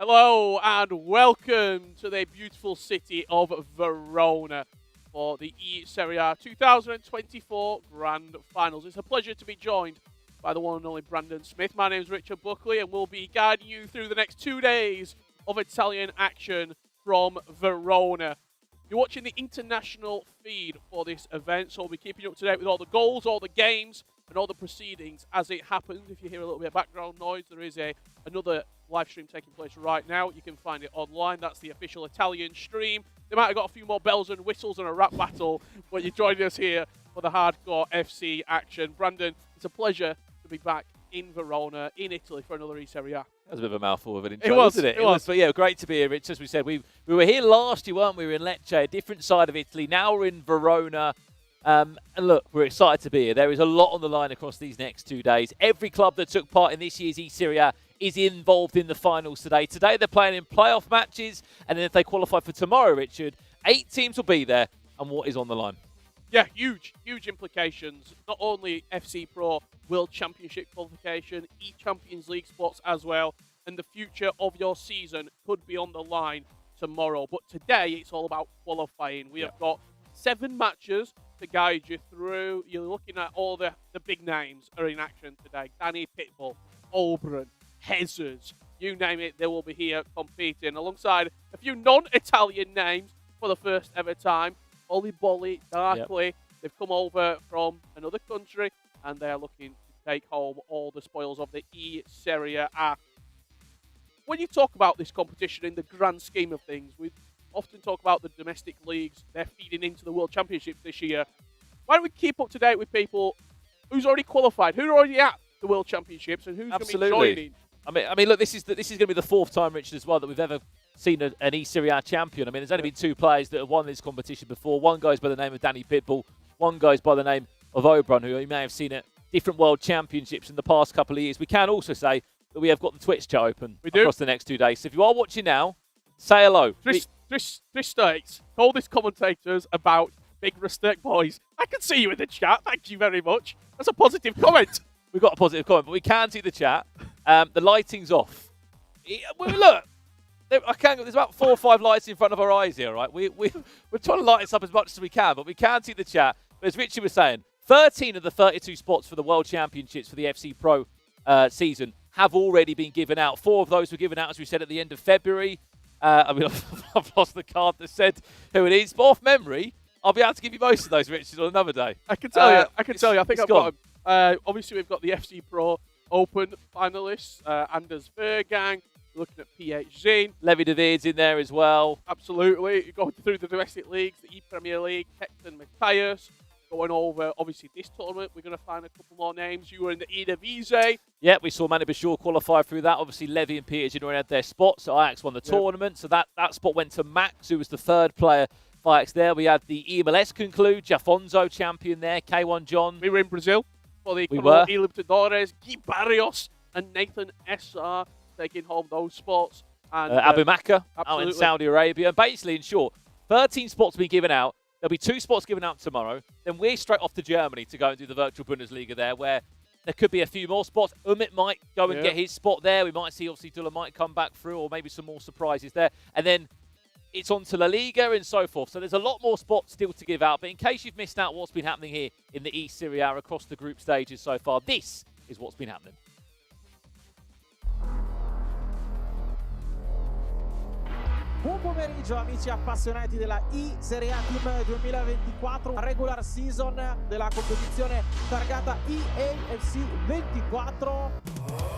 Hello and welcome to the beautiful city of Verona for the eSerie A 2024 Grand Finals. It's a pleasure to be joined by the one and only Brandon Smith. My name is Richard Buckley and we'll be guiding you through the next 2 days of Italian action from Verona. You're watching the international feed for this event, so we'll be keeping you up to date with all the goals, all the games, and all the proceedings as it happens. If you hear a little bit of background noise, there is another live stream taking place right now. You can find it online. That's the official Italian stream. They might have got a few more bells and whistles and a rap battle, but you're joining us here for the hardcore FC action. Brandon, it's a pleasure to be back in Verona, in Italy, for another eSerie A. That was a bit of a mouthful of an intro, was, wasn't it? It was. But yeah, great to be here, Rich. As we said, we were here last year, weren't we? We were in Lecce, a different side of Italy. Now we're in Verona. And look, we're excited to be here. There is a lot on the line across these next 2 days. Every club that took part in this year's eSerie A is involved in the finals today. Today they're playing in playoff matches, and then if they qualify for tomorrow, Richard, 8 teams will be there, and what is on the line? Yeah, huge implications. Not only FC Pro World Championship qualification, E-Champions League spots as well, and the future of your season could be on the line tomorrow. But today, it's all about qualifying. We have got 7 matches to guide you through. You're looking at all the big names are in action today. Danny Pitbull, Oberon, Hezzers, you name it, they will be here competing alongside a few non-Italian names for the first ever time. Oli Bolli, Darkley, they've come over from another country and they're looking to take home all the spoils of the eSerie A. When you talk about this competition in the grand scheme of things, we often talk about the domestic leagues. They're feeding into the World Championships this year. Why don't we keep up to date with people who's already qualified, who are already at the World Championships, and who's going to be joining? I mean, look, this is going to be the 4th time, Richard, as well, that we've ever seen an eSerie A champion. I mean, there's only been 2 players that have won this competition before. One goes by the name of Danny Pitbull. One goes by the name of Oberon, who you may have seen at different World Championships in the past couple of years. We can also say that we have got the Twitch chat open across the next 2 days. So if you are watching now, say hello. This states, told his commentators about big Rustic boys. I can see you in the chat. Thank you very much. That's a positive comment. We've got a positive comment, but we can see the chat. The lighting's off. Look, there's about 4 or 5 lights in front of our eyes here, right? We're trying to light this up as much as we can, but we can see the chat. But as Richie was saying, 13 of the 32 spots for the World Championships for the FC Pro season have already been given out. 4 of those were given out, as we said, at the end of February. I've lost the card that said who it is, but off memory, I'll be able to give you most of those, Richard, on another day. I can tell you. I think I've got them. Obviously, we've got the FC Pro Open finalists. Anders Vergang, looking at PH Zine. Levi David's in there as well. Absolutely. You're going through the domestic leagues, the E-Premier League, Hector Matthias. Going over, obviously, this tournament, we're going to find a couple more names. You were in the Eredivisie. Yeah, we saw Manu Bashir qualify through that. Obviously, Levy and Peter already had their spots. So Ajax won the tournament. So that spot went to Max, who was the 3rd player for Ajax there. We had the EMLS conclude. Jafonzo champion there. K1 John. We were in Brazil for the Libertadores. Gui Barrios and Nathan SR taking home those spots. And Abu Maka out in Saudi Arabia. Basically, in short, 13 spots being given out. There'll be 2 spots given out tomorrow. Then we're straight off to Germany to go and do the virtual Bundesliga there, where there could be a few more spots. Umit might go and get his spot there. We might see, obviously, Dula might come back through, or maybe some more surprises there. And then it's on to La Liga and so forth. So there's a lot more spots still to give out. But in case you've missed out what's been happening here in the eSerie A across the group stages so far, this is what's been happening. Buon pomeriggio amici appassionati della eSerie A Team 2024, regular season della competizione targata EAFC 24.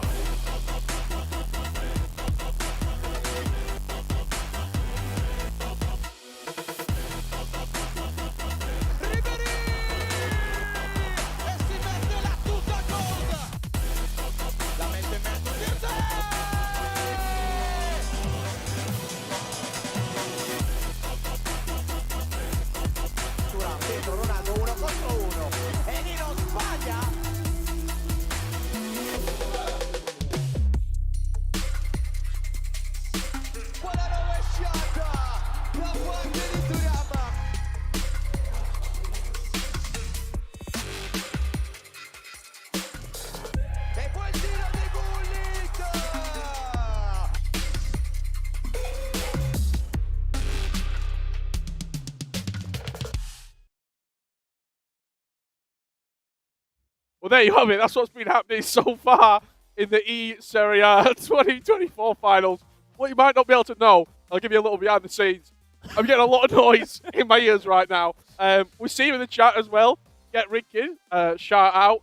Ronaldo 1 contro 1 e lì non sbaglia. Well, there you have it. That's what's been happening so far in the eSerie A 2024 finals. What you might not be able to know, I'll give you a little behind the scenes. I'm getting a lot of noise in my ears right now. We see you in the chat as well. Get Ricky. Shout out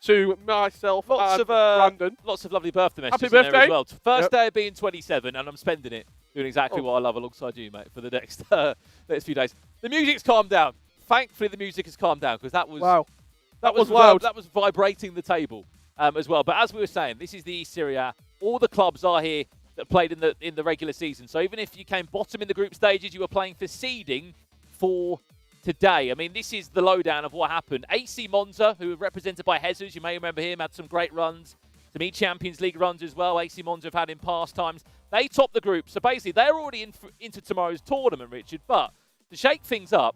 to myself and Brandon. Lots of lovely birthday messages Happy birthday. in there as well. First day of being 27, and I'm spending it doing exactly what I love alongside you, mate, for the next few days. The music's calmed down. Thankfully, the music has calmed down because that was That was loud. That was vibrating the table as well. But as we were saying, this is the eSerie A. All the clubs are here that played in the regular season. So even if you came bottom in the group stages, you were playing for seeding for today. I mean, this is the lowdown of what happened. AC Monza, who were represented by Jesus, you may remember him, had some great runs. Some E-Champions League runs as well. AC Monza have had in past times. They topped the group. So basically, they're already into tomorrow's tournament, Richard. But to shake things up,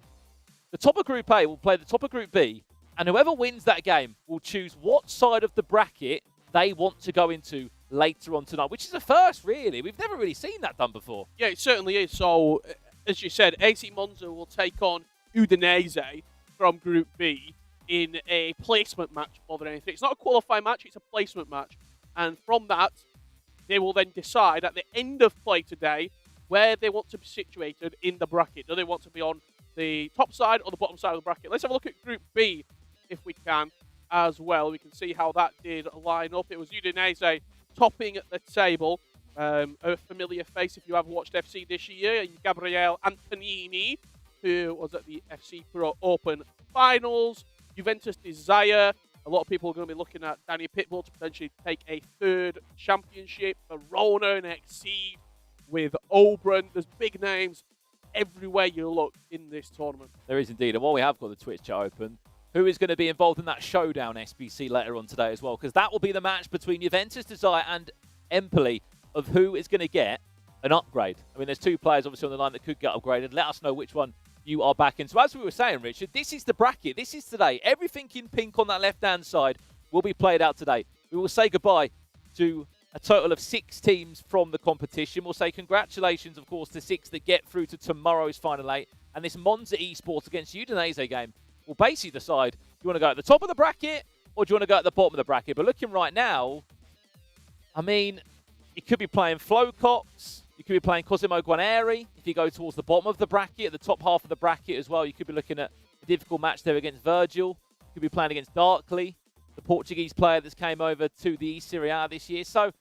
the top of Group A will play the top of Group B. And whoever wins that game will choose what side of the bracket they want to go into later on tonight, which is a first, really. We've never really seen that done before. Yeah, it certainly is. So, as you said, AC Monza will take on Udinese from Group B in a placement match more than anything. It's not a qualifying match, it's a placement match. And from that, they will then decide at the end of play today where they want to be situated in the bracket. Do they want to be on the top side or the bottom side of the bracket? Let's have a look at Group B if we can as well. We can see how that did line up. It was Udinese topping at the table. A familiar face if you have watched FC this year, Gabriele Antonini, who was at the FC Pro Open Finals. Juventus Desire. A lot of people are going to be looking at Danny Pitbull to potentially take a third championship. Verona next seed with Oberon. There's big names everywhere you look in this tournament. There is indeed. And while we have got the Twitch chat open, who is going to be involved in that Showdown SBC later on today as well? Because that will be the match between Juventus Desire and Empoli of who is going to get an upgrade. I mean, there's two players obviously on the line that could get upgraded. Let us know which one you are backing. So as we were saying, Richard, this is the bracket. This is today. Everything in pink on that left-hand side will be played out today. We will say goodbye to a total of 6 teams from the competition. We'll say congratulations, of course, to 6 that get through to tomorrow's Final 8. And this Monza Esports against Udinese game will basically decide, do you want to go at the top of the bracket or do you want to go at the bottom of the bracket? But looking right now, I mean, you could be playing Flo Cox. You could be playing Cosimo Guarneri. If you go towards the bottom of the bracket, at the top half of the bracket as well, you could be looking at a difficult match there against Virgil. You could be playing against Darkley, the Portuguese player that's came over to the Serie A this year. So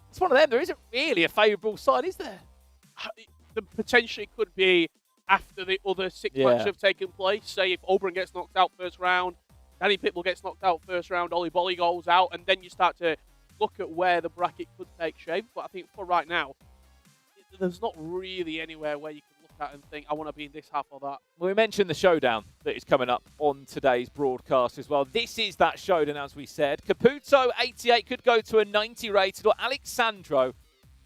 it's one of them. There isn't really a favourable side, is there? The potentially could be after the other 6 matches have taken place. Say if Oberon gets knocked out first round, Danny Pitbull gets knocked out first round, Ollie Bolly goes out, and then you start to look at where the bracket could take shape. But I think for right now, there's not really anywhere where you can look at and think, I want to be in this half or that. Well, we mentioned the Showdown that is coming up on today's broadcast as well. This is that Showdown, as we said. Caputo, 88, could go to a 90 rated, or Alexandro.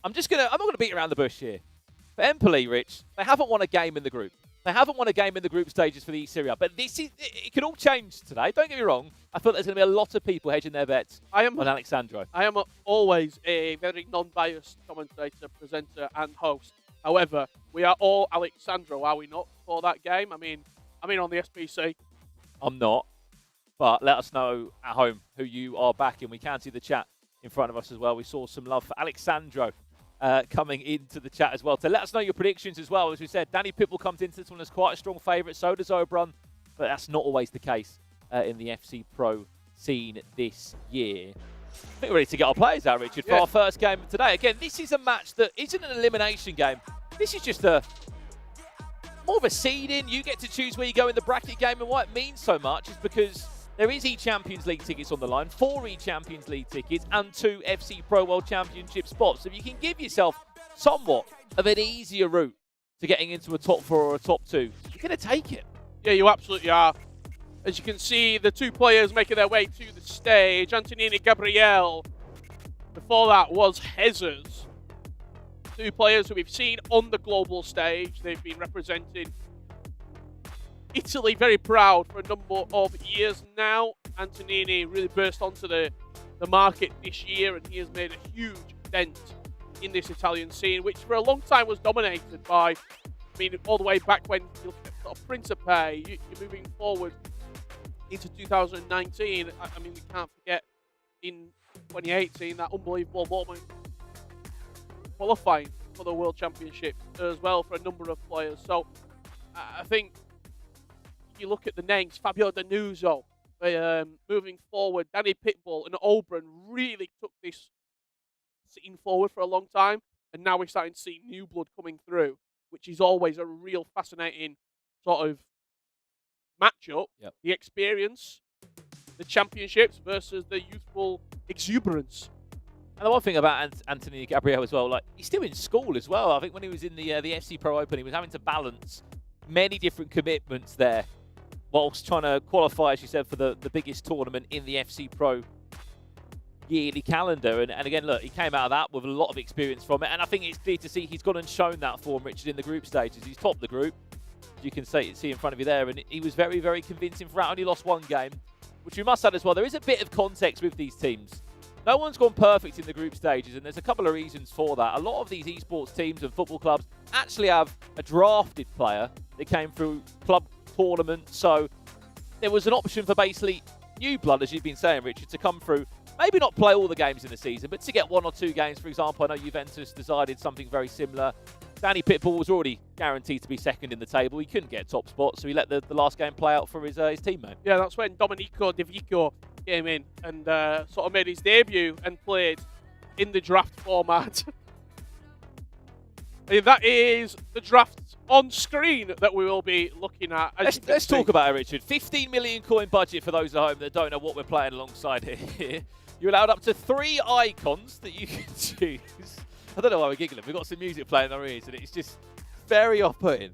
I'm not going to beat around the bush here. But Empoli, Rich, they haven't won a game in the group. They haven't won a game in the group stages for the eSerie A. But it could all change today. Don't get me wrong. I thought there's going to be a lot of people hedging their bets on Alexandro. I am always a very non-biased commentator, presenter, and host. However, we are all Alexandro, are we not, for that game? I mean, on the SBC. I'm not. But let us know at home who you are backing. We can see the chat in front of us as well. We saw some love for Alexandro coming into the chat as well. So let us know your predictions as well. As we said, Danny Pitbull comes into this one as quite a strong favourite. So does Oberon. But that's not always the case in the FC Pro scene this year. I think we're ready to get our players out, Richard, for our first game of today. Again, this is a match that isn't an elimination game. This is just more of a seeding. You get to choose where you go in the bracket game. And why it means so much is because there is E-Champions League tickets on the line, 4 E-Champions League tickets, and 2 FC Pro World Championship spots. So if you can give yourself somewhat of an easier route to getting into a top 4 or a top 2, you're going to take it. Yeah, you absolutely are. As you can see, the 2 players making their way to the stage. Antonini Gabriele. Before that was Jesus. 2 players who we've seen on the global stage. They've been representing Italy very proud for a number of years now. Antonini really burst onto the market this year, and he has made a huge dent in this Italian scene, which for a long time was dominated by, all the way back when you look at sort of Principe, you're moving forward into 2019. I mean, we can't forget in 2018 that unbelievable moment qualifying for the World Championship as well for a number of players. So I think if you look at the names, Fabio Danuso, moving forward, Danny Pitbull and Oberon really took this scene forward for a long time, and now we're starting to see new blood coming through, which is always a real fascinating sort of matchup. Yep. The experience, the championships versus the youthful exuberance. And the one thing about Anthony Gabriel as well, like, he's still in school as well. I think when he was in the FC Pro Open, he was having to balance many different commitments there whilst trying to qualify, as you said, for the biggest tournament in the FC Pro yearly calendar. And again, look, he came out of that with a lot of experience from it. And I think it's clear to see he's gone and shown that form, Richard, in the group stages. He's topped the group, as you can see in front of you there. And he was very, very convincing throughout. Only lost one game, which we must add as well. There is a bit of context with these teams. No one's gone perfect in the group stages, and there's a couple of reasons for that. A lot of these esports teams and football clubs actually have a drafted player that came through club tournament. So there was an option for basically new blood, as you've been saying, Richard, to come through. Maybe not play all the games in the season, but to get 1 or 2 games. For example, I know Juventus decided something very similar. Danny Pitbull was already guaranteed to be second in the table. He couldn't get a top spot, so he let the last game play out for his teammate. Yeah, that's when Domenico De Vico came in and sort of made his debut and played in the draft format. And that is the draft on screen that we will be looking at. Let's talk about it, Richard. 15 million coin budget for those at home that don't know what we're playing alongside here. You're allowed up to 3 icons that you can choose. I don't know why we're giggling. We've got some music playing in our ears, and it's just very off-putting.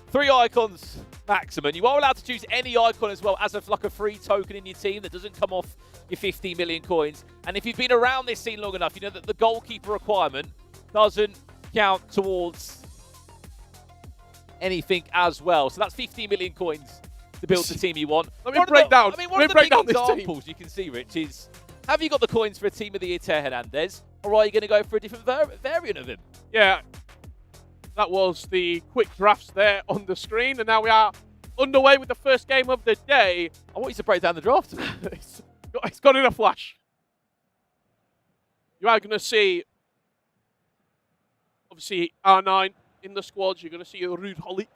3 icons maximum. You are allowed to choose any icon as well as like a free token in your team that doesn't come off your 15 million coins. And if you've been around this scene long enough, you know that the goalkeeper requirement doesn't count towards anything as well. So that's 15 million coins to build the team you want. Let me break down. One of the big examples you can see, Rich, is have you got the coins for a team of the year Teo Hernandez, or are you going to go for a different variant of him? Yeah, that was the quick drafts there on the screen, and now we are underway with the first game of the day. I want you to break down the draft. It's gone in a flash. You are going to see, obviously, R9 in the squads. You're going to see Ruud Holly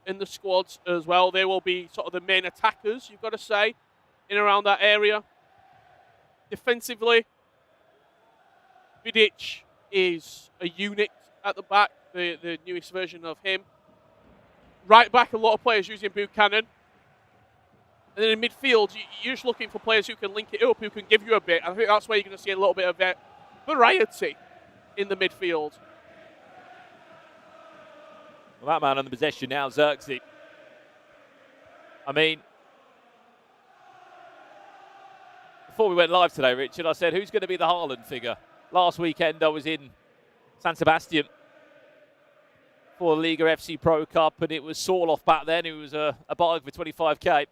in the squads as well. They will be sort of the main attackers, you've got to say, in and around that area. Defensively, Vidic is a unit at the back, the newest version of him. Right back, a lot of players using Buchanan. And then in midfield, you're just looking for players who can link it up, who can give you a bit. I think that's where you're going to see a little bit of variety in the midfield. Well, that man on the possession now, Xerxes. I mean, before we went live today, Richard, I said, who's going to be the Haaland figure? Last weekend, I was in San Sebastian for the Liga FC Pro Cup, and it was Sorloth back then, who was a bargain for 25k.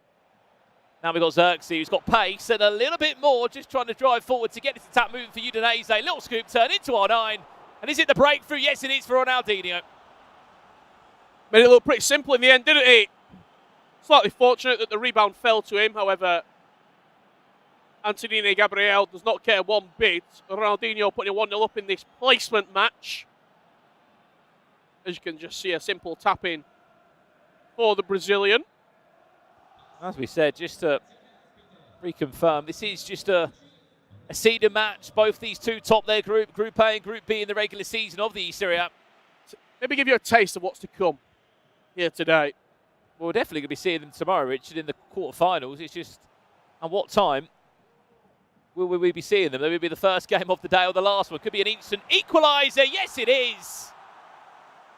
Now we've got Xerxes, who's got pace and a little bit more, just trying to drive forward to get this attack moving for Udinese. Little scoop turn into R9. And is it the breakthrough? Yes, it is for Ronaldinho. Made it look pretty simple in the end, didn't it? Slightly fortunate that the rebound fell to him. However, Antonino Gabriel does not care one bit. Ronaldinho putting 1-0 up in this placement match. As you can just see, a simple tap-in for the Brazilian. As we said, just to reconfirm, this is just a seeded match. Both these two top their group, Group A and Group B in the regular season of the eSerie A. Maybe give you a taste of what's to come here today. Well, we're definitely going to be seeing them tomorrow, Richard, in the quarterfinals. It's just, at what time will we be seeing them? They will be the first game of the day or the last one. Could be an instant equaliser. Yes, it is.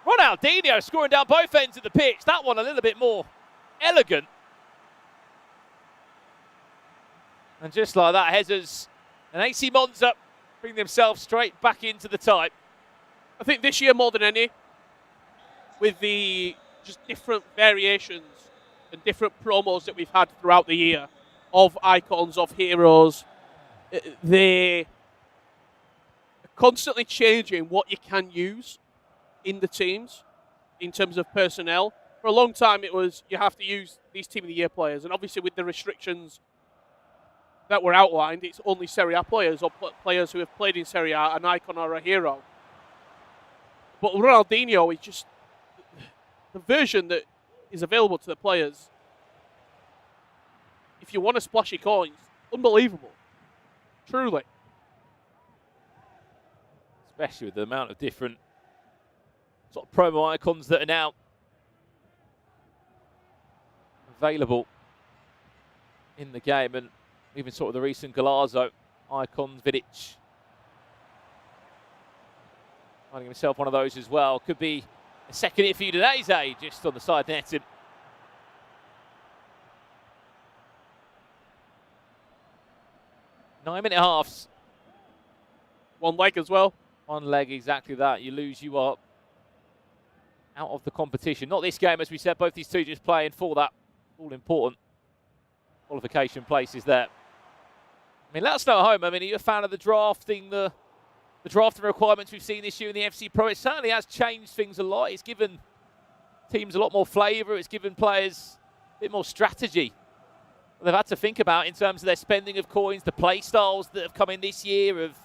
Ronaldinho scoring down both ends of the pitch. That one a little bit more elegant. And just like that, Jesus and AC Monza bring themselves straight back into the tie. I think this year more than any, with the just different variations and different promos that we've had throughout the year of icons, of heroes, they're constantly changing what you can use in the teams in terms of personnel. For a long time, it was you have to use these Team of the Year players, and obviously with the restrictions that were outlined, it's only Serie A players or players who have played in Serie A, an icon or a hero. But Ronaldinho is just the version that is available to the players. If you want to splashy coins, unbelievable. Truly. Especially with the amount of different sort of promo icons that are now available in the game, and even sort of the recent Galazzo icons, Vidic finding himself one of those as well. Could be a second hit for you today's age, just on the side netting. Nine-minute halves. One leg as well. One leg, exactly that. You lose, you are out of the competition. Not this game, as we said, both these two just playing for that all-important qualification places there. I mean, let us know at home. I mean, are you a fan of the drafting, the drafting requirements we've seen this year in the FC Pro? It certainly has changed things a lot. It's given teams a lot more flavour. It's given players a bit more strategy they've had to think about in terms of their spending of coins. The play styles that have come in this year have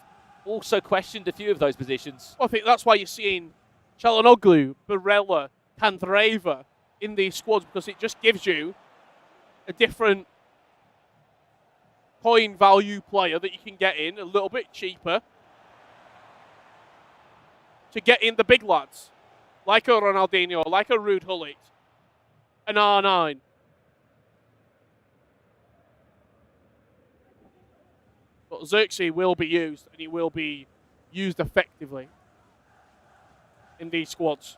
also questioned a few of those positions. Well, I think that's why you're seeing Çalhanoğlu, Barella, Candreva in these squads, because it just gives you a different coin value player that you can get in a little bit cheaper to get in the big lads, like a Ronaldinho, like a Ruud Gullit, an R9. But Xerxes will be used, and he will be used effectively in these squads.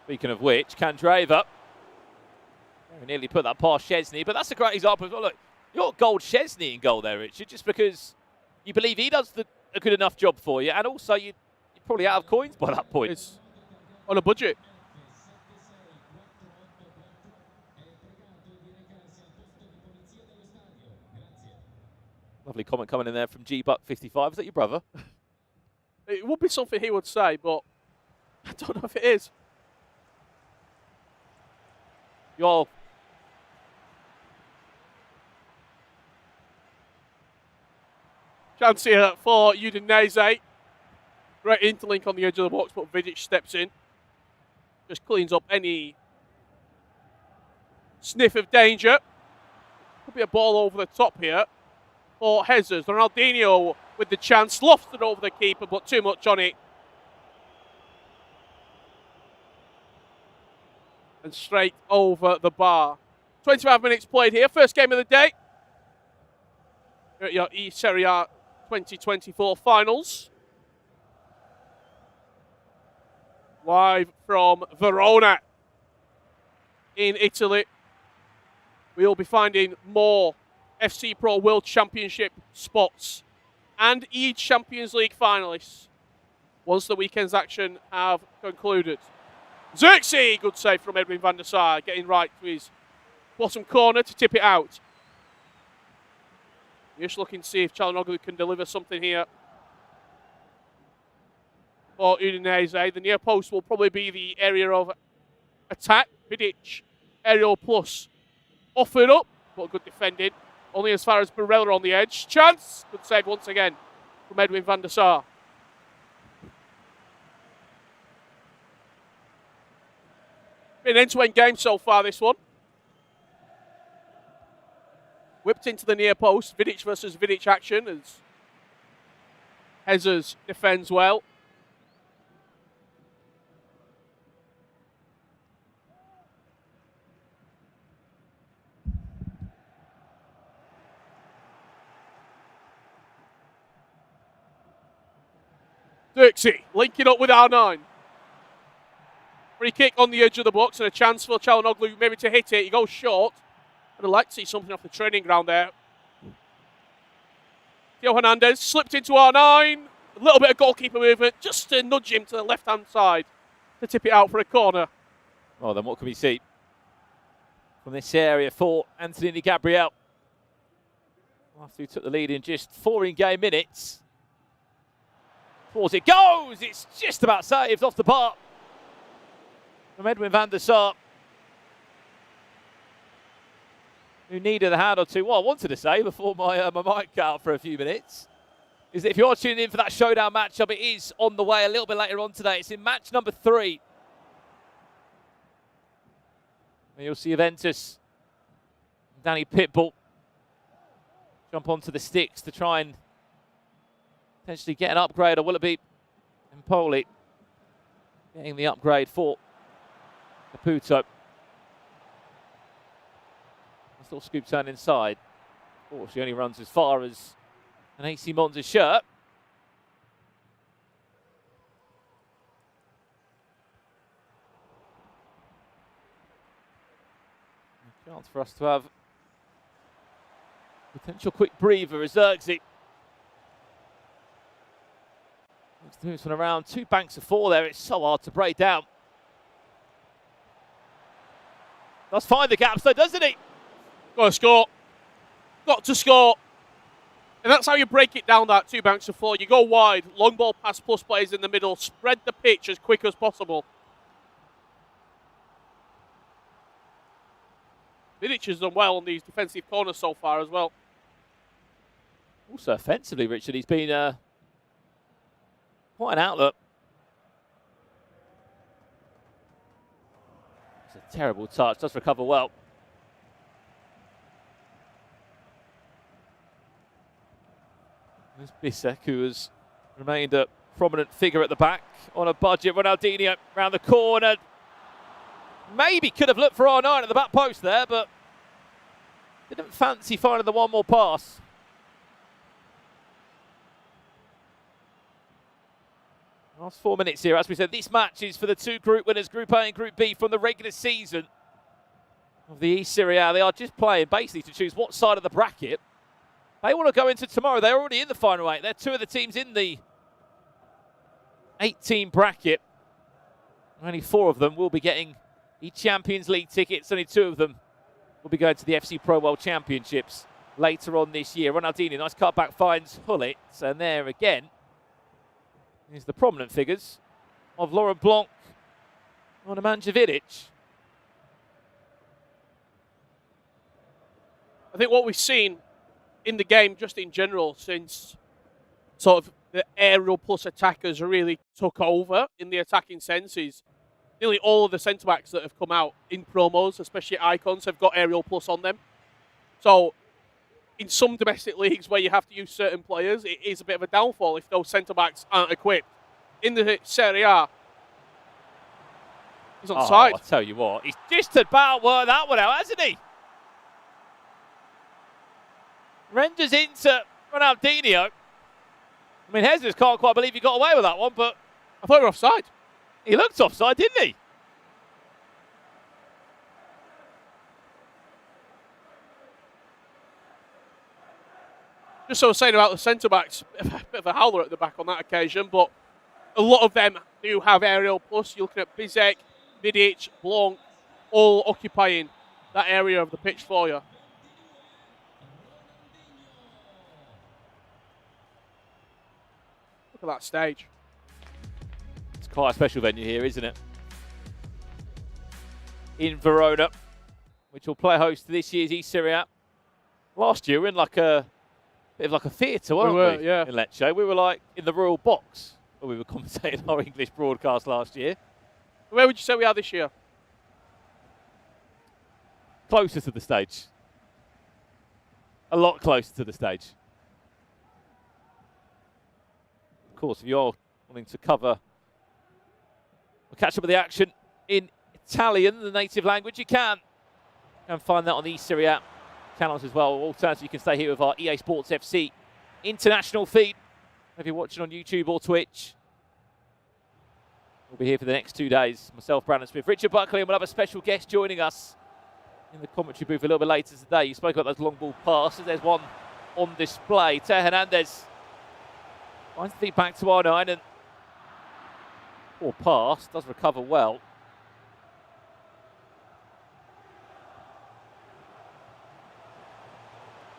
Speaking of which, Candreva nearly put that past Szczesny, but that's a great example. Look, you've got gold Szczesny in goal there, Richard, just because you believe he does a good enough job for you, and also you're probably out of coins by that point. It's on a budget. Lovely comment coming in there from GBuck55. Is that your brother? It would be something he would say, but I don't know if it is. You're chance here for Udinese. Great interlink on the edge of the box, but Vidic steps in. Just cleans up any sniff of danger. Could be a ball over the top here for Jesus. Ronaldinho with the chance, lofts it over the keeper, but too much on it. And straight over the bar. 25 minutes played here. First game of the day. Here at your eSerie A 2024 finals. Live from Verona in Italy. We'll be finding more FC Pro World Championship spots and Champions League finalists once the weekend's action have concluded. Xerxes, good save from Edwin van der Sar, getting right to his bottom corner to tip it out. Just looking to see if Çalhanoğlu can deliver something here for Udinese. The near post will probably be the area of attack. Vidic, aerial plus, offered up, but good defending. Only as far as Barella on the edge. Chance, good save once again from Edwin van der Sar. Been an end-to-end game so far, this one. Whipped into the near post. Vidic versus Vidic action as Jesus defends well. Xerxes linking up with R9. Free kick on the edge of the box and a chance for Çalhanoğlu maybe to hit it. He goes short. And I'd like to see something off the training ground there. Theo Hernandez slipped into R9. A little bit of goalkeeper movement just to nudge him to the left-hand side to tip it out for a corner. Well, then what can we see from this area for Anthony Gabriel? After he took the lead in just 4 in-game minutes. Towards it goes! It's just about saved off the bar. from Edwin van der Sar, who needed a hand or two. What I wanted to say before my mic cut out for a few minutes is that if you're tuning in for that Showdown matchup, it is on the way a little bit later on today. It's in match number 3. And you'll see Juventus, Danny Pitbull, jump onto the sticks to try and potentially get an upgrade, or will it be Empoli getting the upgrade for Caputo? Nice little scoop turn inside. Oh, she only runs as far as an AC Monza's shirt. A chance for us to have potential quick breather as Zirkzee looks to move this one around. 2 banks of 4 there. It's so hard to break down. Does find the gaps though, doesn't he? Got to score. Got to score. And that's how you break it down, that 2 banks of 4. You go wide, long ball pass plus players in the middle, spread the pitch as quick as possible. Vidic has done well on these defensive corners so far as well. Also offensively, Richard, he's been quite an outlet. It's a terrible touch, does recover well. There's Bisek, who has remained a prominent figure at the back on a budget. Ronaldinho round the corner. Maybe could have looked for R9 at the back post there, but didn't fancy finding the one more pass. Last 4 minutes here. As we said, this match is for the 2 group winners, Group A and Group B, from the regular season of the eSerie A. They are just playing basically to choose what side of the bracket they want to go into tomorrow. They're already in the final 8. They're 2 of the teams in the 8-team bracket. Only 4 of them will be getting the Champions League tickets. Only 2 of them will be going to the FC Pro World Championships later on this year. Ronaldinho, nice cutback, finds Hullet. And there again is the prominent figures of Laurent Blanc on Nemanja Vidic. I think what we've seen in the game, just in general, since sort of the aerial plus attackers really took over in the attacking sense, is nearly all of the centre-backs that have come out in promos, especially icons, have got aerial plus on them. So in some domestic leagues where you have to use certain players, it is a bit of a downfall if those centre-backs aren't equipped. In the Serie A, he's on side. I'll tell you what, he's just about worked that one out, hasn't he? Renders into Ronaldinho. I mean, Jesus can't quite believe he got away with that one, but I thought we were offside. He looked offside, didn't he? Just so I was saying about the centre-backs, a bit of a howler at the back on that occasion, but a lot of them do have aerial plus. You're looking at Bisek, Vidic, Blanc, all occupying that area of the pitch for you. Look at that stage. It's quite a special venue here, isn't it? In Verona, which will play host to this year's eSerie A. Last year, we were in like a bit of like a theatre, weren't we? Yeah. In Lecce. We were like in the Royal Box where we were commentating our English broadcast last year. Where would you say we are this year? Closer to the stage. A lot closer to the stage. Of course, if you're wanting to cover or catch up with the action in Italian, the native language, you can. And find that on the eSerie A channels as well. Alternatively, you can stay here with our EA Sports FC international feed. If you're watching on YouTube or Twitch, we'll be here for the next 2 days. Myself, Brandon Smith, Richard Buckley, and we'll have a special guest joining us in the commentary booth a little bit later today. You spoke about those long ball passes. There's one on display. Teo Hernandez finds the feet back to R9 and poor pass, does recover well.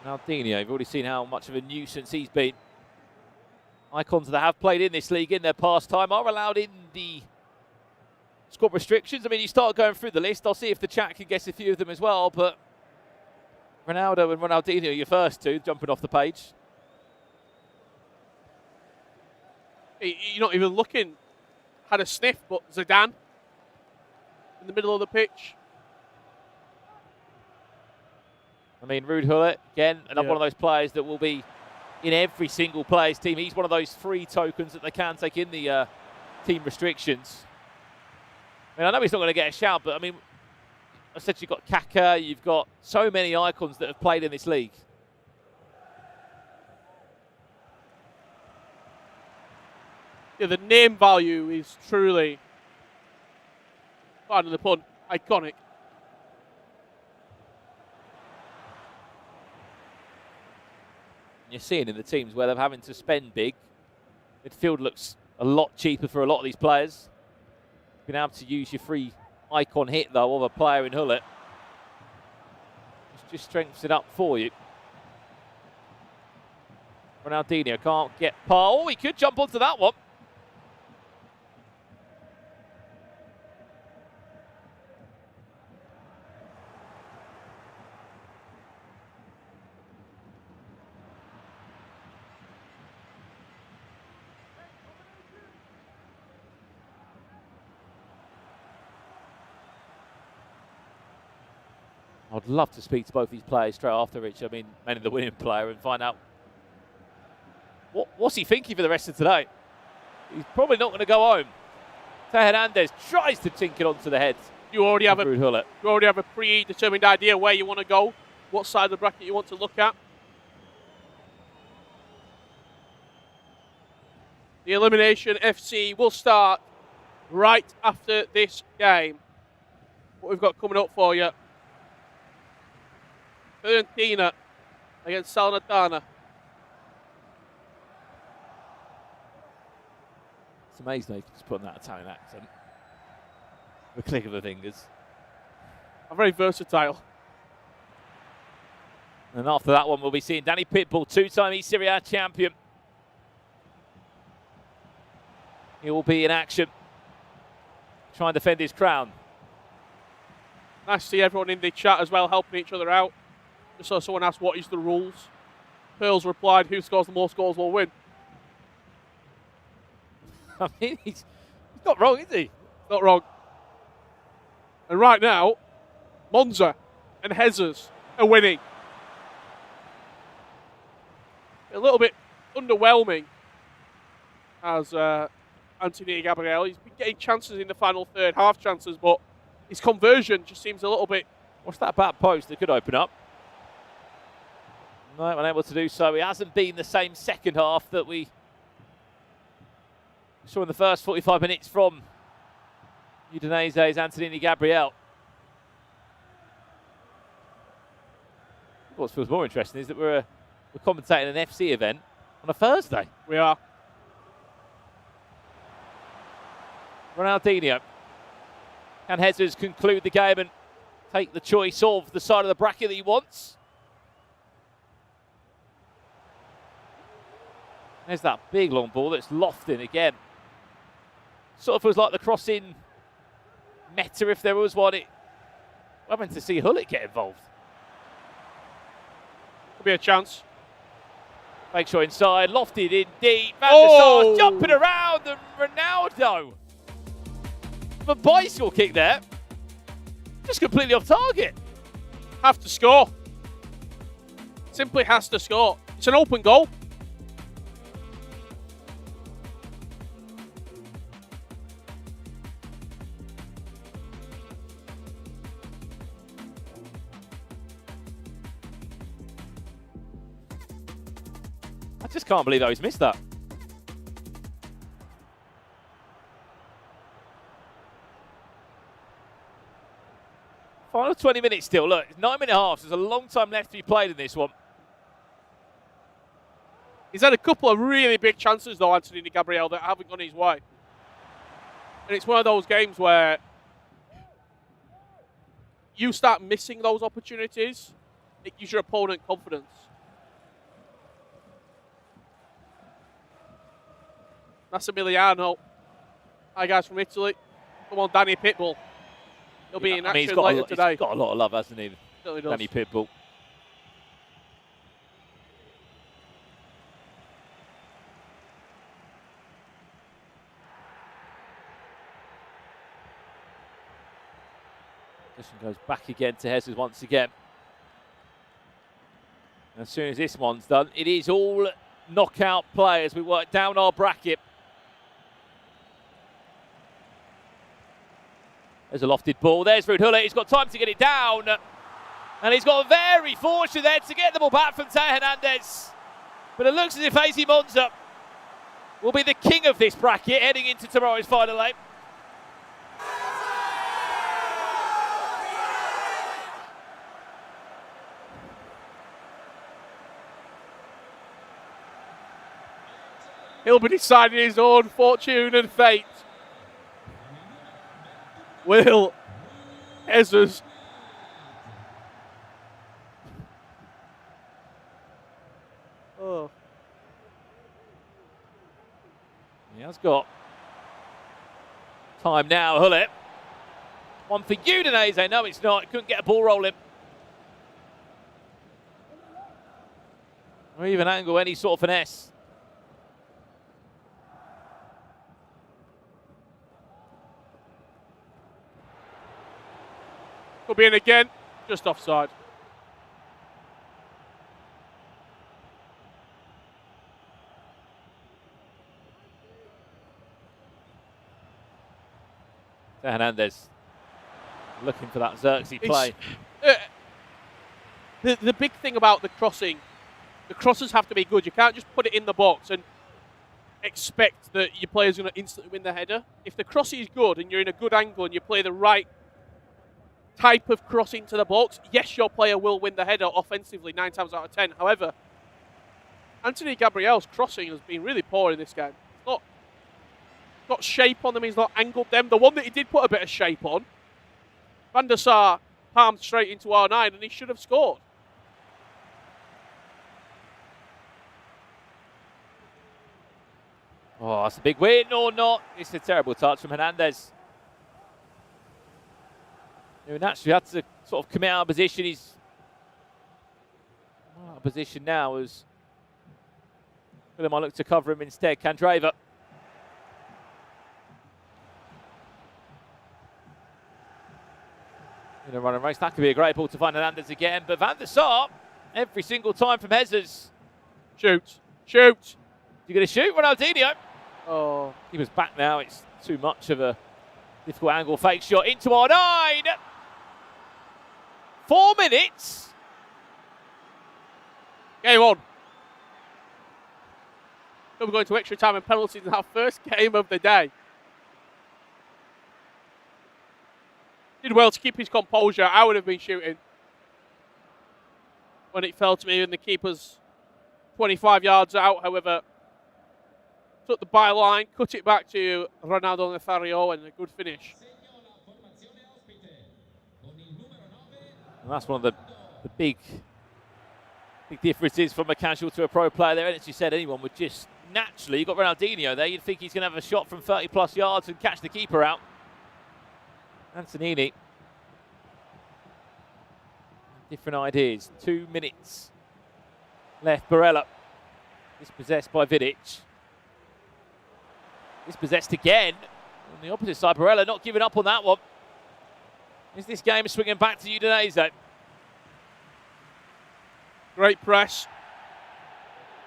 Ronaldinho, you've already seen how much of a nuisance he's been. Icons that have played in this league in their past time are allowed in the squad restrictions. I mean, you start going through the list. I'll see if the chat can guess a few of them as well, but Ronaldo and Ronaldinho are your first two, jumping off the page. You're not even looking. Had a sniff, but Zidane in the middle of the pitch. I mean, Ruud Gullit, again, another one of those players that will be in every single player's team. He's one of those free tokens that they can take in the team restrictions. I mean, I know he's not going to get a shout, but I mean, I said you've got Kaka, you've got so many icons that have played in this league. Yeah, the name value is truly, pardon the pun, iconic. You're seeing in the teams where they're having to spend big. Midfield looks a lot cheaper for a lot of these players. Being able to use your free icon hit, though, of a player in Gullit just strengthens it up for you. Ronaldinho can't get past. Oh, he could jump onto that one. I'd love to speak to both these players straight after Rich. I mean, mainly the winning player, and find out what's he thinking for the rest of today. He's probably not going to go home. Teo Hernandez tries to tink it onto the head. You already have a predetermined idea where you want to go, what side of the bracket you want to look at. The Elimination FC will start right after this game. What we've got coming up for you. Fiorentina against Salernitana. It's amazing they can just put on that Italian accent. The click of the fingers. I'm very versatile. And after that one, we'll be seeing Danny Pitbull, two-time eSerie A champion. He will be in action, try and defend his crown. Nice to see everyone in the chat as well, helping each other out. Just so someone asked, what is the rules? Pearls replied, who scores the most goals will win. I mean, he's not wrong, is he? Not wrong. And right now, Monza and Jesus are winning. A little bit underwhelming as Anthony Gabriel. He's been getting chances in the final third, half chances, but his conversion just seems a little bit... What's that back post that could open up? No, unable to do so. He hasn't been the same second half that we saw in the first 45 minutes from Udinese's Anthony Gabriel. What feels more interesting is that we're commentating an FC event on a Thursday. We are. Ronaldinho. Can Jesus conclude the game and take the choice of the side of the bracket that he wants? There's that big long ball that's lofting again. Sort of feels like the crossing meta, if there was one. We're having to see Gullit get involved. Could be a chance. Make sure inside, lofted indeed. Van der Sar's jumping around, and Ronaldo. The bicycle kick there. Just completely off target. Have to score. Simply has to score. It's an open goal. I just can't believe how he's missed that. Final 20 minutes still. Look, it's 9 minute halves. There's a long time left to be played in this one. He's had a couple of really big chances, though, Anthony Gabriel, that haven't gone his way. And it's one of those games where you start missing those opportunities. It gives your opponent confidence. Massimiliano. Hi, guys from Italy. Come on, Danny Pitbull. He'll be in action later today. He's got a lot of love, hasn't he? Certainly does. Danny Pitbull. Position goes back again to Jesus once again. As soon as this one's done, it is all knockout play as we work down our bracket. There's a lofted ball. There's Ruud Gullit. He's got time to get it down. And he's got a very fortunate there to get the ball back from Teo Hernandez. But it looks as if AC Monza will be the king of this bracket heading into tomorrow's final eight. He'll be deciding his own fortune and fate. Will Jesus. Oh. He has got time now, Gullit. One for Udinese. No, it's not. Couldn't get a ball rolling. Or even angle, any sort of finesse. Could be in again, just offside. Hernandez looking for that Xerxes play. The big thing about the crossing, the crosses have to be good. You can't just put it in the box and expect that your player's going to instantly win the header. If the cross is good and you're in a good angle and you play the right type of cross into the box, yes, your player will win the header offensively 9 times out of 10. However, Anthony Gabriel's crossing has been really poor in this game. He's not got shape on them, he's not angled them. The one that he did put a bit of shape on, Van der Sar palmed straight into R9 and he should have scored. Oh, it's a big win or not. It's a terrible touch from Hernandez. Who naturally had to sort of commit out of position. He's out of position now as Willem might look to cover him instead. Candreva. In a run and race. That could be a great ball to find Hernandez again. But Van der Sar, every single time from Jesus. Shoot. Shoot. You're going to shoot, Ronaldinho? Oh. He was back now. It's too much of a difficult angle. Fake shot into R9. 4 minutes. Game on. We're going to extra time and penalties in our first game of the day. Did well to keep his composure. I would have been shooting when it fell to me and the keeper's 25 yards out. However, took the byline, cut it back to Ronaldo Nazario and a good finish. And that's one of the big differences from a casual to a pro player there. And as you said, anyone would just naturally, you've got Ronaldinho there, you'd think he's going to have a shot from 30 plus yards and catch the keeper out. Antonini. Different ideas. 2 minutes left. Barella. Dispossessed by Vidic. Dispossessed again. On the opposite side, Barella not giving up on that one. Is this game swinging back to Udinese? Great press.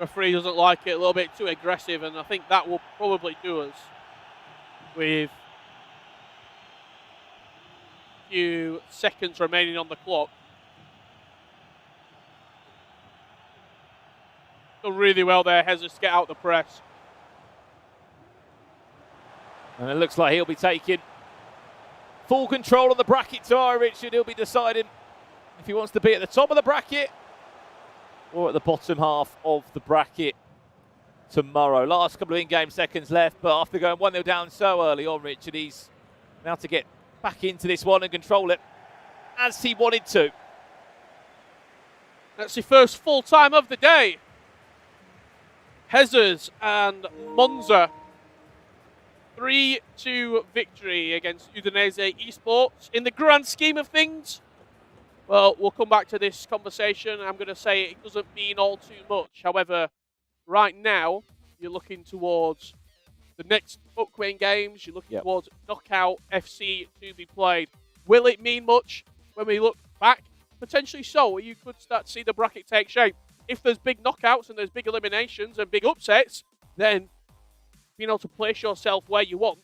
Referee doesn't like it, a little bit too aggressive, and I think that will probably do us with a few seconds remaining on the clock. Done really well there, Jesus, to get out the press. And it looks like he'll be taking full control of the bracket tomorrow, Richard. He'll be deciding if he wants to be at the top of the bracket or at the bottom half of the bracket tomorrow. Last couple of in-game seconds left, but after going 1-0 down so early on, Richard, he's now to get back into this one and control it as he wanted to. That's the first full time of the day. Jesus and Monza 3-2 victory against Udinese Esports. In the grand scheme of things, well, we'll come back to this conversation. I'm going to say it doesn't mean all too much. However, right now, you're looking towards the next upcoming games. You're looking towards Knockout FC to be played. Will it mean much when we look back? Potentially so. You could start to see the bracket take shape. If there's big knockouts and there's big eliminations and big upsets, then being able to place yourself where you want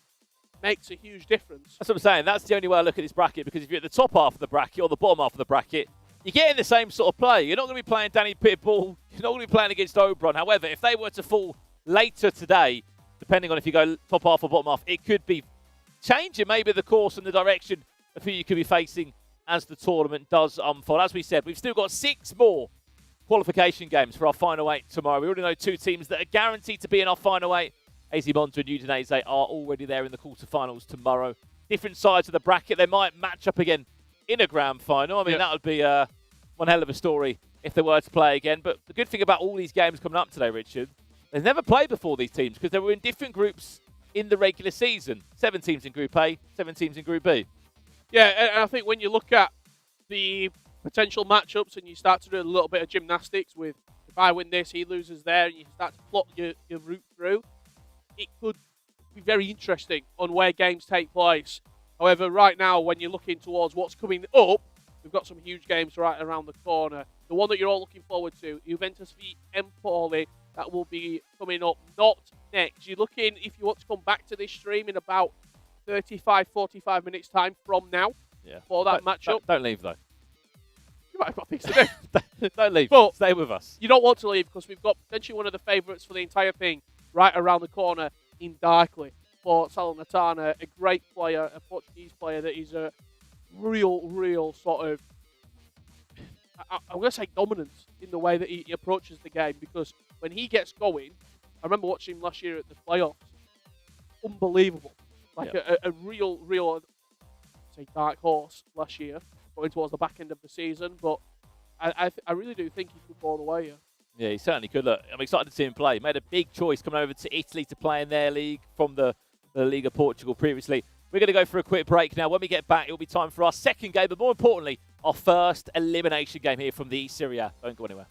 makes a huge difference. That's what I'm saying. That's the only way I look at this bracket, because if you're at the top half of the bracket or the bottom half of the bracket, you're getting the same sort of play. You're not going to be playing Danny Pitbull. You're not going to be playing against Oberon. However, if they were to fall later today, depending on if you go top half or bottom half, it could be changing maybe the course and the direction of who you could be facing as the tournament does unfold. As we said, we've still got 6 more qualification games for our final 8 tomorrow. We already know 2 teams that are guaranteed to be in our final 8. AZ Monza and Udinese are already there in the quarterfinals tomorrow. Different sides of the bracket. They might match up again in a grand final. I mean, that would be one hell of a story if they were to play again. But the good thing about all these games coming up today, Richard, they've never played before, these teams, because they were in different groups in the regular season. 7 teams in Group A, 7 teams in Group B. Yeah, and I think when you look at the potential matchups and you start to do a little bit of gymnastics with, if I win this, he loses there, and you start to plot your route through, it could be very interesting on where games take place. However, right now, when you're looking towards what's coming up, we've got some huge games right around the corner. The one that you're all looking forward to, Juventus v Empoli, that will be coming up not next. You're looking, if you want to come back to this stream in about 35, 45 minutes time from now for that matchup. Don't leave, though. You might have got things to do. Don't leave. But stay with us. You don't want to leave, because we've got potentially one of the favourites for the entire thing right around the corner in Darkley for Salernitana, a great player, a Portuguese player that is a real sort of, I'm going to say dominance in the way that he approaches the game, because when he gets going, I remember watching him last year at the playoffs, unbelievable. Like a real, say, dark horse last year, going towards the back end of the season, but I really do think he could go all the way, Yeah, he certainly could. Look, I'm excited to see him play. He made a big choice coming over to Italy to play in their league from the League of Portugal previously. We're going to go for a quick break now. When we get back, it will be time for our second game, but more importantly, our first elimination game here from the Serie A. Don't go anywhere.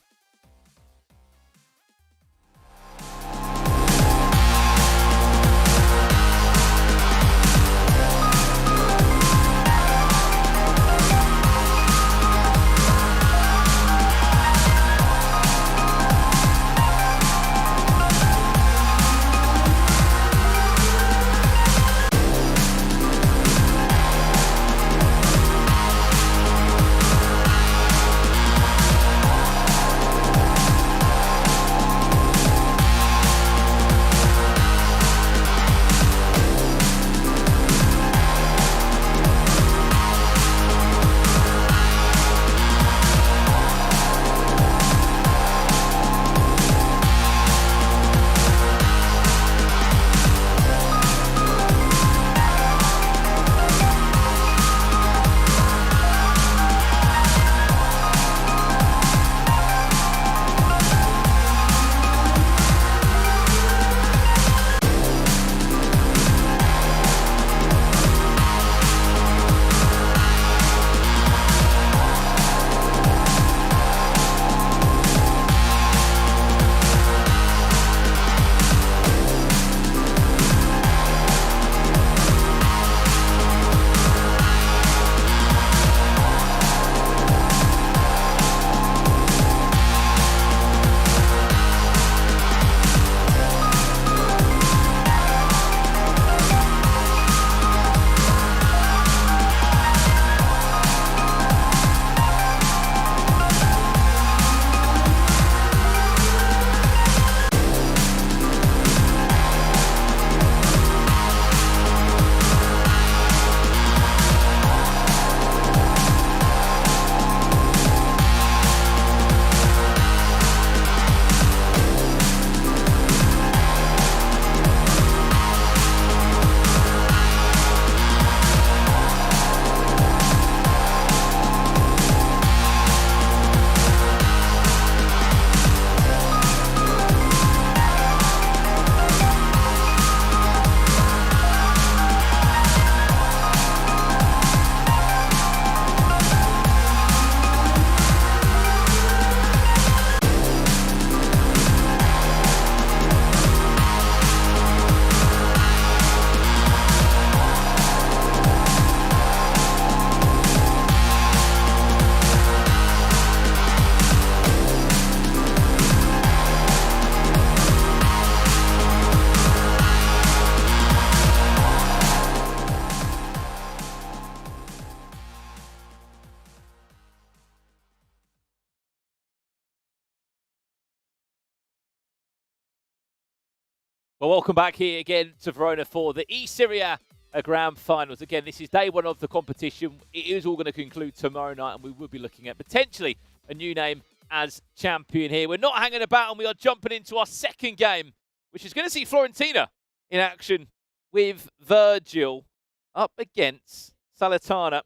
Well, welcome back here again to Verona for the eSerie A Grand Finals. Again, this is day one of the competition. It is all going to conclude tomorrow night, and we will be looking at potentially a new name as champion here. We're not hanging about, and we are jumping into our second game, which is going to see Fiorentina in action with Virgil up against Salernitana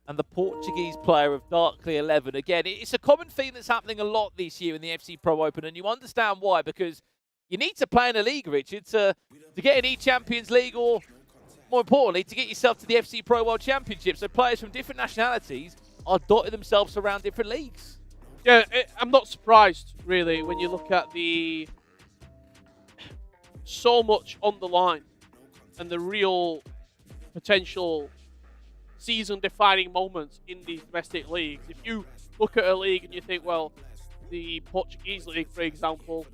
and the Portuguese player of Darkly 11. Again, it's a common theme that's happening a lot this year in the FC Pro Open, and you understand why, because you need to play in a league, Richard, to get an E-Champions League, or more importantly, to get yourself to the FC Pro World Championship. So players from different nationalities are dotting themselves around different leagues. Yeah, I'm not surprised, really, when you look at the so much on the line and the real potential season-defining moments in these domestic leagues. If you look at a league and you think, well, the Portuguese league, for example,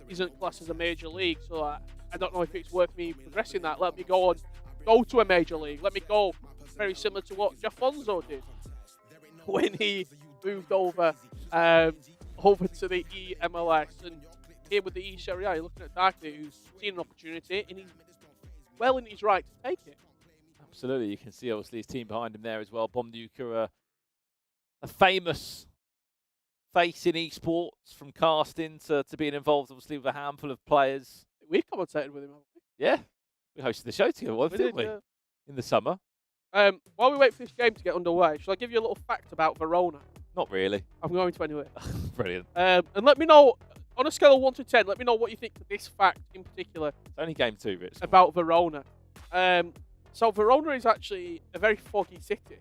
isn't classed as a major league, so I don't know if it's worth me progressing that. Let me go to a major league. Let me go very similar to what Jafonso did when he moved over to the EMLS. And here with the eSerie A, you're looking at Darkly, who's seen an opportunity, and he's well in his right to take it. Absolutely. You can see, obviously, his team behind him there as well. Bomduka, a famous face in esports, from casting to being involved, obviously, with a handful of players. We've commentated with him, haven't we? Yeah. We hosted the show together, didn't we? In the summer. While we wait for this game to get underway, shall I give you a little fact about Verona? Not really. I'm going to anyway. Brilliant. And let me know, on a scale of 1 to 10, let me know what you think of this fact in particular. It's only game 2, Rich. About Verona. So Verona is actually a very foggy city.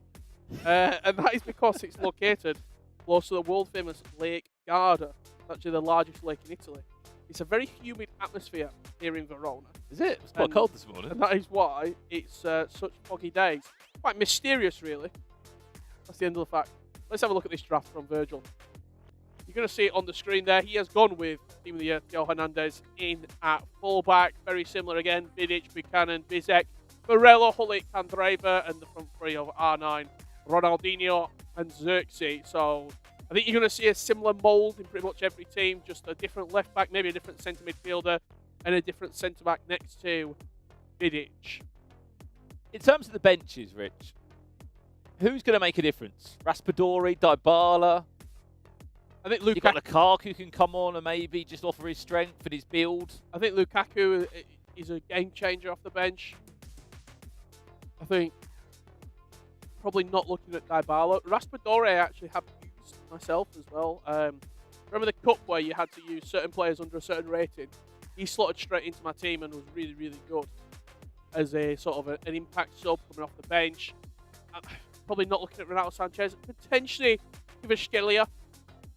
And that is because it's located close to the world-famous Lake Garda. It's actually the largest lake in Italy. It's a very humid atmosphere here in Verona. Is it? It's quite cold this morning. And that is why it's such foggy days. Quite mysterious, really. That's the end of the fact. Let's have a look at this draft from Virgil. You're going to see it on the screen there. He has gone with Team of the Year, Theo Hernandez, in at fullback. Very similar again. Vidic, Buchanan, Bizek, Barella, Hullet, Candreva, and the front three of R9, Ronaldinho and Xerxes. So I think you're going to see a similar mould in pretty much every team. Just a different left back, maybe a different centre midfielder, and a different centre back next to Vidic. In terms of the benches, Rich, who's going to make a difference? Raspadori, Dybala. I think You've got Lukaku can come on and maybe just offer his strength and his build. I think Lukaku is a game changer off the bench. I think probably not looking at Dybala. Raspadori I actually have used myself as well. Remember the cup where you had to use certain players under a certain rating? He slotted straight into my team and was really, really good as a sort of an impact sub coming off the bench. Probably not looking at Renato Sanchez. Potentially Kvaratskhelia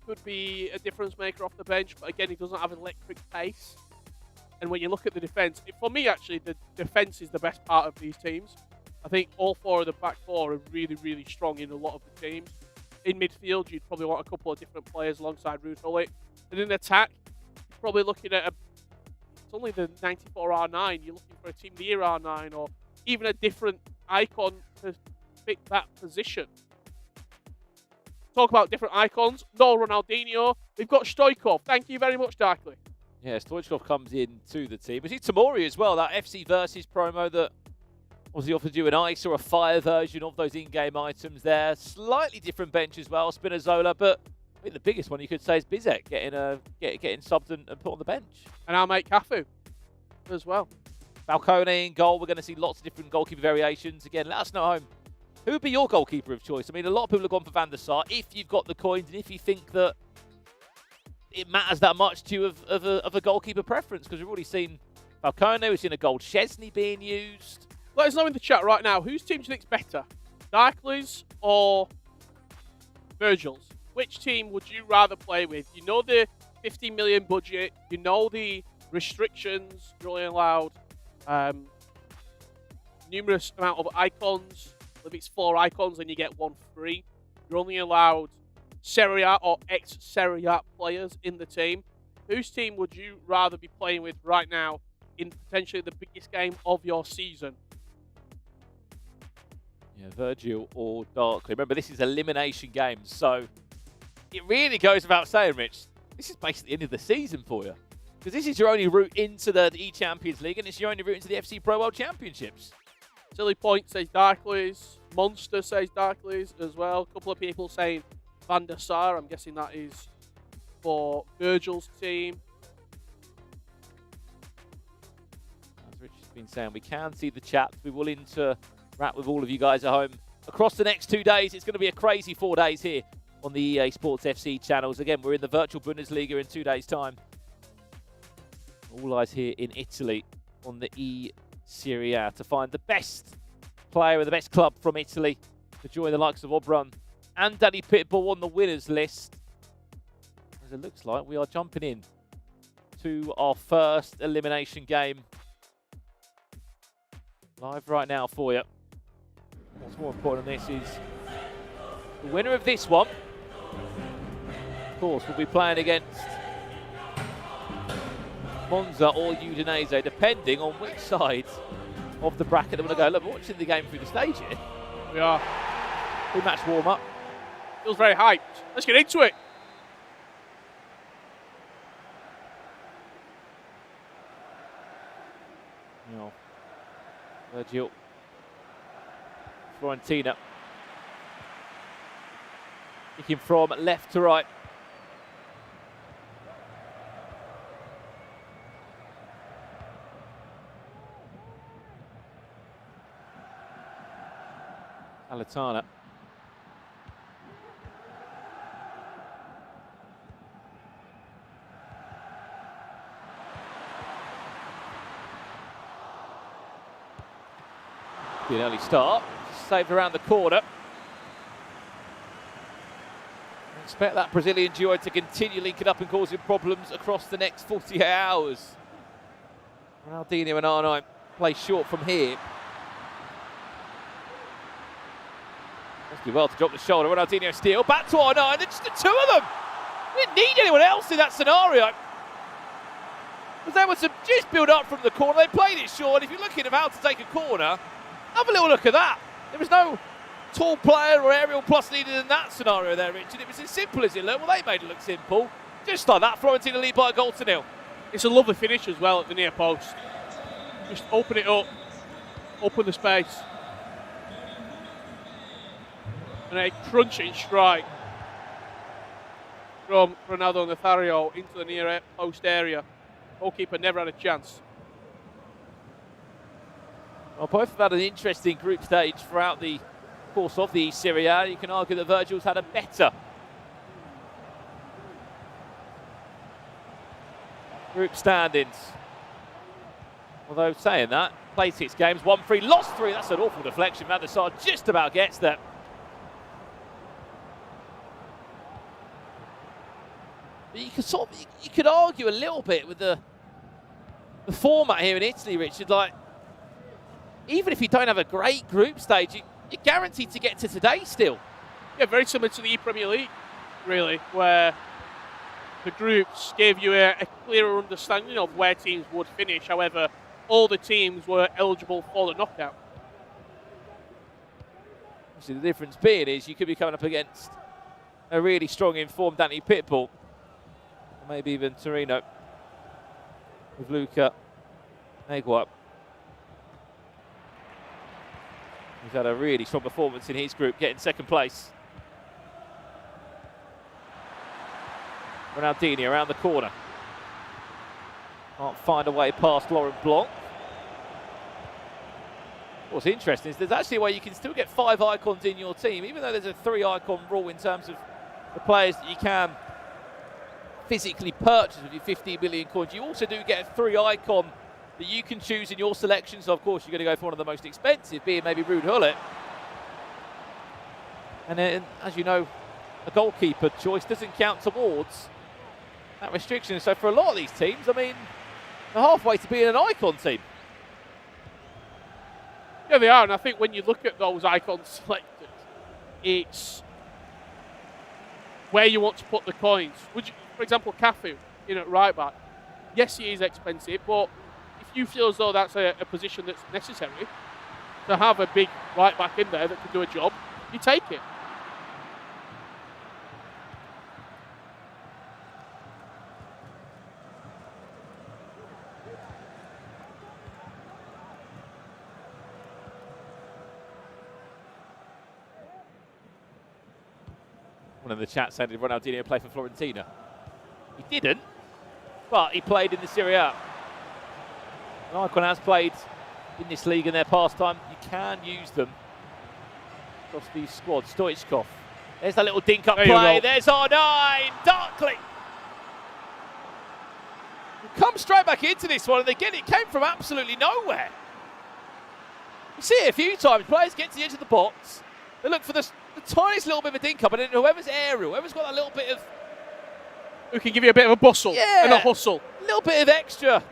could be a difference maker off the bench, but again, he doesn't have electric pace. And when you look at the defence, for me actually, the defence is the best part of these teams. I think all 4 of the back 4 are really, really strong in a lot of the teams. In midfield, you'd probably want a couple of different players alongside Ruud Gullit. And in attack, you're probably looking at it's only the 94 R9. You're looking for a Team of the Year R9 or even a different icon to fit that position. Talk about different icons. No Ronaldinho. We've got Stoichkov. Thank you very much, Darkly. Yeah, Stoichkov comes in to the team. We see Tamori as well, that FC Versus promo that obviously offers you an ice or a fire version of those in-game items there. Slightly different bench as well, Spinazzola, but I think the biggest one you could say is Bizek getting subbed and put on the bench. And our mate Cafu as well. Falcone in goal. We're going to see lots of different goalkeeper variations. Again, let us know at home. Who would be your goalkeeper of choice? I mean, a lot of people have gone for Van der Sar. If you've got the coins and if you think that it matters that much to you of a goalkeeper preference, because we've already seen Falcone, we've seen a gold Chesney being used. Let us know in the chat right now, whose team do you think is better? Darkly's or Virgil's? Which team would you rather play with? You know the 50 million budget, you know the restrictions, you're only allowed numerous amount of icons. If it's 4 icons, then you get 1 free. You're only allowed Serie A or ex-Serie A players in the team. Whose team would you rather be playing with right now in potentially the biggest game of your season? Yeah, Virgil or Darkly. Remember, this is elimination games, so it really goes without saying, Rich, this is basically the end of the season for you. Because this is your only route into the E-Champions League, and it's your only route into the FC Pro World Championships. Silly Point says Darkleys. Monster says Darkleys as well. A couple of people saying Van der Sar. I'm guessing that is for Virgil's team. As Richard's been saying, we can see the chat. We will interact with all of you guys at home. Across the next 2 days, it's going to be a crazy 4 days here on the EA Sports FC channels. Again, we're in the virtual Bundesliga in 2 days' time. All eyes here in Italy on the eSerie A to find the best player and the best club from Italy to join the likes of Obrun and Danny Pitbull on the winners list. As it looks like we are jumping in to our first elimination game. Live right now for you. What's more important than this is the winner of this one, of course, will be playing against Monza or Udinese, depending on which side of the bracket they want to go. Look, we're watching the game through the stage here. We are. Pre-match warm-up. Feels very hyped. Let's get into it. No. Virgil. Fiorentina. Kicking from left to right. Alatana. An early start, saved around the corner. Expect that Brazilian duo to continue linking up and causing problems across the next 48 hours. Ronaldinho and R9 play short from here. Must be well to drop the shoulder. Ronaldinho steal. Back to R9. It's just the two of them. We didn't need anyone else in that scenario. Because they were to just build up from the corner. They played it short. If you're looking at how to take a corner, have a little look at that. There was no tall player or aerial plus needed in that scenario there, Richard. It was as simple as it looked. Well, they made it look simple. Just like that, Fiorentina lead by a goal to nil. It's a lovely finish as well at the near post. Just open it up, open the space. And a crunching strike from Ronaldo Nazario into the near post area. Goalkeeper never had a chance. Well, both have had an interesting group stage throughout the course of the Serie A. You can argue that Virgil's had a better group standings. Although saying that, played 6 games, won 3, lost 3. That's an awful deflection. Van der Sar just about gets there. But you could argue a little bit with the format here in Italy, Richard. Like, even if you don't have a great group stage, you're guaranteed to get to today still. Yeah, very similar to the E-Premier League, really, where the groups gave you a clearer understanding of where teams would finish. However, all the teams were eligible for the knockout. Obviously, the difference being is you could be coming up against a really strong informed Danny Pitbull, or maybe even Torino with Luca Negua. He's had a really strong performance in his group, getting second place. Ronaldinho around the corner. Can't find a way past Laurent Blanc. What's interesting is there's actually a way you can still get 5 icons in your team, even though there's a 3 icon rule in terms of the players that you can physically purchase with your 15 million coins. You also do get a 3 icon that you can choose in your selection. So, of course, you're going to go for one of the most expensive, being maybe Ruud Gullit. And then, as you know, a goalkeeper choice doesn't count towards that restriction. So, for a lot of these teams, I mean, they're halfway to being an icon team. Yeah, they are. And I think when you look at those icons selected, it's where you want to put the coins. Would you, for example, Cafu in at right back. Yes, he is expensive, but if you feel as though that's a position that's necessary to have a big right back in there that can do a job, you take it. Someone in the chat said, did Ronaldinho play for Fiorentina? He didn't, but he played in the Serie A. An icon has played in this league in their pastime. You can use them across these squads. Stoichkov. There's that little dink up play. There's R9. Darkly. Come straight back into this one, and again, it came from absolutely nowhere. You see it a few times. Players get to the edge of the box. They look for the tiniest little bit of a dink up, and then whoever's aerial, whoever's got that little bit of... Who can give you a bit of a bustle and a hustle. A little bit of extra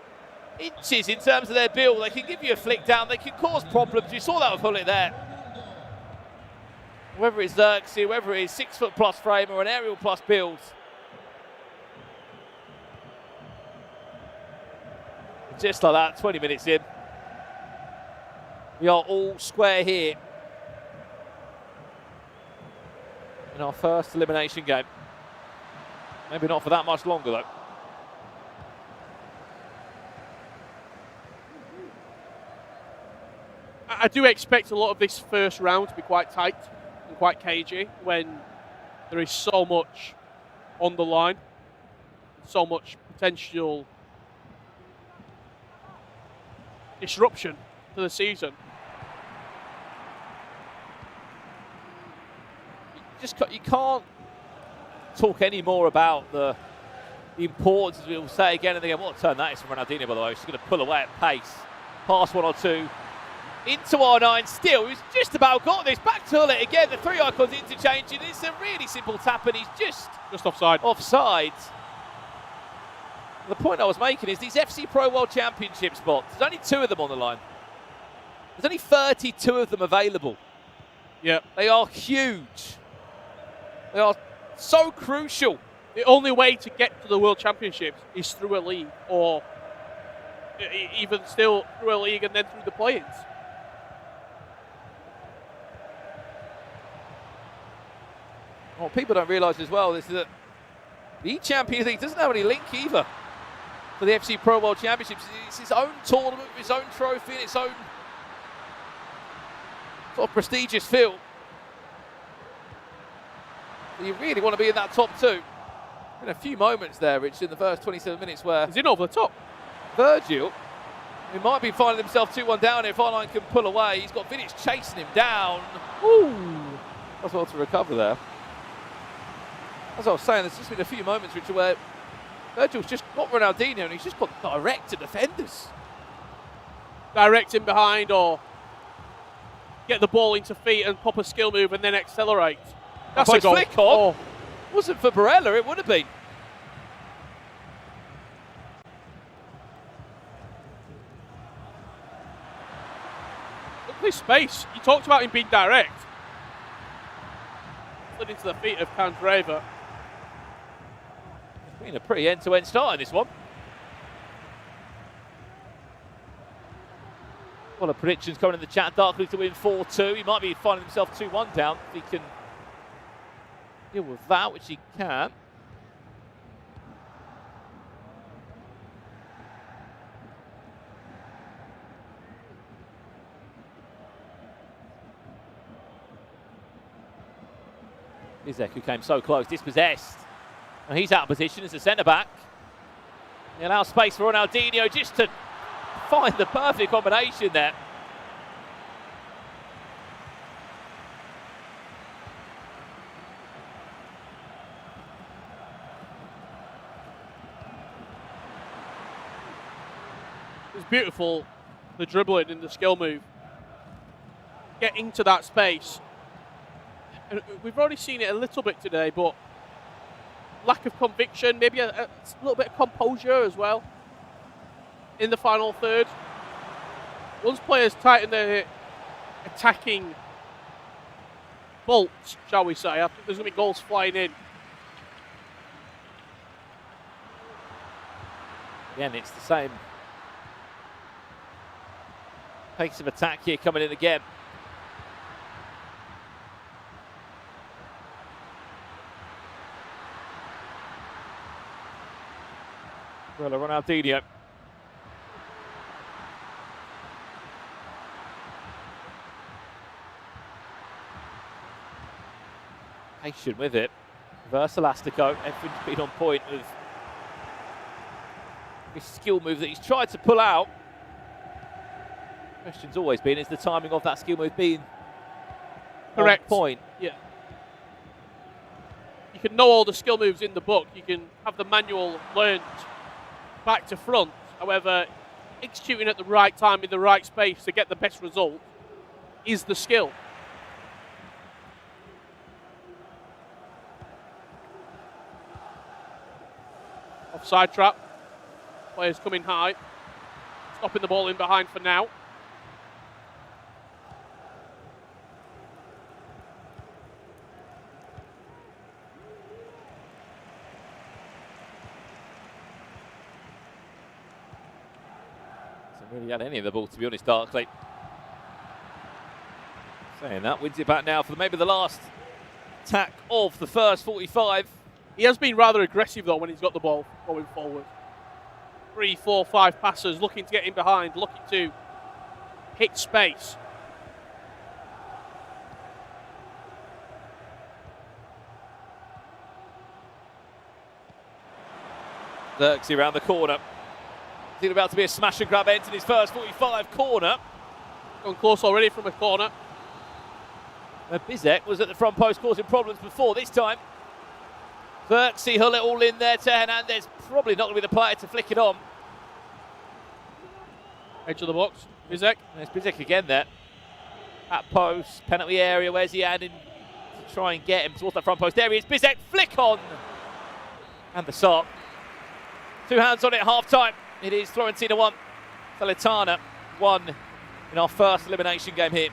inches in terms of their build. They can give you a flick down. They can cause problems. You saw that with Hullet there. Whether it's Xerxes, whether it's 6 foot plus frame or an aerial plus build. Just like that, 20 minutes in. We are all square here in our first elimination game. Maybe not for that much longer, though. I do expect a lot of this first round to be quite tight and quite cagey when there is so much on the line, so much potential disruption to the season. You can't talk any more about the importance, as we'll say again and again. What a turn that is from Ronaldinho, by the way. She's going to pull away at pace, pass 1 or 2 into R9. Still, he's just about got this. Back to Hullet again. The 3 icons interchanging. It's a really simple tap, and he's just offside. Offside. The point I was making is these FC Pro World Championship spots, there's only 2 of them on the line. There's only 32 of them available. Yeah. They are huge. They are so crucial. The only way to get to the World Championships is through a league, or even still through a league and then through the play-ins. What people don't realise as well is that the Champions League doesn't have any link either for the FC Pro World Championships. It's its own tournament, its own trophy, and its own sort of prestigious feel. You really want to be in that top 2. In a few moments there, Rich, in the first 27 minutes where... He's in over the top. Virgil, he might be finding himself 2-1 down if Arline can pull away. He's got Vidic chasing him down. Ooh, that's well to recover there. As I was saying, there's just been a few moments, Richard, where Virgil's just got Ronaldinho and he's just got direct to defenders. Direct in behind, or get the ball into feet and pop a skill move and then accelerate. That's a goal. Flick on. Wasn't for Barella, it would have been. Look at this space. You talked about him being direct. Slid into the feet of Candreva. It's been a pretty end-to-end start in this one. A lot of predictions coming in the chat. Darkly to win 4-2. He might be finding himself 2-1 down if he can deal with that, which he can. Izek, who came so close, dispossessed. And he's out of position as a centre-back. He allows space for Ronaldinho just to find the perfect combination there. It's beautiful, the dribbling and the skill move. Get into that space. And we've already seen it a little bit today, but lack of conviction, maybe a little bit of composure as well in the final third. Once players tighten their attacking bolts, shall we say, I think there's going to be goals flying in. Again, it's the same pace of attack here coming in again. Ronaldinho. Patient with it. Reverse elastico. Everything's been on point with this skill move that he's tried to pull out. Question's always been, is the timing of that skill move being correct on point? Yeah. You can know all the skill moves in the book. You can have the manual learned back to front. However, executing at the right time in the right space to get the best result is the skill. Offside trap. Players coming high. Stopping the ball in behind for now. Hasn't really had any of the ball, to be honest, Darkley. Saying that, wins it back now for maybe the last attack of the first 45. He has been rather aggressive, though, when he's got the ball going forward. 3, 4, 5 passers, looking to get in behind, looking to hit space. Xerxes around the corner. It's about to be a smash and grab end in his first 45 corner. Gone close already from a corner. Bizek was at the front post causing problems before. This time, Xerxes hull it all in there to Hernandez. Probably not going to be the player to flick it on. Edge of the box. Bizek. There's Bizek again there. At post, penalty area. Where's he adding to try and get him towards that front post? There he is. Bizek, flick on. And the sock. 2 hands on it, half time. It is Fiorentina 1, Salernitana 1 in our first elimination game here.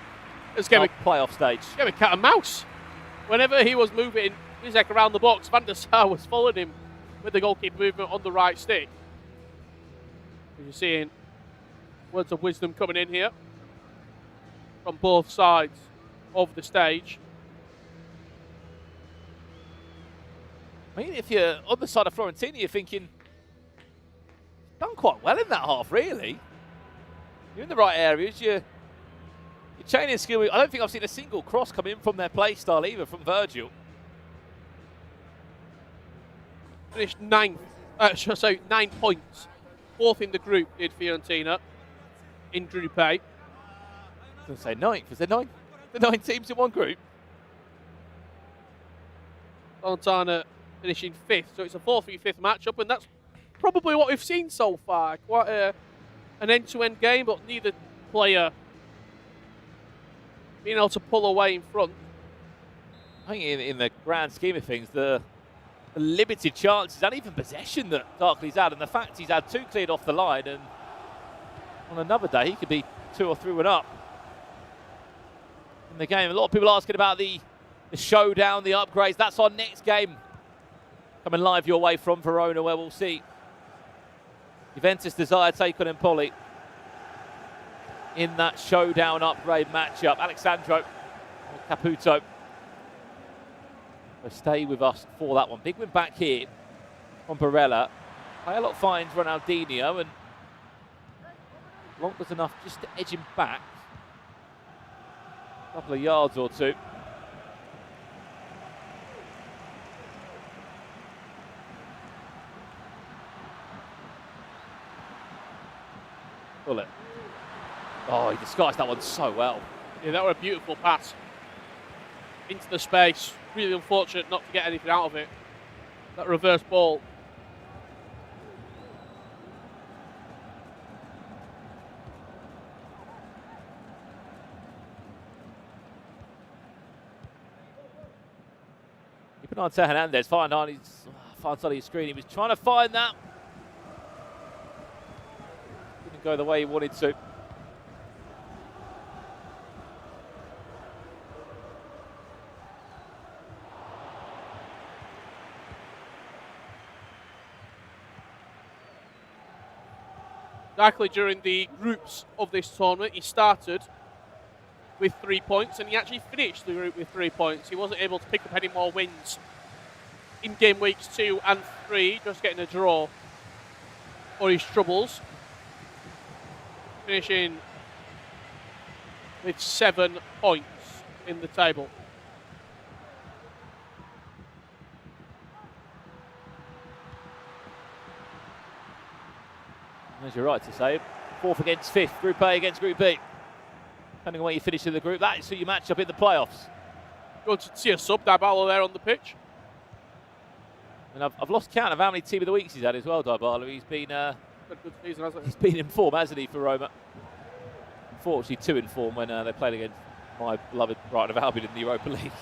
It's going to be playoff stage. It's going to be cat and mouse. Whenever he was moving Bizek around the box, Van der Sar was following him with the goalkeeper movement on the right stick. As you're seeing words of wisdom coming in here from both sides of the stage. I mean, if you're on the side of Fiorentina, you're thinking, done quite well in that half, really. You're in the right areas. You're chaining skill. I don't think I've seen a single cross come in from their play style either, from Virgil. Finished 9 points. 4th in the group did Fiorentina in Group A. I was going to say 9th. Was there 9? The 9 teams in one group? Salernitana finishing 5th, so it's a 4-3-5 matchup, and that's probably what we've seen so far. Quite an end-to-end game, but neither player being able to pull away in front. I think in the grand scheme of things, the limited chances and even possession that Darkley's had, and the fact he's had 2 cleared off the line, and on another day he could be 2 or 3 and up in the game. A lot of people asking about the showdown, the upgrades. That's our next game coming live your way from Verona, where we'll see Juventus Desire take on Empoli in that showdown upgrade matchup. Alexandro or Caputo. So stay with us for that one. Big win back here on Barella. Play a lot finds Ronaldinho, and Long does enough just to edge him back a couple of yards or 2. Bullet. Oh, he disguised that one so well. Yeah, that was a beautiful pass into the space. Really unfortunate not to get anything out of it. That reverse ball. Keep an eye on Hernandez. Far side of his screen. He was trying to find that. Didn't go the way he wanted to. Darkley, during the groups of this tournament, he started with 3 points, and he actually finished the group with 3 points. He wasn't able to pick up any more wins in game weeks 2 and 3, just getting a draw for his troubles. Finishing with 7 points in the table. As you're right to say, 4th against 5th, Group A against Group B. Depending on where you finish in the group, that is who you match up in the playoffs. Good to see a sub Dybala there on the pitch. And I've lost count of how many team of the weeks he's had as well, Dybala. He's been Good season, hasn't he? he's been in form, hasn't he, for Roma? Unfortunately, 2 in form when they played against my beloved Brighton of Albion in the Europa League.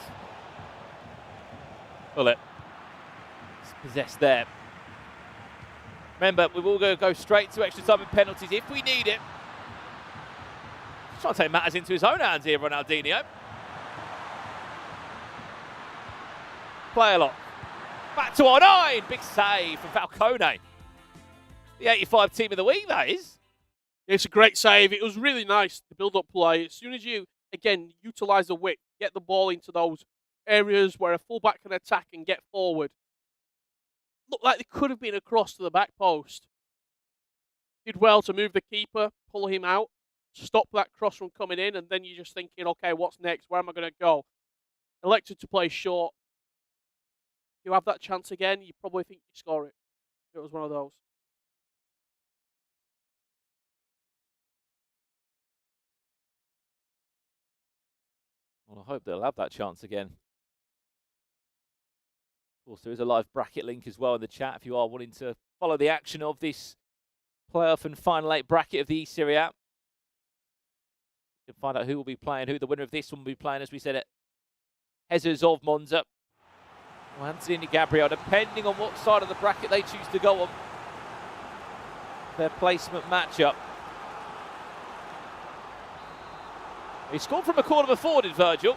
Bullet. It's possessed there. Remember, we will go straight to extra time and penalties if we need it. He's trying to take matters into his own hands here, Ronaldinho. Player lock. Back to our 9. Big save from Falcone. The 85 team of the week, that is. It's a great save. It was really nice, the build-up play. As soon as you, again, utilise the width, get the ball into those areas where a fullback can attack and get forward. Looked like they could have been across to the back post. Did well to move the keeper, pull him out, stop that cross from coming in, and then you're just thinking, okay, what's next? Where am I going to go? Elected to play short. If you have that chance again, you probably think you score it. It was one of those. Well, I hope they'll have that chance again. Of course, there is a live bracket link as well in the chat if you are wanting to follow the action of this playoff and final 8 bracket of the eSerie A. You can find out who will be playing, who the winner of this one will be playing, as we said, at Jesus of Monza. Or Anthony and Gabriel, depending on what side of the bracket they choose to go on. Their placement matchup. He scored from a corner before, did Virgil?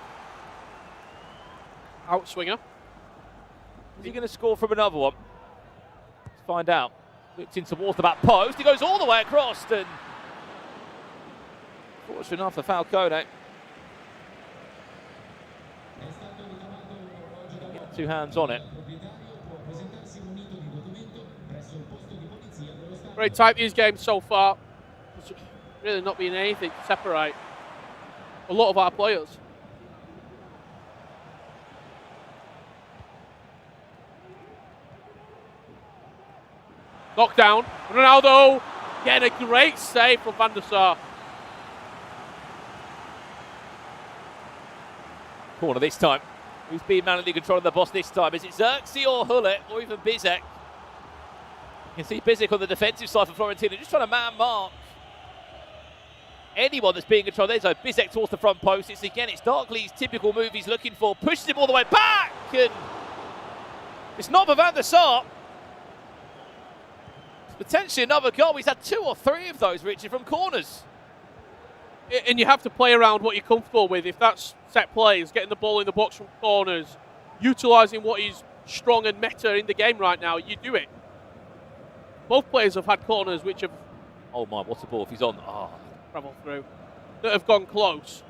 Outswinger. Is he going to score from another one? Let's find out. Whipped in towards the back post. He goes all the way across. And fortunate enough for Falcone. Get 2 hands on it. Very tight these games so far. There's really not been anything to separate a lot of our players. Knockdown. Ronaldo getting a great save from Van der Sar. Corner this time. Who's being manually controlling the boss this time? Is it Xerxes or Hullet or even Bizek? You can see Bizek on the defensive side for Fiorentina, just trying to man-mark anyone that's being controlled. There's Bizek towards the front post. It's Darkley's typical move he's looking for. Pushes him all the way back. And it's not for Van der Sar. Potentially another goal. He's had 2 or 3 of those, Richard, from corners. And you have to play around what you're comfortable with. If that's set plays, getting the ball in the box from corners, utilising what is strong and meta in the game right now, you do it. Both players have had corners which have... Oh my, what a ball if he's on. Oh. Travel through. That have gone close.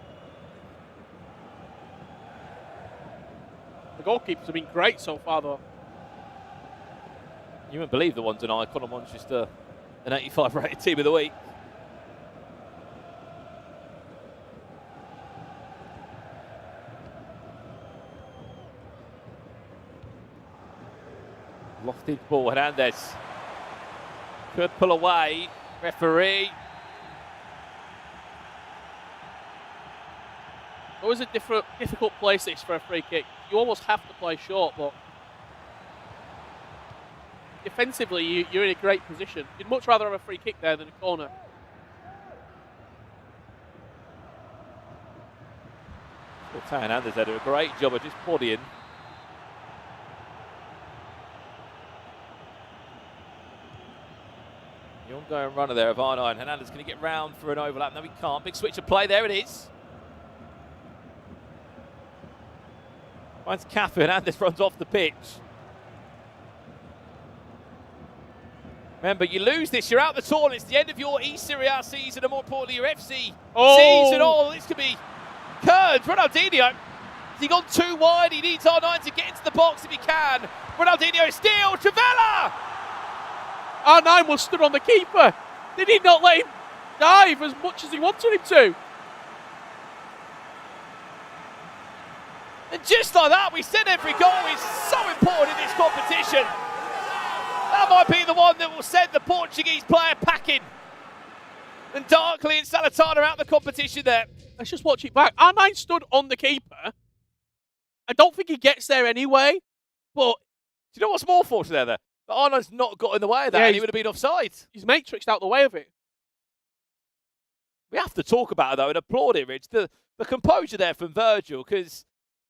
The goalkeepers have been great so far, though. You wouldn't believe the one's an icon and one's just an 85 rated team of the week. Lofted ball, Hernandez. Could pull away. Referee. Always a difficult place this for a free kick. You almost have to play short, but defensively you're in a great position. You'd much rather have a free kick there than a corner. Hernandez there do a great job of just bodying. The ongoing runner there of R9. Hernandez, can he get round for an overlap? No, he can't. Big switch of play. There it is. Finds Cafu. Hernandez runs off the pitch. Remember, you lose this, you're out the tournament. It's the end of your eSerie A season, and more importantly, your FC season. Oh, this could be curved. Ronaldinho, has he gone too wide? He needs R9 to get into the box if he can. Ronaldinho still. Trivella! R9 was stood on the keeper. Did he not let him dive as much as he wanted him to? And just like that, we said every goal is so important in this competition. That might be the one that will send the Portuguese player packing. And Darkley and Salatana out the competition there. Let's just watch it back. R9 stood on the keeper. I don't think he gets there anyway, but... Do you know what's more fortunate there? But R9's not got in the way of that, and he would have been offside. He's matrixed out the way of it. We have to talk about it, though, and applaud it, Rich. The composure there from Virgil, because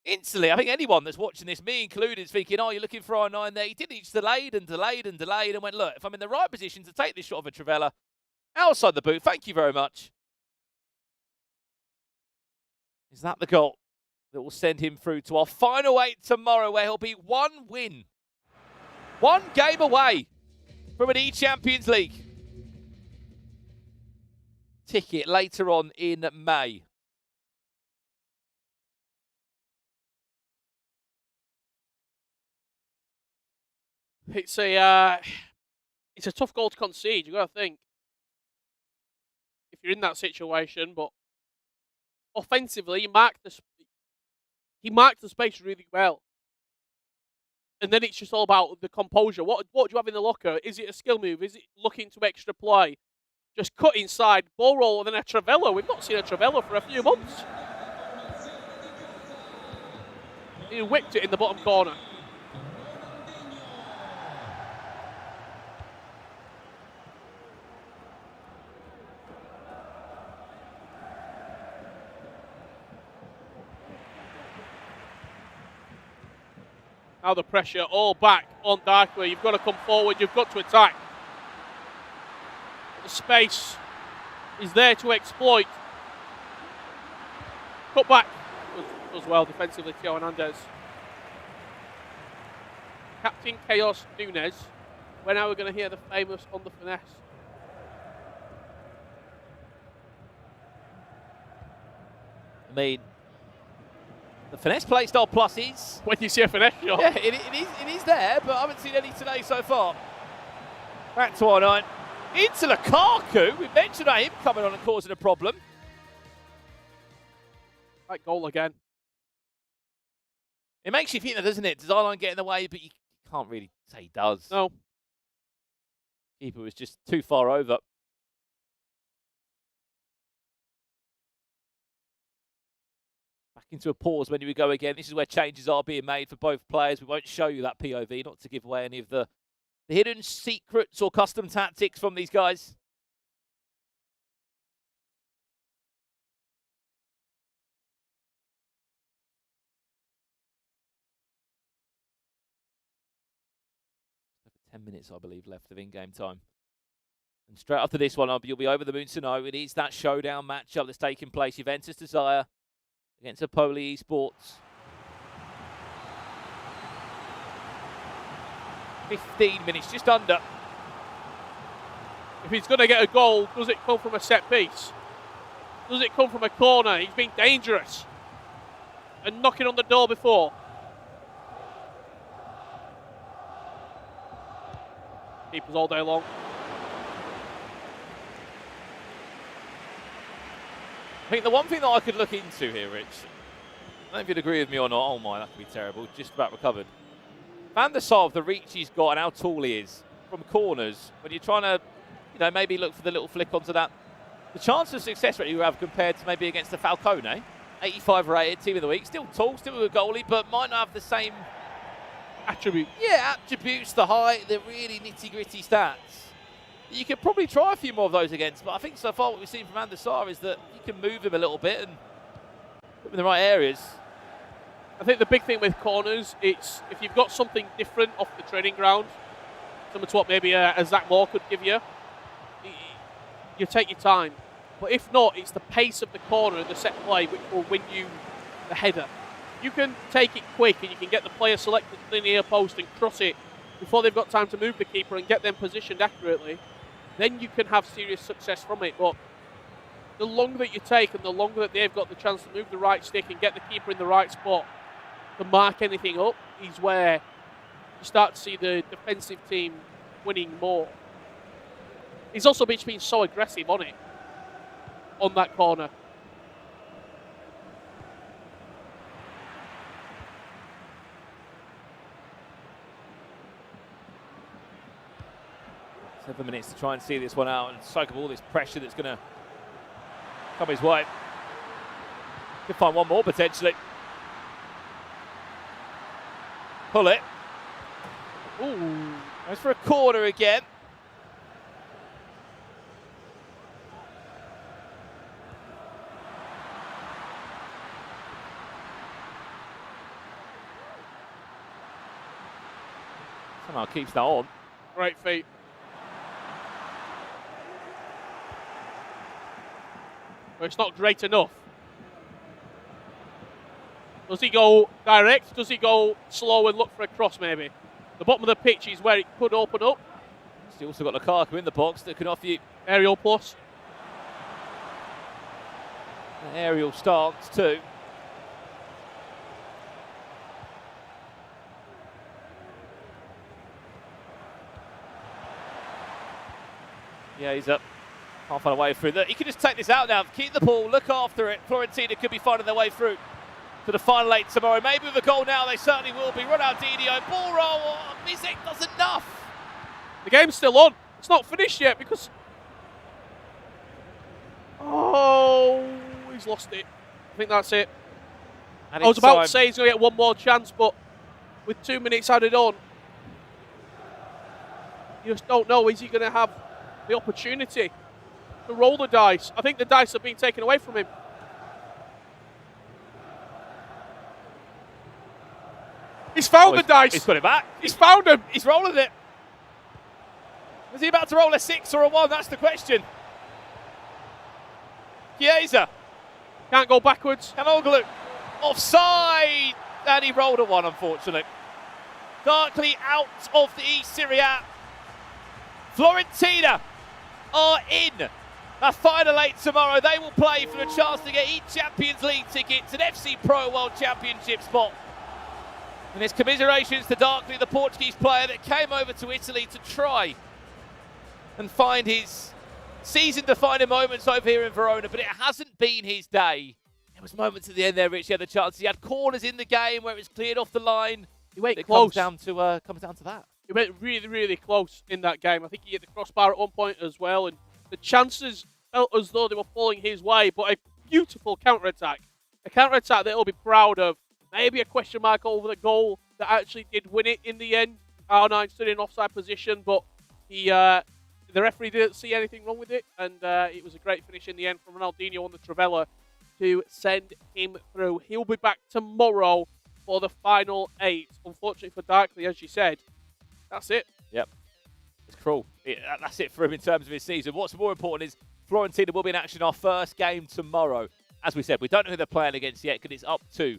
instantly, I think anyone that's watching this, me included, is thinking, oh, you're looking for R9 there. He did it. He just delayed and delayed and delayed and went, look, if I'm in the right position to take this shot of a Trivella, outside the boot, thank you very much. Is that the goal that will send him through to our final 8 tomorrow, where he'll be 1 win, 1 game away from an E-Champions League ticket later on in May. It's a tough goal to concede. You've got to think if you're in that situation, but offensively, he marked the space really well. And then it's just all about the composure. What do you have in the locker? Is it a skill move? Is it looking to extra play? Just cut inside, ball roll, and then a Trivella. We've not seen a Trivella for a few months. He whipped it in the bottom corner. Now the pressure all back on Darkley. You've got to come forward. You've got to attack. The space is there to exploit. Cut back as well defensively, Theo Hernandez. Captain Chaos Nunes. When are we going to hear the famous on the finesse? I mean, the finesse play style pluses. When you see a finesse shot. Yeah, it is there, but I haven't seen any today so far. Back to R9. Into Lukaku. We mentioned him coming on and causing a problem. That goal again. It makes you think that, doesn't it? Does R9 get in the way? But you can't really say he does. No. Keeper was just too far over. Back into a pause when we go again. This is where changes are being made for both players. We won't show you that POV, not to give away any of the hidden secrets or custom tactics from these guys. Over 10 minutes, I believe, left of in-game time. And straight after this one, you'll be over the moon to know it is that showdown matchup that's taking place. Juventus Desire against Apoli Esports. 15 minutes, just under. If he's going to get a goal, does it come from a set piece? Does it come from a corner? He's been dangerous and knocking on the door before. Keepers all day long. I think the one thing that I could look into here, Rich, I don't know if you'd agree with me or not. Oh my, that could be terrible. Just about recovered. Van der Sar, the reach he's got and how tall he is from corners, when you're trying to, maybe look for the little flick onto that, the chance of success rate you have compared to maybe against the Falcone, 85 rated team of the week, still tall, still a goalie, but might not have the same attributes. Yeah, attributes, the height, the really nitty-gritty stats. You could probably try a few more of those against, but I think so far what we've seen from Van der Sar is that you can move him a little bit and put him in the right areas. I think the big thing with corners, it's if you've got something different off the training ground, similar to what maybe a Zach Moore could give you, you take your time. But if not, it's the pace of the corner and the set play which will win you the header. You can take it quick and you can get the player selected to the near post and cross it before they've got time to move the keeper and get them positioned accurately. Then you can have serious success from it. But the longer that you take and the longer that they've got the chance to move the right stick and get the keeper in the right spot to mark anything up is where you start to see the defensive team winning more. He's also been so aggressive on it, on that corner. 7 minutes to try and see this one out and soak up all this pressure that's going to come his way. Could find one more potentially. Pull it. Ooh, goes for a corner again. Somehow keeps that on. Great feet. But it's not great enough. Does he go direct? Does he go slow and look for a cross maybe? The bottom of the pitch is where it could open up. He's also got Lukaku in the box that can offer you Aerial plus. an aerial stance too. Yeah, he's up. Can't find a way through. Look, he can just take this out now. Keep the ball, look after it. Fiorentina could be finding their way through to the final 8 tomorrow. Maybe with a goal now, they certainly will be. Ronaldinho, ball roll. Oh, Mizek does enough. The game's still on. It's not finished yet because... Oh, he's lost it. I think that's it. And I was about to say he's going to get one more chance, but with 2 minutes added on, you just don't know. Is he going to have the opportunity to roll the dice? I think the dice have been taken away from him. He's found the dice. He's got it back. He's found them. He's rolling it. Was he about to roll a 6 or a 1? That's the question. Chiesa. Can't go backwards. Kanoglu. Offside. And he rolled a 1, unfortunately. Darkly out of the eSerie A. Fiorentina are in the final 8 tomorrow. They will play for the chance to get each Champions League tickets and FC Pro World Championship spot. And his commiserations to Darkly, the Portuguese player that came over to Italy to try and find his season-defining moments over here in Verona, but it hasn't been his day. There was moments at the end there, Rich. He had the chance. He had corners in the game where it was cleared off the line. He went it close. Comes down to that. He went really, really close in that game. I think he hit the crossbar at one point as well, and the chances felt as though they were falling his way, but a beautiful counter-attack. A counter-attack that he'll be proud of. Maybe a question mark over the goal that actually did win it in the end. R9 stood in offside position, but the referee didn't see anything wrong with it, and it was a great finish in the end from Ronaldinho on the Trivella to send him through. He'll be back tomorrow for the final 8. Unfortunately for Darkly, as you said, that's it. Yep. It's cruel. That's it for him in terms of his season. What's more important is Fiorentina will be in action our first game tomorrow. As we said, we don't know who they're playing against yet because it's up to,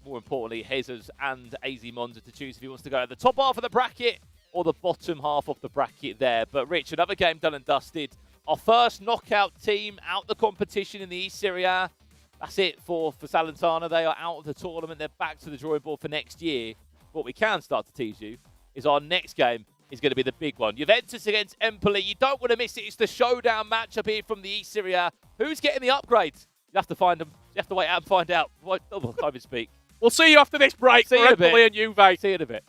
more importantly, Jesus and AZ Monza to choose if he wants to go at the top half of the bracket or the bottom half of the bracket there. But Rich, another game done and dusted. Our first knockout team out the competition in the eSerie A. That's it for Salernitana. They are out of the tournament. They're back to the drawing board for next year. What we can start to tease you is our next game is going to be the big one. Juventus against Empoli. You don't want to miss it. It's the showdown matchup here from the eSerie A. Who's getting the upgrades? You have to find them. You have to wait out and find out. I can't even speak. We'll see you after this break. See you in a bit. Empoli and Juve. See you in a bit.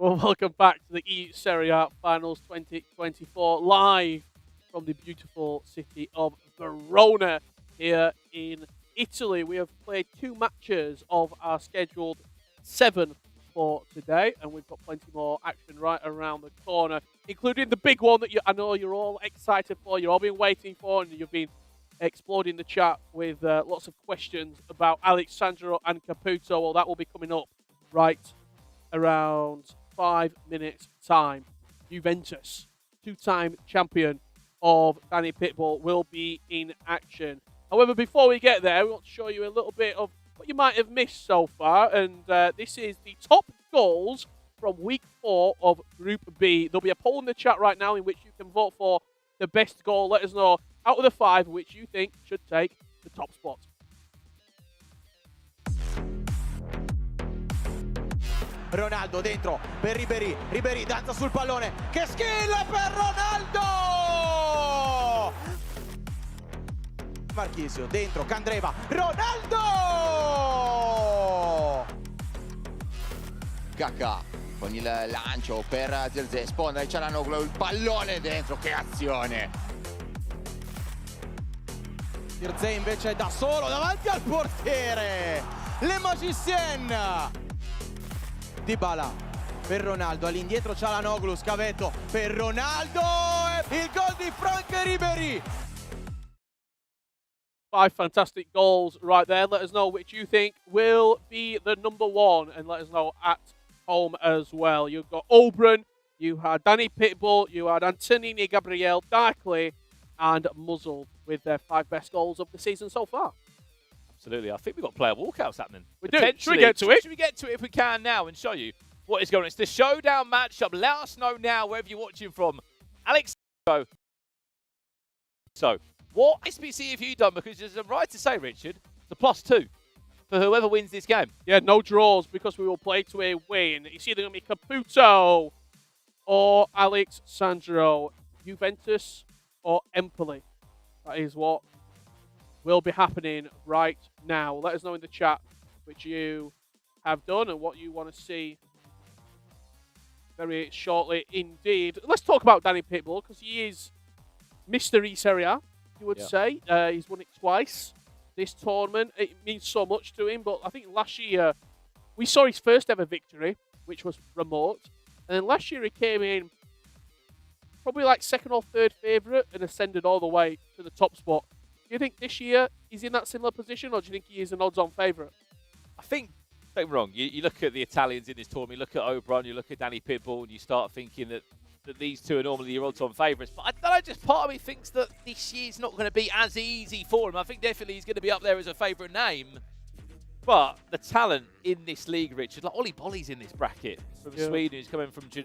Well, welcome back to the eSerie A Finals 2024, live from the beautiful city of Verona here in Italy. We have played 2 matches of our scheduled 7 for today, and we've got plenty more action right around the corner, including the big one that I know you're all excited for, you've all been waiting for, and you've been exploding the chat with lots of questions about Alessandro and Caputo. Well, that will be coming up right around 5 minutes time. Juventus, 2-time champion of Danny Pitbull, will be in action. However, before we get there, we want to show you a little bit of what you might have missed so far, and this is the top goals from week 4 of Group B. There'll be a poll in the chat right now in which you can vote for the best goal. Let us know out of the 5 which you think should take the top spot. Ronaldo dentro per Ribery, Ribery danza sul pallone, che skill per Ronaldo! Marchisio dentro, Candreva, Ronaldo! Kakà con il lancio per Zirze, sponda Cialanoglu, il pallone dentro, che azione! Zirze invece da solo davanti al portiere, le magicienne! Dybala per Ronaldo, all'indietro Cialanoglu, scavetto per Ronaldo, il gol di Franck Ribery. 5 fantastic goals right there. Let us know which you think will be the number 1, and let us know at home as well. You've got Oberon, you had Danny Pitbull, you had Antonini Gabriel, Darkley, and Muzzle with their 5 best goals of the season so far. Absolutely. I think we've got player walkouts happening. We do. Should we get to it? Should we get to it if we can now and show you what is going on? It's the Showdown matchup. Let us know now wherever you're watching from. Alex, so what SBC have you done? Because there's a right to say, Richard, it's a +2 for whoever wins this game. Yeah, no draws because we will play to a win. It's either going to be Caputo or Alessandro, Juventus or Empoli. That is what will be happening right now. Let us know in the chat which you have done and what you want to see very shortly indeed. Let's talk about Danny Pitbull because he is Mr. eSerie A, you would say. He's won it twice this tournament. It means so much to him, but I think last year we saw his first ever victory, which was remote. And then last year he came in probably like 2nd or 3rd favourite and ascended all the way to the top spot. Do you think this year he's in that similar position, or do you think he is an odds-on favourite? I think, don't get me wrong, you look at the Italians in this tournament, you look at Oberon, you look at Danny Pitbull, and you start thinking that these two are normally your odds-on favourites. But I don't know, just part of me thinks that this year's not going to be as easy for him. I think definitely he's going to be up there as a favourite name. But the talent in this league, Richard, like Ollie Bolly's in this bracket from Sweden, who's coming from to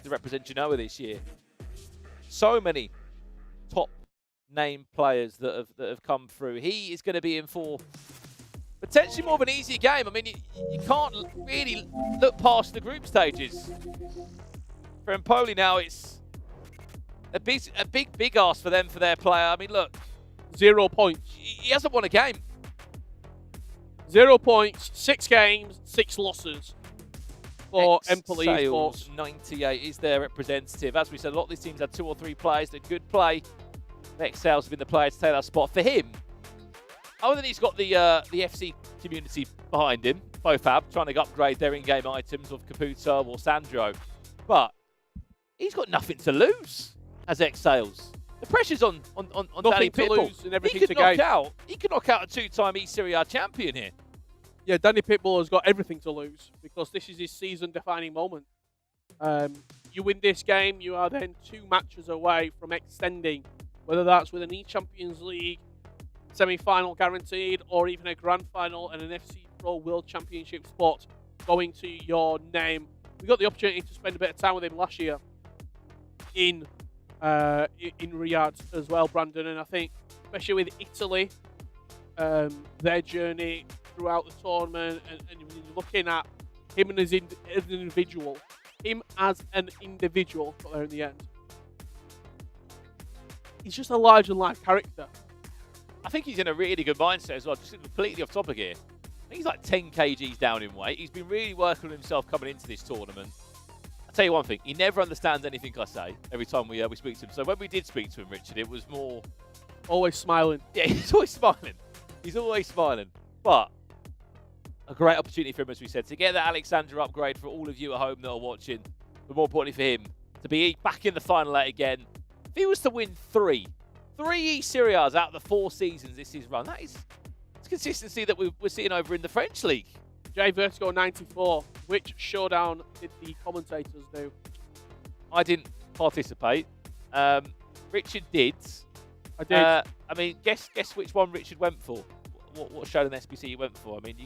represent Genoa this year. So many top name players that have come through. He is going to be in for potentially more of an easier game. I mean, you can't really look past the group stages. For Empoli now, it's a big ask for them for their player. I mean, look, 0 points. He hasn't won a game. 0 points, 6 games, 6 losses for Empoli. Sales 98 is their representative. As we said, a lot of these teams had 2 or 3 players that could play. Next sales have been the player to take that spot. For him, other than he's got the FC community behind him, both have, trying to upgrade their in-game items of Caputo or Sandro. But he's got nothing to lose as ex-sales. The pressure's on Danny Pitbull. Lose and everything to gain. He could knock out a 2-time eSerie A champion here. Yeah, Danny Pitbull has got everything to lose because this is his season-defining moment. You win this game, you are then 2 matches away from extending, whether that's with an E-Champions League semi-final guaranteed or even a grand final and an FC Pro World Championship spot going to your name. We got the opportunity to spend a bit of time with him last year in Riyadh as well, Brandon, and I think especially with Italy, their journey throughout the tournament, and you're looking at him as an individual, got there in the end. He's just a larger-than-life character. I think he's in a really good mindset as well. Just completely off topic here. I think he's like 10 kgs down in weight. He's been really working on himself coming into this tournament. tell you one thing. He never understands anything I say every time we speak to him. So when we did speak to him, Richard, it was more... Always smiling. Yeah, he's always smiling. He's always smiling. But a great opportunity for him, as we said, to get that Alexandra upgrade for all of you at home that are watching. But more importantly for him, to be back in the final 8 again. If he was to win three eSerie A's out of the 4 seasons this is run, that is consistency that we're seeing over in the French league. J Vertigo 94. Which showdown did the commentators do? I didn't participate. Richard did. I did. I mean, guess which one Richard went for. What Showdown SBC he went for. I mean,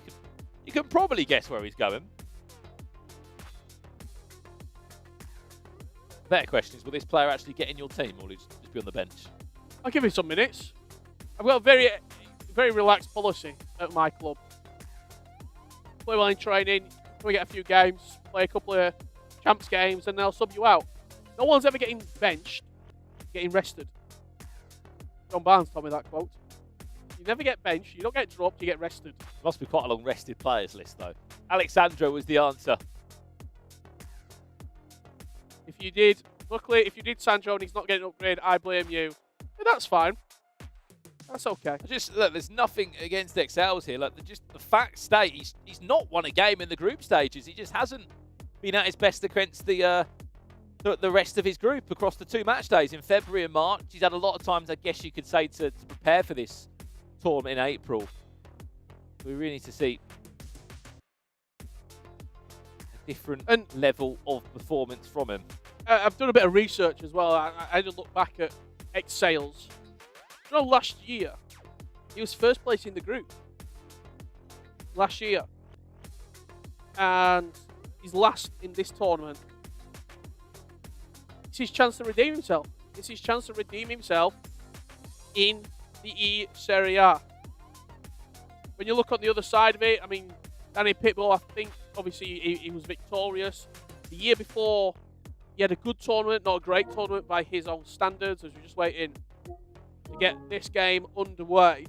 you can probably guess where he's going. Better question is, will this player actually get in your team, or will he just be on the bench? I'll give him some minutes. I've got a very, very relaxed policy at my club. Play well in training, we get a few games, play a couple of champs games, and they'll sub you out. No one's ever getting benched, getting rested. John Barnes told me that quote. You never get benched, you don't get dropped, you get rested. Must be quite a long rested players list, though. Alexandra was the answer. If you did, luckily, if you did Sandro and he's not getting upgraded, I blame you. But that's fine. That's okay. Just look, there's nothing against Excels here. Like, just the fact state, he's not won a game in the group stages. He just hasn't been at his best against the rest of his group across the 2 match days in February and March. He's had a lot of times, I guess you could say, to prepare for this tournament in April. We really need to see a different level of performance from him. I've done a bit of research as well. I had to look back at Excels. You know, last year, he was first place in the group. Last year. And he's last in this tournament. It's his chance to redeem himself. It's his chance to redeem himself in the eSerie A. When you look on the other side of it, I mean, Danny Pitbull, I think, obviously, he was victorious. The year before, he had a good tournament, not a great tournament by his own standards, as we're just waiting to get this game underway.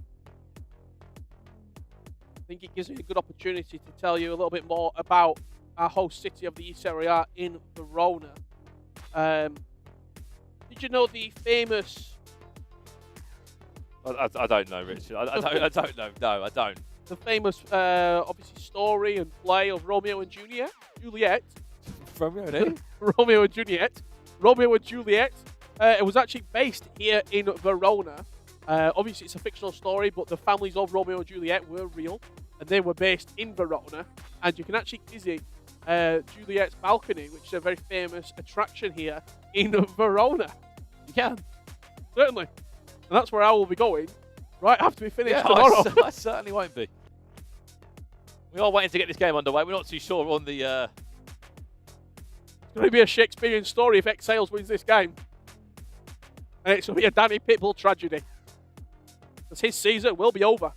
I think it gives me a good opportunity to tell you a little bit more about our host city of the eSerie A in Verona. Did you know the famous... I don't know, Richard. I don't know. No, I don't. The famous, obviously, story and play of Romeo and Juliet. Romeo and who? Romeo and Juliet. Romeo and Juliet. It was actually based here in Verona. Obviously, it's a fictional story, but the families of Romeo and Juliet were real, and they were based in Verona. And you can actually visit Juliet's balcony, which is a very famous attraction here in Verona. You can, certainly. And that's where I will be going right after we finish tomorrow. I certainly won't be. We are waiting to get this game underway. We're not too sure on the... It's going to be a Shakespearean story if Excels wins this game. And it's going to be a Danny Pitbull tragedy. Because his season will be over.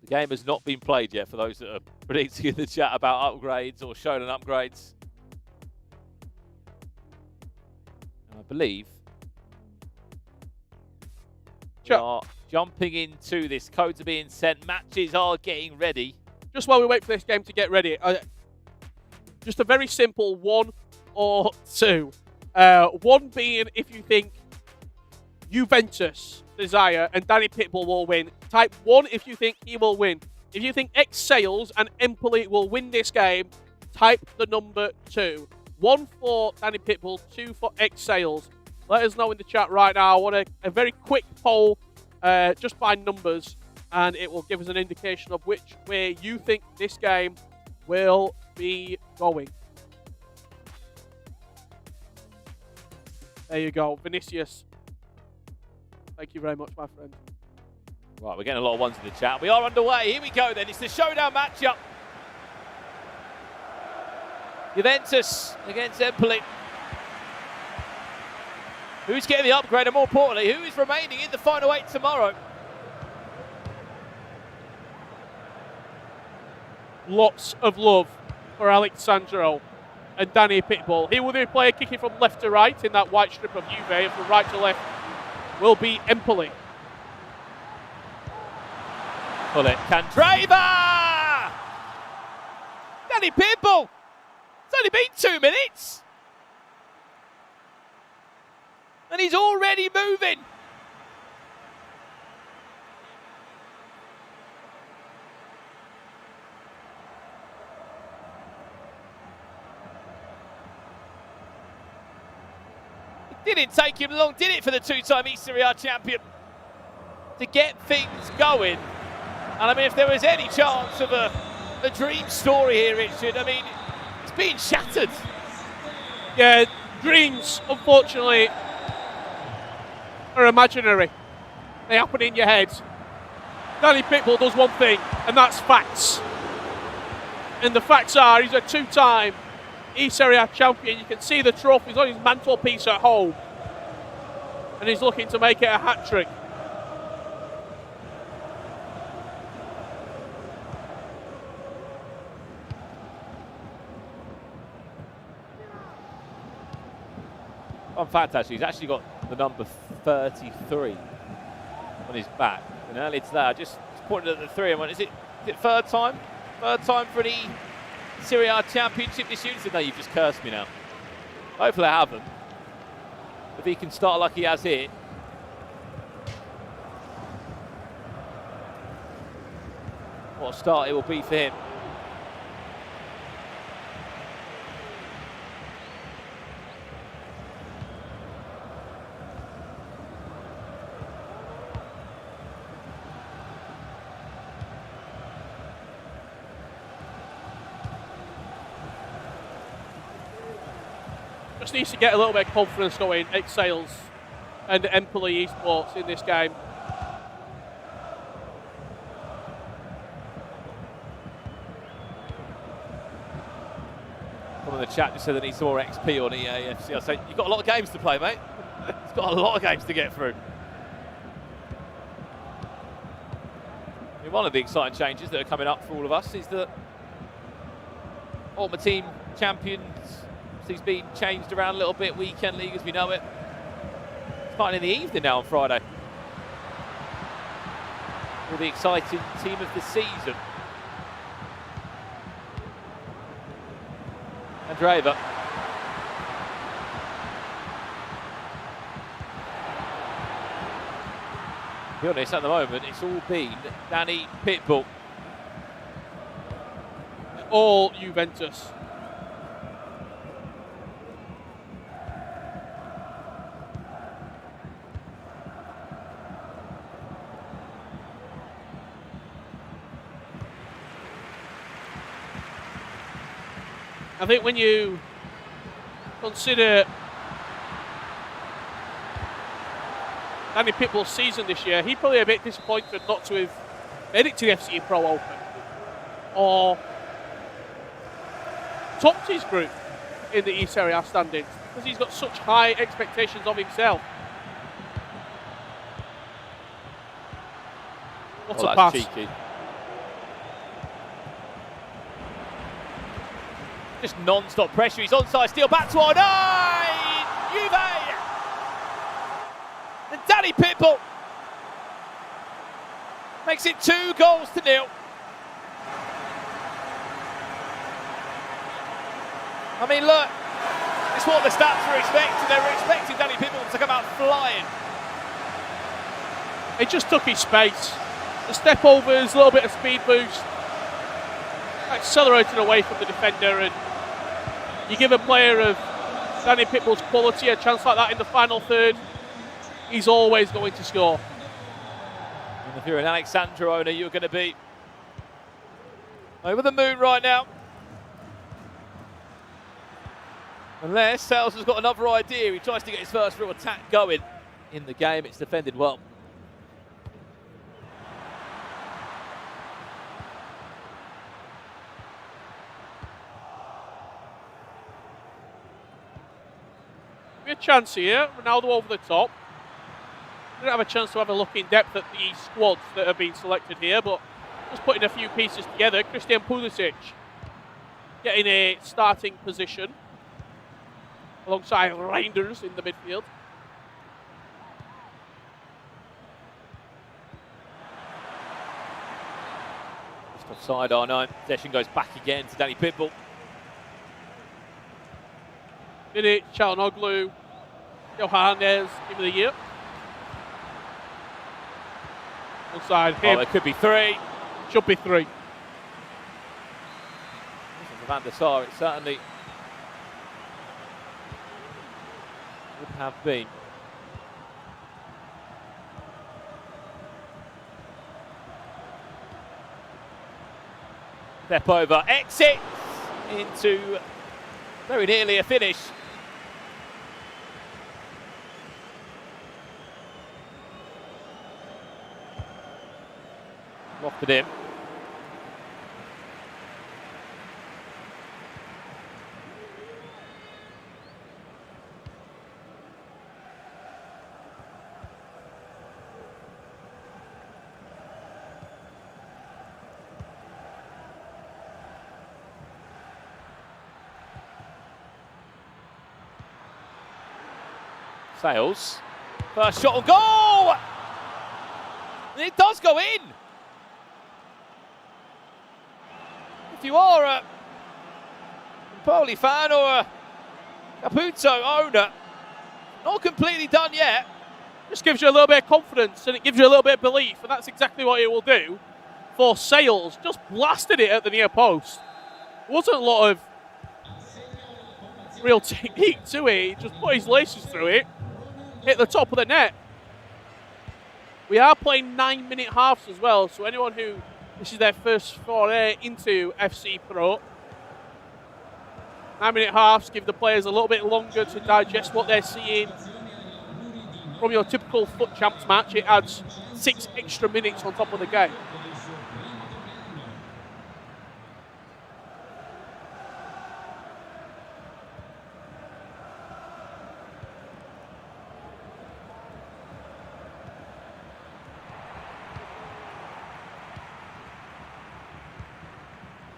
The game has not been played yet for those that are predicting in the chat about upgrades or showing upgrades. And I believe we are jumping into this. Codes are being sent. Matches are getting ready. Just while we wait for this game to get ready, just a very simple 1 or 2. 1 being if you think Juventus, Desire, and Danny Pitbull will win. Type 1 if you think he will win. If you think Excels and Empoli will win this game, type the number 2. 1 for Danny Pitbull, 2 for Excels. Let us know in the chat right now. I want a very quick poll just by numbers, and it will give us an indication of which way you think this game will be going. There you go, Vinicius. Thank you very much, my friend. Right, we're getting a lot of ones in the chat. We are underway. Here we go then. It's the Showdown matchup. Juventus against Empoli. Who's getting the upgrade, and more importantly, who is remaining in the final 8 tomorrow? Lots of love for Alexandro and Danny Pitbull. He will be a player kicking from left to right in that white strip of Juve, and from right to left will be Empoli. Pull it, Candreva! Danny Pitbull! It's only been 2 minutes! And he's already moving! It didn't take him long, did it, for the two-time eSerie A champion to get things going? And I mean, if there was any chance of a dream story here, Richard, I mean, it's being shattered. Yeah, dreams, unfortunately, are imaginary. They happen in your head. Danny Pitbull does one thing, and that's facts. And the facts are, he's a two-time eSerie A champion. You can see the trophies on his mantelpiece at home. And he's looking to make it a hat-trick. Fun fact, actually, he's actually got the number 33 on his back. And earlier today, I just pointed at the 3 and went, is it third time? Third time for an Serie A championship this year? He said, no, you've just cursed me now. Hopefully I haven't. If he can start like he has here. What a start it will be for him. Just needs to get a little bit of confidence going, Excels and Empoli Esports in this game. Someone in the chat just said they need some more XP on EA FC. I say, you've got a lot of games to play, mate. It's got a lot of games to get through. I mean, one of the exciting changes that are coming up for all of us is that Ultimate Team Champions, he's been changed around a little bit. Weekend League as we know it. Starting in the evening now on Friday. For the exciting team of the season. Andreeva. To be honest, at the moment, it's all been Danny Pitbull. All Juventus. I think when you consider Danny Pitbull's season this year, he's probably a bit disappointed not to have made it to the FC Pro Open or topped his group in the eSerie A standings because he's got such high expectations of himself. What a pass. Cheeky. Just non-stop pressure. He's onside, steal back to Arnay! Juve! And Danny Pitbull makes it 2-0. I mean, look, it's what the stats were expecting. They were expecting Danny Pitbull to come out flying. He just took his space. The step overs, a little bit of speed boost, accelerating away from the defender, and you give a player of Danny Pitbull's quality a chance like that in the final third, he's always going to score. And if you're an Alexandra owner, you're going to be over the moon right now. Unless Sales has got another idea. He tries to get his first real attack going in the game. It's defended well. A chance here, Ronaldo over the top. Didn't have a chance to have a look in depth at the squads that have been selected here, but just putting a few pieces together. Christian Pulisic getting a starting position alongside Reinders in the midfield. Just a Offside R9. Possession goes back again to Danny Pitbull. Vidic, Çalhanoğlu, Johannes, Game of the Year. Onside him. Oh, it could be 3. Should be 3. Van der Sar, it certainly would have been. Step over, exit into very nearly a finish. Lofted in. Sales. First shot on goal! And it does go in! If you are a Napoli fan or a Caputo owner, not completely done yet. Just gives you a little bit of confidence and it gives you a little bit of belief, and that's exactly what it will do for Sales. Just blasted it at the near post. There wasn't a lot of real technique to it. He just put his laces through it, hit the top of the net. We are playing 9-minute halves as well, so anyone who this is their first foray into FC Pro, 9-minute halves give the players a little bit longer to digest what they're seeing. From your typical FUT Champs match, it adds 6 extra minutes on top of the game.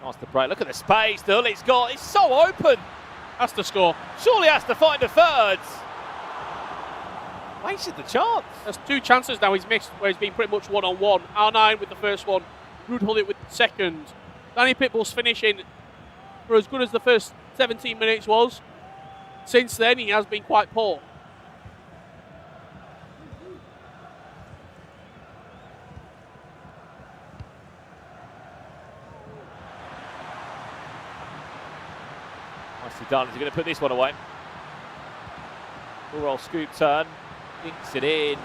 Nice to break. Look at the space that Uli's got. It's so open. Has to score. Surely has to find a third. Wasted the chance. There's 2 chances now he's missed where he's been pretty much one-on-one. R9 with the first one, Ruud Gullit with the second. Danny Pitbull's finishing for as good as the first 17 minutes was. Since then, he has been quite poor. Nicely done. He's going to put this one away. Full roll scoop turn. Dinks it in.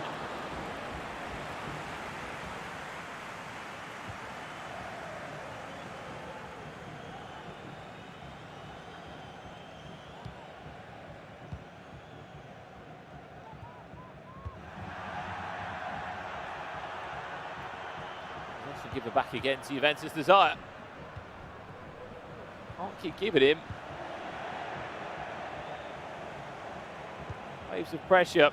Let's give it back again to Juventus Desire. Can't keep giving him. Waves of pressure.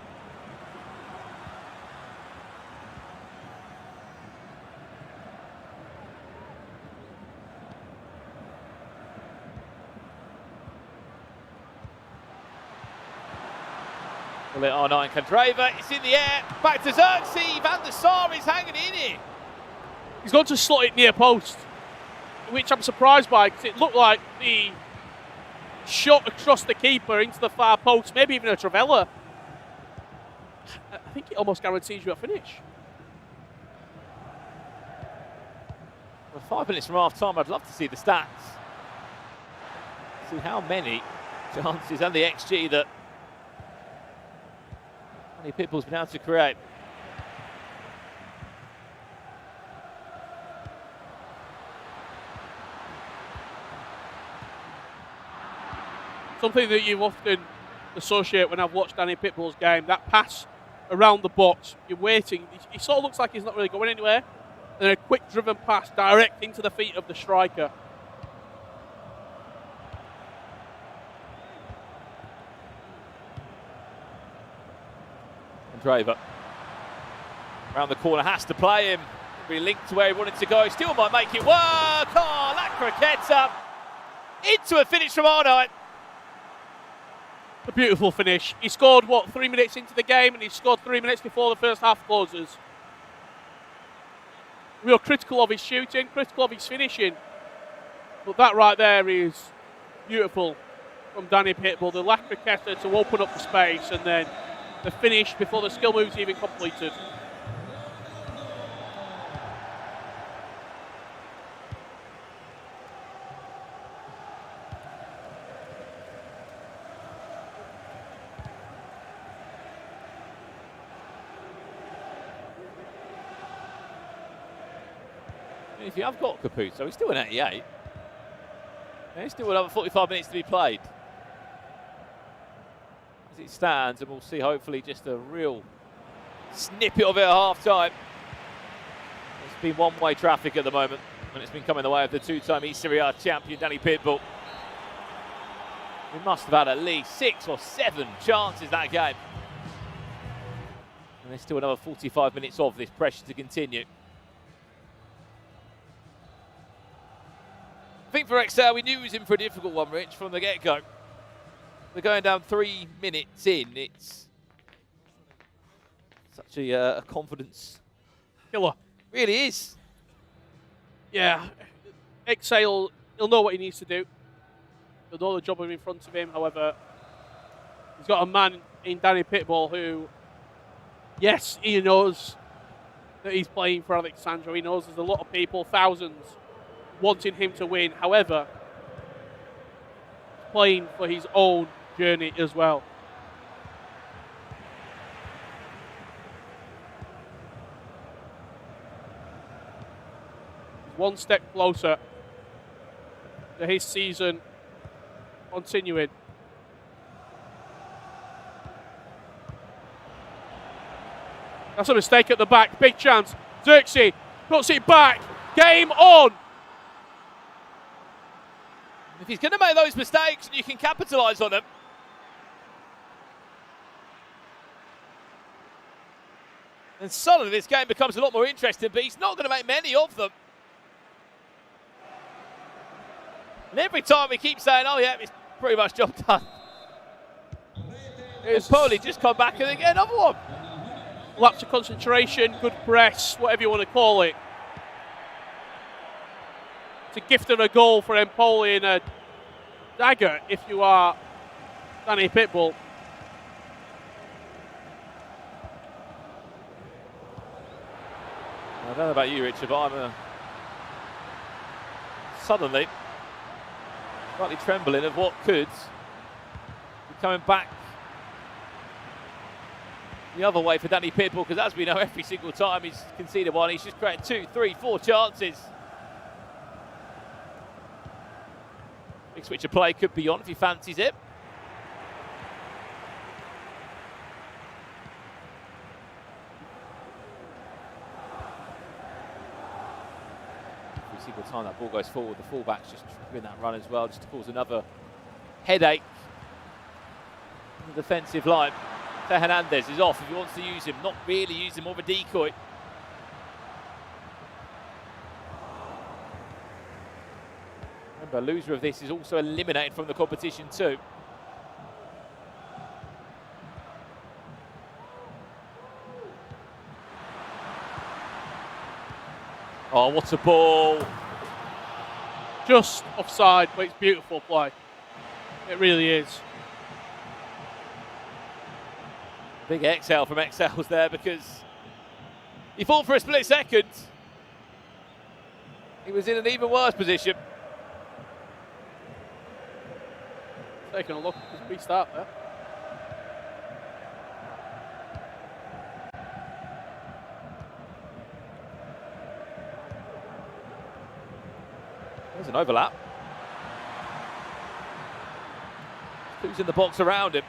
R9 Candreva, it's in the air, back to Xerxes, Van der Sar is hanging in here. He's gone to slot it near post, which I'm surprised by because it looked like the shot across the keeper into the far post, maybe even a Travella. I think it almost guarantees you a finish. Well, 5 minutes from half time, I'd love to see the stats. See how many chances and the XG that Danny Pitbull's been able to create. Something that you often associate when I've watched Danny Pitbull's game, that pass around the box, you're waiting. He sort of looks like he's not really going anywhere. And then a quick driven pass direct into the feet of the striker. Candreva. Around the corner, has to play him. Linked to where he wanted to go. Still might make it work. Oh, La Croqueta. Into a finish from R9. A beautiful finish. He scored, 3 minutes into the game, and he scored 3 minutes before the first half closes. We were critical of his shooting, critical of his finishing. But that right there is beautiful from Danny Pitbull. The lack of Questo to open up the space and then the finish before the skill move's even completed. If you have got Caputo, he's still in 88. There's still another 45 minutes to be played. As it stands, and we'll see hopefully just a real snippet of it at half time. It's been one-way traffic at the moment, and it's been coming the way of the two-time eSerie A champion, Danny Pitbull. We must have had at least 6 or 7 chances that game. And there's still another 45 minutes of this pressure to continue. I think for Excel, we knew he was in for a difficult one, Rich, from the get-go. They're going down 3 minutes in. It's such a confidence Killer. Really is. Yeah. Excel, he'll know what he needs to do. He'll know the job in front of him. However, he's got a man in Danny Pitbull who, yes, he knows that he's playing for Alexandro. He knows there's a lot of people, thousands, wanting him to win. However, playing for his own journey as well. One step closer to his season continuing. That's a mistake at the back. Big chance. Xerxes puts it back. Game on. If he's going to make those mistakes, you can capitalise on them. And suddenly this game becomes a lot more interesting, but he's not going to make many of them. And every time we keep saying, oh yeah, it's pretty much job done. It's Poli just come back and get another one. Lapse of concentration, good press, whatever you want to call it. To gift her a goal for Empoli and a dagger if you are Danny Pitbull. I don't know about you, Richard, but I'm suddenly slightly trembling of what could be coming back the other way for Danny Pitbull, because as we know, every single time he's conceded one, he's just created 2, 3, 4 chances. Big switch of play could be on if he fancies it. Every single time that ball goes forward, the fullback's just triggering that run as well, just to cause another headache in the defensive line. So Hernandez is off if he wants to use him, not really use him, more of a decoy. Remember, a loser of this is also eliminated from the competition too. Oh, what a ball. Just offside, but it's beautiful play. It really is. Big exhale from Excel's there, because he thought for a split second he was in an even worse position. Taking a look at his restart there. There's an overlap. Who's in the box around him?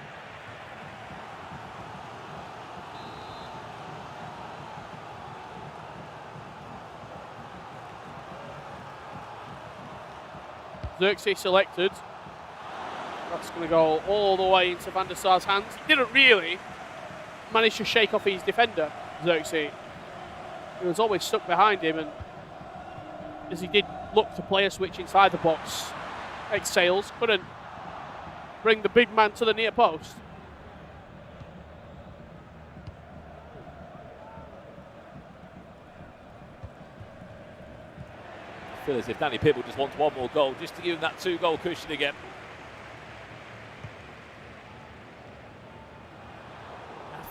Xerxes selected. That's going to go all the way into Van der Sar's hands. He didn't really manage to shake off his defender, Xerxes. He was always stuck behind him, and as he did look to play a switch inside the box, Exhales couldn't bring the big man to the near post. I feel as if Danny Pitbull just wants one more goal just to give him that 2-goal cushion again.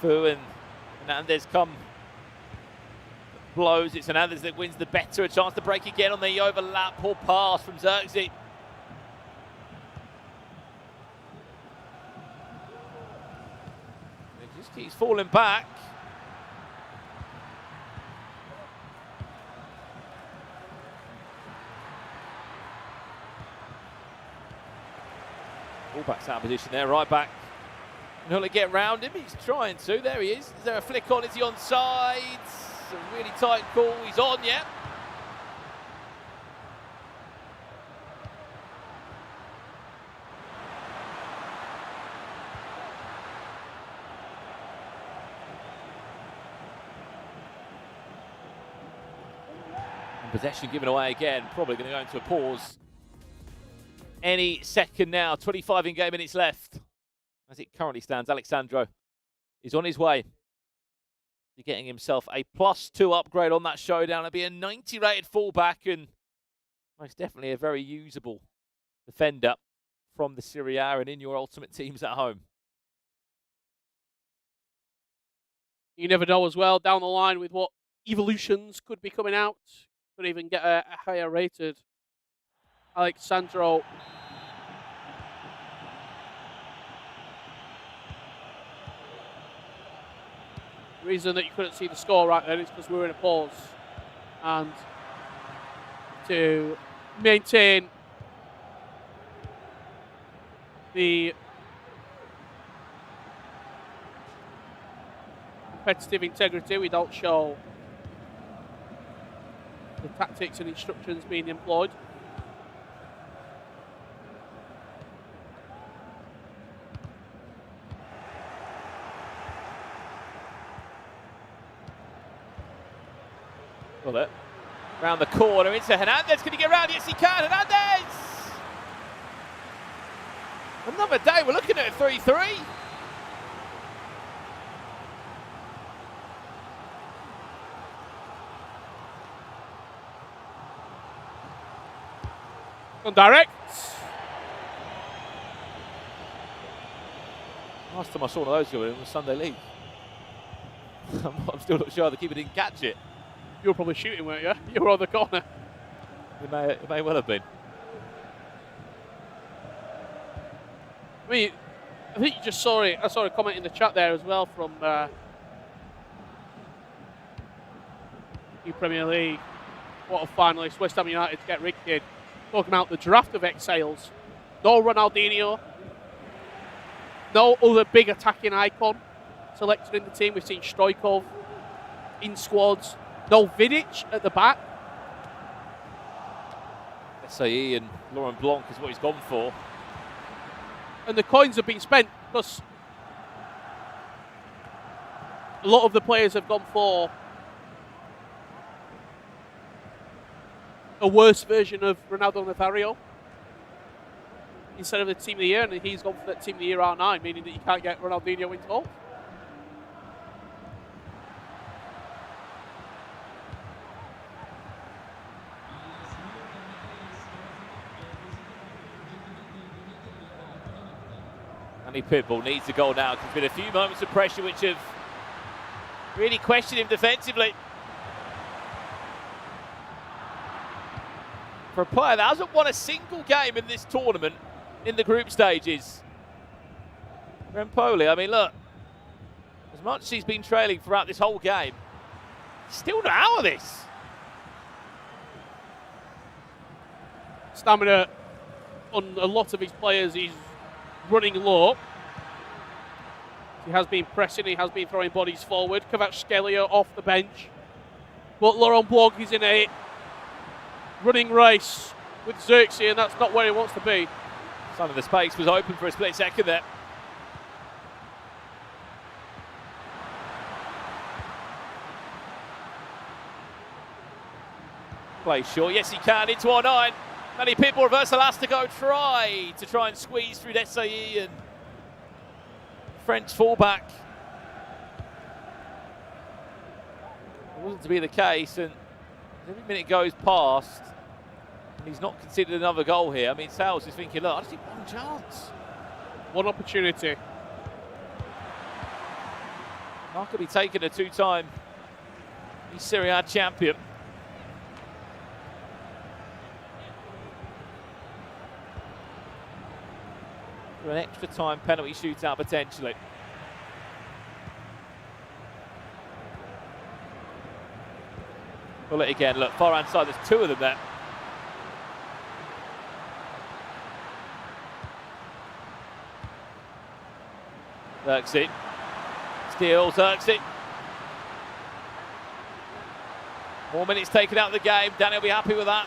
Fu and Hernandez come. Blows. It's Hernandez that wins the better. A chance to break again on the overlap. Poor pass from Xerxes. It just keeps falling back. Fullback's out of position there, right back. Will he get round him? He's trying to. There he is. Is there a flick on? Is he onside? A really tight call. He's on, yeah. And possession given away again. Probably going to go into a pause any second now. 25 in-game minutes left. As it currently stands, Alexandro is on his way to getting himself a +2 upgrade on that showdown. It'll be a 90 rated fullback and most definitely a very usable defender from the Serie A and in your ultimate teams at home. You never know as well down the line with what evolutions could be coming out. Could even get a higher rated Alexandro. The reason that you couldn't see the score right then is because we were in a pause. And to maintain the competitive integrity, we don't show the tactics and instructions being employed. Well, it round the corner into Hernandez. Can he get round? Yes, he can. Hernandez! Another day. We're looking at a 3-3. On direct. Last time I saw one of those go in was Sunday League. I'm still not sure the keeper didn't catch it. You were probably shooting, weren't you? You were on the corner. It may well have been. I mean, I think you just saw it. I saw a comment in the chat there as well from the Premier League. What a finalist, West Ham United to get rigged in. Talking about the draft of ex-sales. No Ronaldinho. No other big attacking icon selected in the team. We've seen Stoichkov in squads. No Vidic at the back. SAE and Laurent Blanc is what he's gone for. And the coins have been spent because a lot of the players have gone for a worse version of Ronaldo Nazario instead of the Team of the Year, and he's gone for that Team of the Year R9, meaning that you can't get Ronaldinho into goal. Danny Pitbull needs a goal now. There's been a few moments of pressure which have really questioned him defensively. For a player that hasn't won a single game in this tournament in the group stages. Rempoli, I mean, look, as much as he's been trailing throughout this whole game, he's still not out of this. Stamina on a lot of his players, he's running low. He has been pressing, he has been throwing bodies forward. Kvaratskhelia off the bench. But Laurent Blanc is in a running race with Xerxes, and that's not where he wants to be. Some of the space was open for a split second there. Play short, yes he can, into R9. Danny Pitbull, reverse elastico, try and squeeze through SAE and French fullback. It wasn't to be the case, and every minute goes past, He's not conceded another goal here. I mean, Sales is thinking, look, I just need one chance. One opportunity. Not going to be taking a two-time Serie A champion. For an extra time penalty shootout potentially. Pull it again. Look, far hand side, there's two of them there. Xerxes. Steals Xerxes. More minutes taken out of the game. Danny will be happy with that.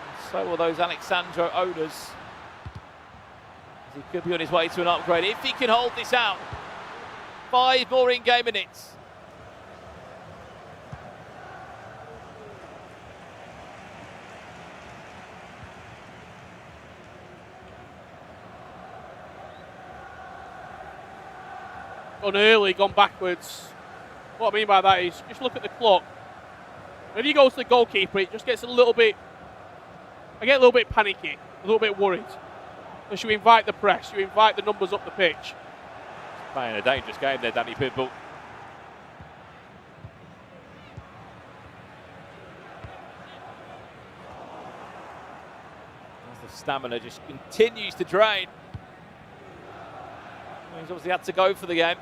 And so will those Alexandro owners. As he could be on his way to an upgrade. If he can hold this out. 5 more in-game minutes. Gone early, gone backwards. What I mean by that is, just look at the clock. When you go to the goalkeeper, it just gets a little bit, I get a little bit panicky, a little bit worried. Because you invite the press, you invite the numbers up the pitch. Playing a dangerous game there, Danny Pitbull. As the stamina just continues to drain. He's obviously had to go for the game.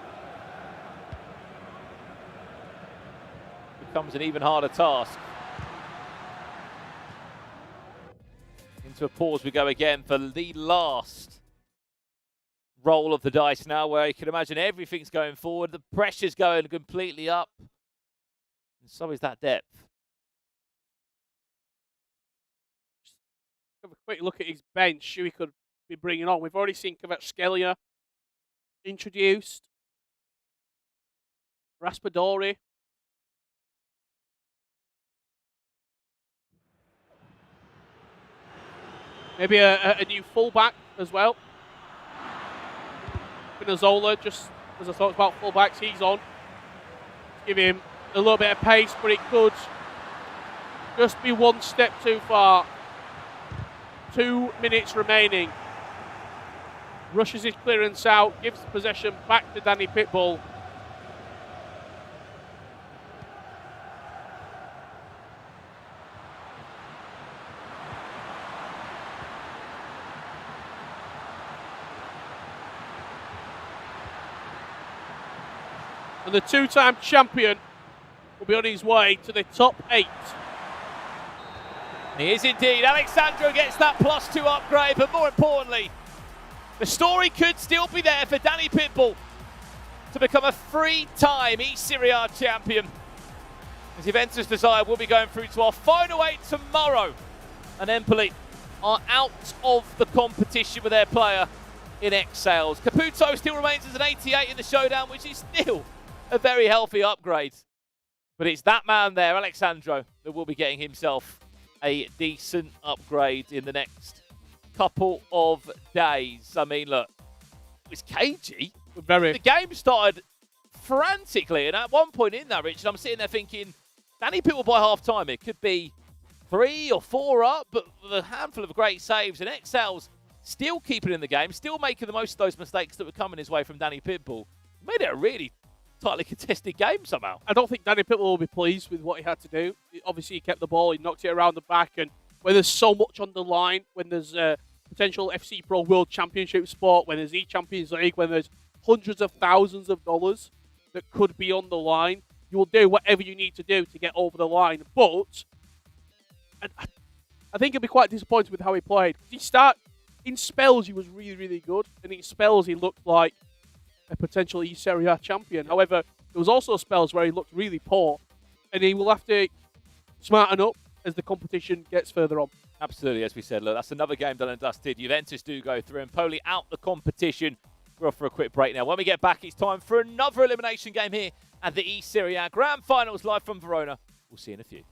Becomes an even harder task. Into a pause we go again for the last roll of the dice now, where you can imagine everything's going forward. The pressure's going completely up. And so is that depth. Just have a quick look at his bench, who he could be bringing on. We've already seen Kvaratskhelia introduced. Raspadori. Maybe a new fullback as well. Spinazzola, just as I thought about fullbacks, he's on. Give him a little bit of pace, but it could just be one step too far. 2 minutes remaining. Rushes his clearance out, gives the possession back to Danny Pitbull. And the two-time champion will be on his way to the top 8. He is indeed. Alexandro gets that +2 upgrade, but more importantly, the story could still be there for Danny Pitbull to become a 3-time eSerie A champion. As Juventus desire, we'll be going through to our final 8 tomorrow. And Empoli are out of the competition with their player in X-Sales. Caputo still remains as an 88 in the Showdown, which is still a very healthy upgrade. But it's that man there, Alexandro, that will be getting himself a decent upgrade in the next couple of days. I mean, look, it was cagey. Very. The game started frantically, and at one point in that, Richard, I'm sitting there thinking, Danny Pitbull by half-time, it could be 3 or 4 up, but with a handful of great saves, and Excels still keeping in the game, still making the most of those mistakes that were coming his way from Danny Pitbull. Made it a really tightly contested game somehow. I don't think Danny Pitbull will be pleased with what he had to do. Obviously, he kept the ball, he knocked it around the back, and when there's so much on the line, when there's potential FC Pro World Championship sport, when there's E-Champions League, when there's hundreds of thousands of dollars that could be on the line, you will do whatever you need to do to get over the line. But I think he'll be quite disappointed with how he played. In spells, he was really, really good, and in spells, he looked like a potential eSerie A champion. However, there was also spells where he looked really poor, and he will have to smarten up as the competition gets further on. Absolutely, as we said, look, that's another game done and dusted. Juventus do go through, and Empoli out the competition. We're off for a quick break now. When we get back, it's time for another elimination game here at the eSerie A Grand Finals live from Verona. We'll see you in a few.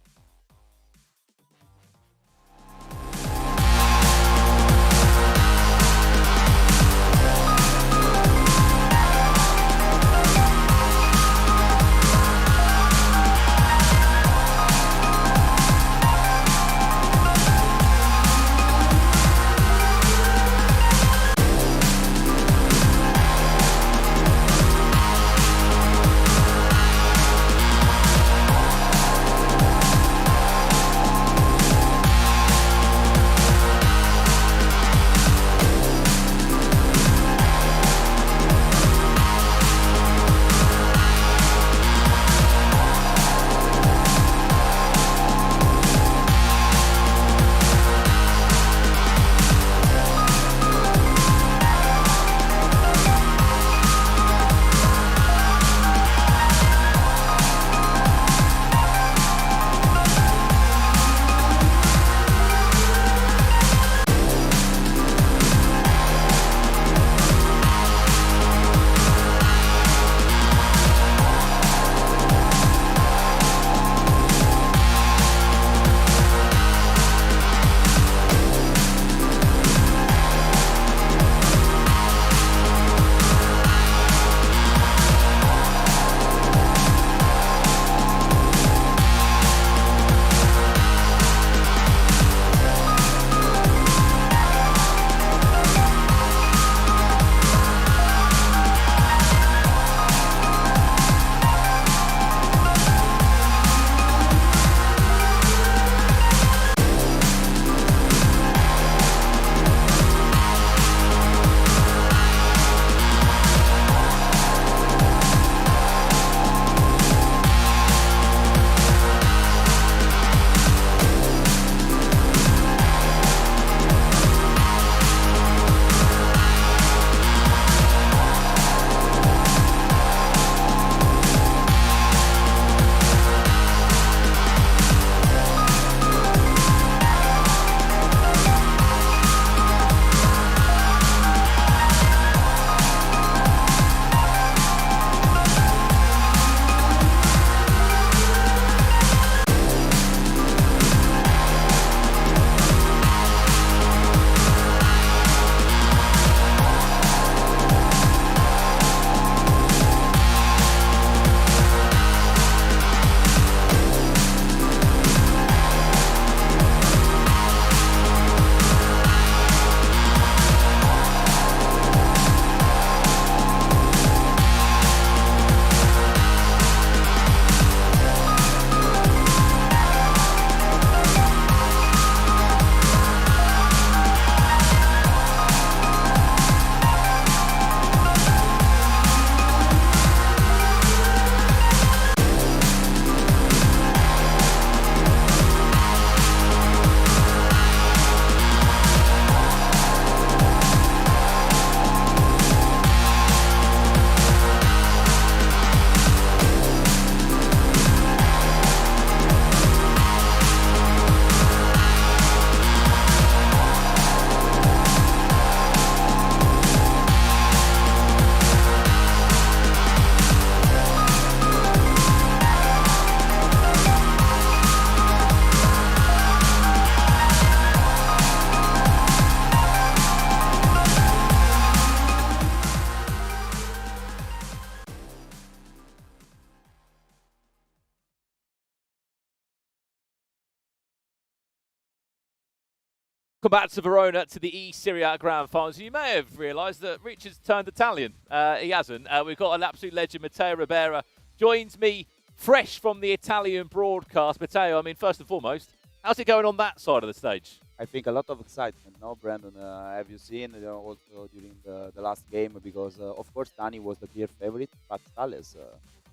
Come back to Verona to the eSerie A Grand Finals. You may have realised that Richard's turned Italian. He hasn't. We've got an absolute legend, Matteo Ribera, joins me fresh from the Italian broadcast. Matteo, I mean, first and foremost, how's it going on that side of the stage? I think a lot of excitement, no, Brandon? Have you seen also during the last game? Because, of course, Dani was the clear favorite, but Thales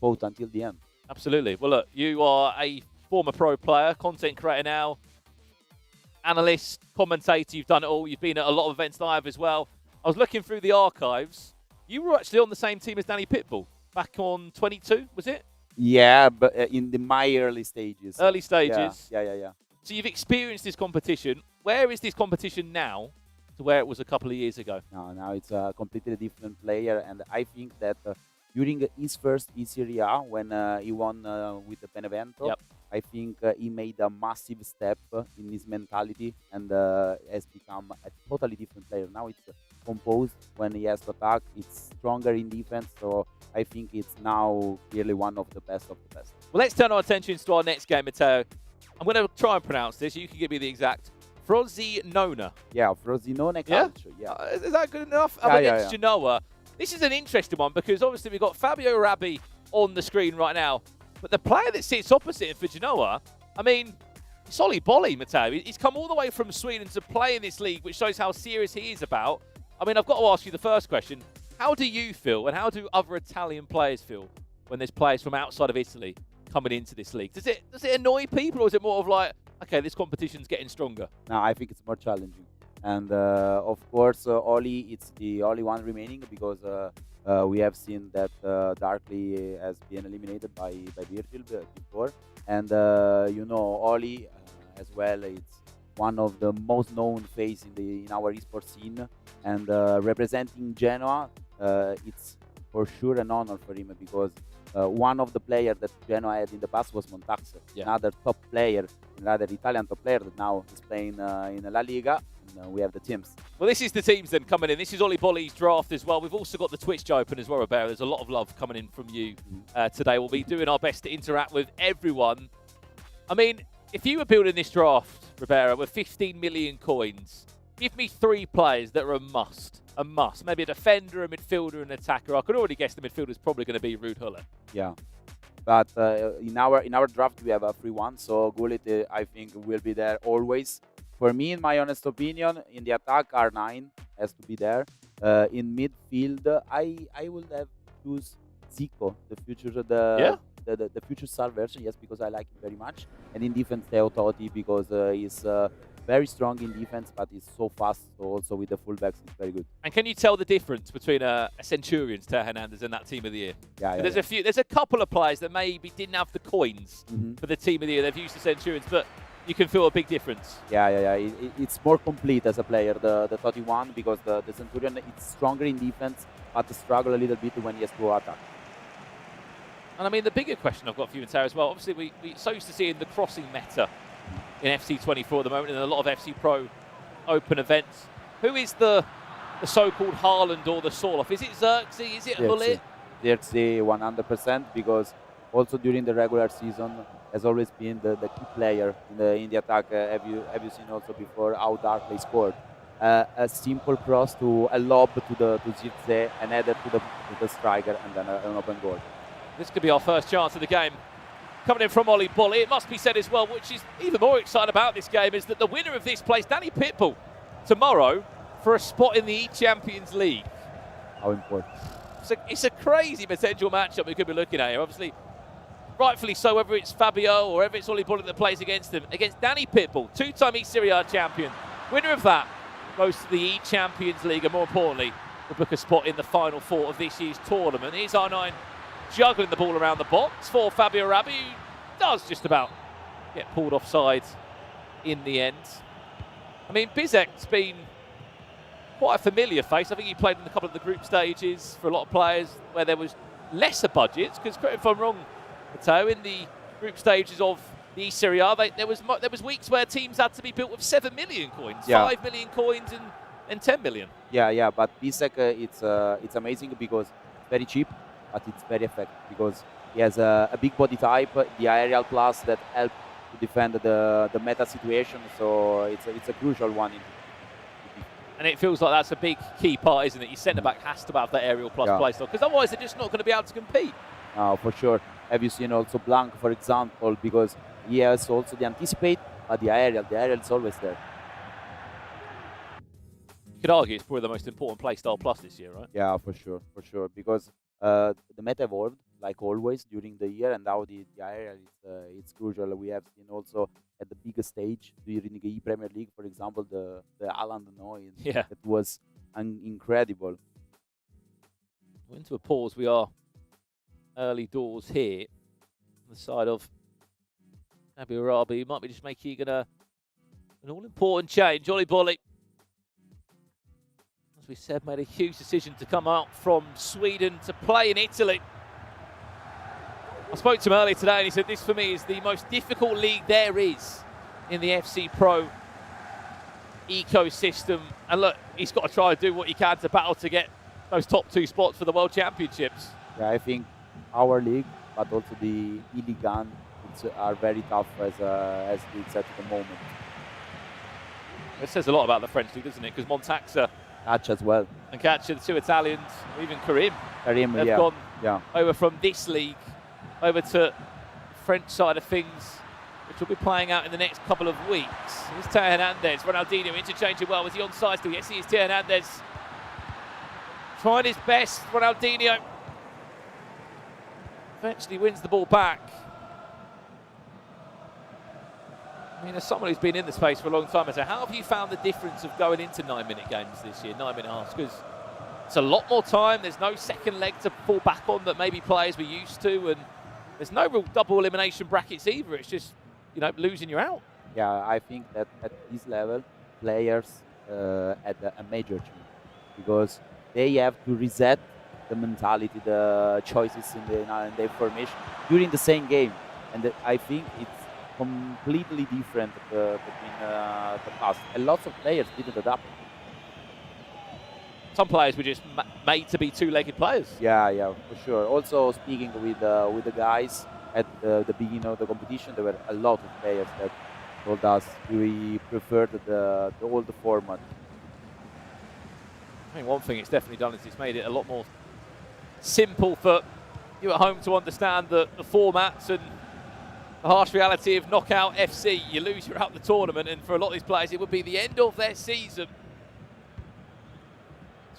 fought until the end. Absolutely. Well, look, you are a former pro player, content creator now, analyst, commentator. You've done it all. You've been at a lot of events live as well. I was looking through the archives. You were actually on the same team as Danny Pitbull back on 22, was it? Yeah, but in my early stages. Early stages. Yeah. So you've experienced this competition. Where is this competition now to where it was a couple of years ago? No, now it's a completely different player, and I think that during his first eSerie A, when he won with the Benevento, Yep. I think he made a massive step in his mentality and has become a totally different player. Now it's composed when he has to attack. It's stronger in defense, so I think it's now clearly one of the best of the best. Well, let's turn our attention to our next game, Matteo. I'm going to try and pronounce this. You can give me the exact. Frosinone. Yeah, Frosinone calcio. Yeah. Is that good enough? Yeah, Up against Genoa. This is an interesting one because obviously we've got Fabio Rabbi on the screen right now. But the player that sits opposite him for Genoa, I mean, it's Ollie Bolli, Matteo. He's come all the way from Sweden to play in this league, which shows how serious he is about. I mean, I've got to ask you the first question. How do you feel and how do other Italian players feel when there's players from outside of Italy coming into this league? Does it annoy people, or is it more of like, okay, this competition's getting stronger? No, I think it's more challenging. And of course, Oli, it's the only one remaining because we have seen that Darkly has been eliminated by Virgil before. And Oli as well, it's one of the most known face in our esports scene. And representing Genoa, it's for sure an honor for him because one of the players that Genoa had in the past was Montax, another top player, another Italian top player that now is playing in La Liga. And, we have the teams. Well, this is the teams then coming in. This is Ollie Bolli's draft as well. We've also got the Twitch open as well, Roberto. There's a lot of love coming in from you today. We'll be doing our best to interact with everyone. I mean, if you were building this draft, Roberto, with 15 million coins, give me 3 players that are a must. A must. Maybe a defender, a midfielder, an attacker. I can already guess the midfielder is probably going to be Ruud Gullit. Yeah. But in our draft, we have a free one. So Gullit, I think, will be there always. For me, in my honest opinion, in the attack, R9 has to be there. In midfield, I will have choose Zico, the future star version, yes, because I like him very much. And in defense, Theo Totti, because he's very strong in defense, but he's so fast. So also with the fullbacks, he's very good. And can you tell the difference between a Centurions, Teo Hernandez, and that team of the year? Yeah, There's a couple of players that maybe didn't have the coins for the team of the year. They've used the Centurions, but you can feel a big difference. Yeah. It's more complete as a player, the Totti one, because the Centurion, it's stronger in defense, but struggle a little bit when he has to attack. And I mean, the bigger question I've got for you, Matteo, as well, obviously we so used to seeing the crossing meta in FC24 at the moment, and a lot of FC Pro Open events. Who is the so-called Haaland or the Sorloff? Is it Xerxes? Is it Gullit? Xerxes 100%, because also during the regular season has always been the key player in the attack. Have you seen also before how Darkly scored? A simple cross to a lob to Xerxes, and header to the striker, and then an open goal. This could be our first chance of the game. Coming in from Ollie Bolli, it must be said as well, which is even more exciting about this game, is that the winner of this plays Danny Pitbull tomorrow for a spot in the E-Champions League. How important. It's a crazy potential matchup we could be looking at here. Obviously, rightfully so, whether it's Fabio or whether it's Ollie Bolli that plays against him. Against Danny Pitbull, 2-time eSerie A champion. Winner of that goes to the E-Champions League, and more importantly, will book a spot in the Final Four of this year's tournament. Here's R9 juggling the ball around the box for Fabio Rabbi, who does just about get pulled offside in the end. I mean, Bizek's been quite a familiar face. I think he played in a couple of the group stages for a lot of players where there was lesser budgets, because correct me if I'm wrong, Matteo, in the group stages of the eSerie A, there was weeks where teams had to be built with 7 million coins, 5 million coins and 10 million. Yeah, but Bizek, it's amazing because it's very cheap, but it's very effective because he has a big body type, the aerial plus that help to defend the meta situation. So it's a crucial one And it feels like that's a big key part, isn't it? Your centre-back has to have that aerial plus play style, because otherwise they're just not going to be able to compete. For sure. Have you seen also Blanc, for example, because he has also the anticipate, but the aerial is always there. You could argue it's probably the most important play style plus this year, right? Yeah, for sure, because the meta evolved, like always, during the year, and now the aerial it's crucial. We have seen also at the biggest stage during the Premier League, for example, the Haaland noise. Yeah. It was incredible. We're into a pause. We are early doors here on the side of Abirabi. Might be just making an all-important change. Ollie Bolly, as we said, made a huge decision to come out from Sweden to play in Italy. I spoke to him earlier today and he said this for me is the most difficult league there is in the FC Pro ecosystem. And look, he's got to try and do what he can to battle to get those top 2 spots for the World Championships. Yeah, I think our league, but also the E-Ligue are very tough as it's at the moment. It says a lot about the French league, doesn't it? Because Montaxa Catch as well. and Catcher, the 2 Italians, even Karim, Karim, have gone over from this league over to the French side of things, which will be playing out in the next couple of weeks. Here's Teo Hernandez, Ronaldinho interchanging well. Was he onside still? Yes, he is. Teo Hernandez trying his best. Ronaldinho eventually wins the ball back. I mean, as someone who's been in the space for a long time, I say, how have you found the difference of going into 9-minute games this year, 9-minute halves? Because it's a lot more time. There's no second leg to fall back on that maybe players were used to, and there's no real double elimination brackets either. It's just, you know, losing you're out. Yeah, I think that at this level, players at a major change, because they have to reset the mentality, the choices in the formation during the same game, and I think it's completely different between the past. And lots of players didn't adapt. Some players were just made to be 2-legged players. Yeah, for sure. Also speaking with the guys at the beginning of the competition, there were a lot of players that told us we preferred the old format. I think one thing it's definitely done is it's made it a lot more simple for you at home to understand the formats and the harsh reality of knockout FC. You lose, you're out the tournament, and for a lot of these players, it would be the end of their season.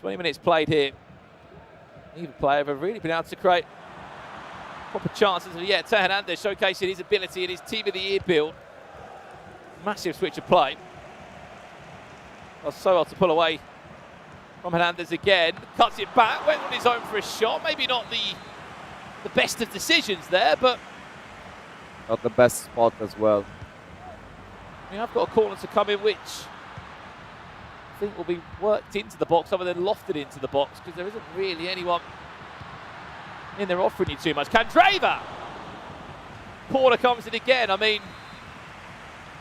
20 minutes played here. Neither player ever really been able to create proper chances. And yeah, Teo Hernandez showcasing his ability in his Team of the Year build. Massive switch of play. So well to pull away from Hernandez again. Cuts it back, went on his own for a shot. Maybe not the best of decisions there, but not the best spot as well. I mean, I've got a corner to come in, which I think will be worked into the box other than lofted into the box, because there isn't really anyone in there offering you too much. Candreva! Corner comes in again. I mean,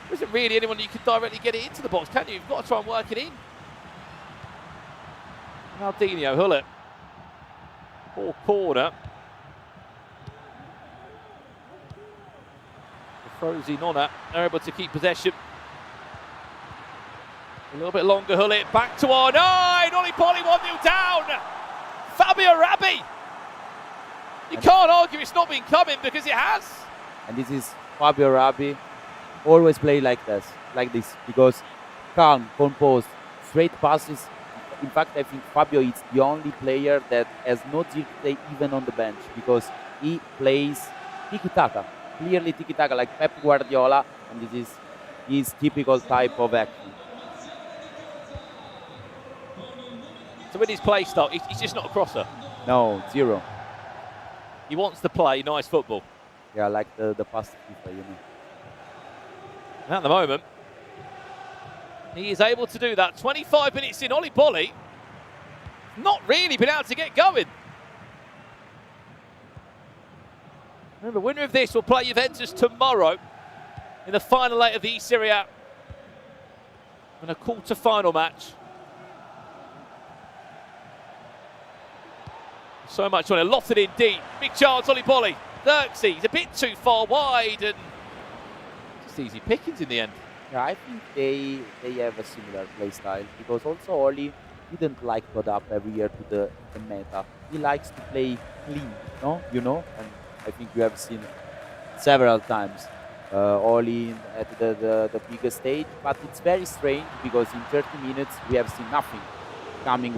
there isn't really anyone you can directly get it into the box, can you? You've got to try and work it in. Ronaldinho, Hullet. Poor corner. Frosinone are able to keep possession. A little bit longer, Hullet. Back to R9. Ollie Bolly 1-0 down. Fabio Rabbi. You can't argue it's not been coming, because it has. And this is Fabio Rabbi. Always play like this, because calm, composed, straight passes. In fact, I think Fabio is the only player that has no dirty even on the bench, because he plays tiki-taka, clearly tiki-taka, like Pep Guardiola, and this is his typical type of action. So with his play style, he's just not a crosser. No, zero. He wants to play nice football. Yeah, like the past FIFA, you know. And at the moment, he is able to do that. 25 minutes in, Ollie Bolly not really been able to get going. Remember, winner of this will play Juventus tomorrow in the final 8 of the eSerie A in a quarter-final match. So much on it, lofted in deep. Big chance, Ollie Bolly. Xerxes a bit too far wide, and just easy pickings in the end. Yeah, I think they have a similar play style because also Oli didn't like to adapt every year to the meta. He likes to play clean, no? You know, and I think you have seen several times Oli at the biggest stage. But it's very strange because in 30 minutes we have seen nothing coming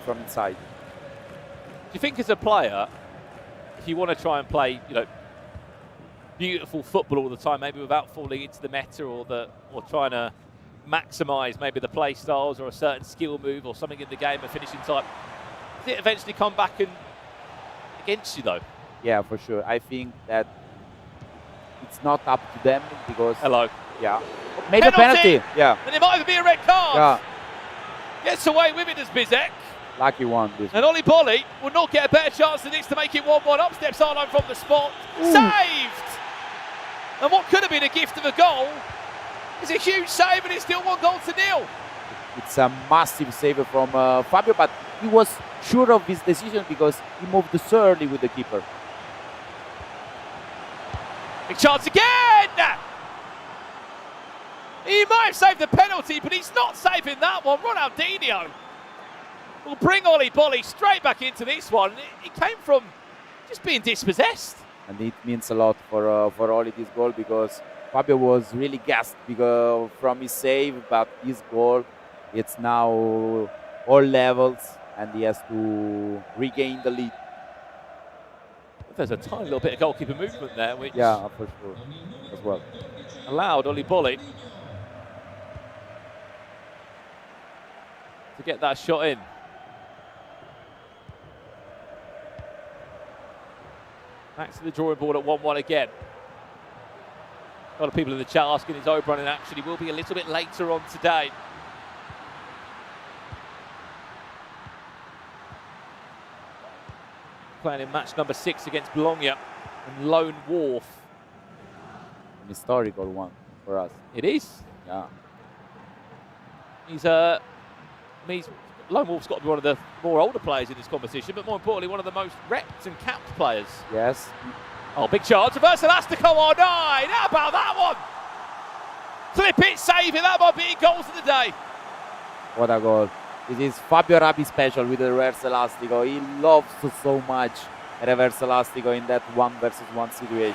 from inside. Do you think as a player, if you want to try and play, beautiful football all the time, maybe without falling into the meta or trying to maximise maybe the play styles or a certain skill move or something in the game, a finishing type, does it eventually come back and against you though? Yeah, for sure. I think that it's not up to them because Hello. Yeah, maybe a penalty. Yeah, And it might even be a red card. yeah, Gets away with it as Bizek. lucky one. This. And Oli Bolli will not get a better chance than this to make it 1-1. Up steps Arlo from the spot. Saved! And what could have been a gift of a goal is a huge save, and it's still 1-0. It's a massive save from Fabio, but he was sure of his decision because he moved so early with the keeper. Big chance again! He might have saved the penalty, but he's not saving that one. Ronaldinho will bring Oli Bolli straight back into this one. It came from just being dispossessed. And it means a lot for Oli this goal because Fabio was really gassed because from his save, but this goal, it's now all levels and he has to regain the lead. There's a tiny little bit of goalkeeper movement there, which Yeah, for sure, as well. allowed Oli Bolli to get that shot in. Back to the drawing board at 1-1 again. A lot of people in the chat asking, is Oberon in action? He will be a little bit later on today. Playing in match number 6 against Bologna and Lone Wolf. An historical one for us. It is. Yeah. Lone Wolf's got to be one of the more older players in this competition, but more importantly, one of the most repped and capped players. Yes. Oh, big chance. Reverse Elastico on 9. How about that one? Clip it, save it. That might be goals of the day. What a goal. This is Fabio Rabi special with the reverse elastico. He loves so much reverse elastico in that 1-versus-1 situation.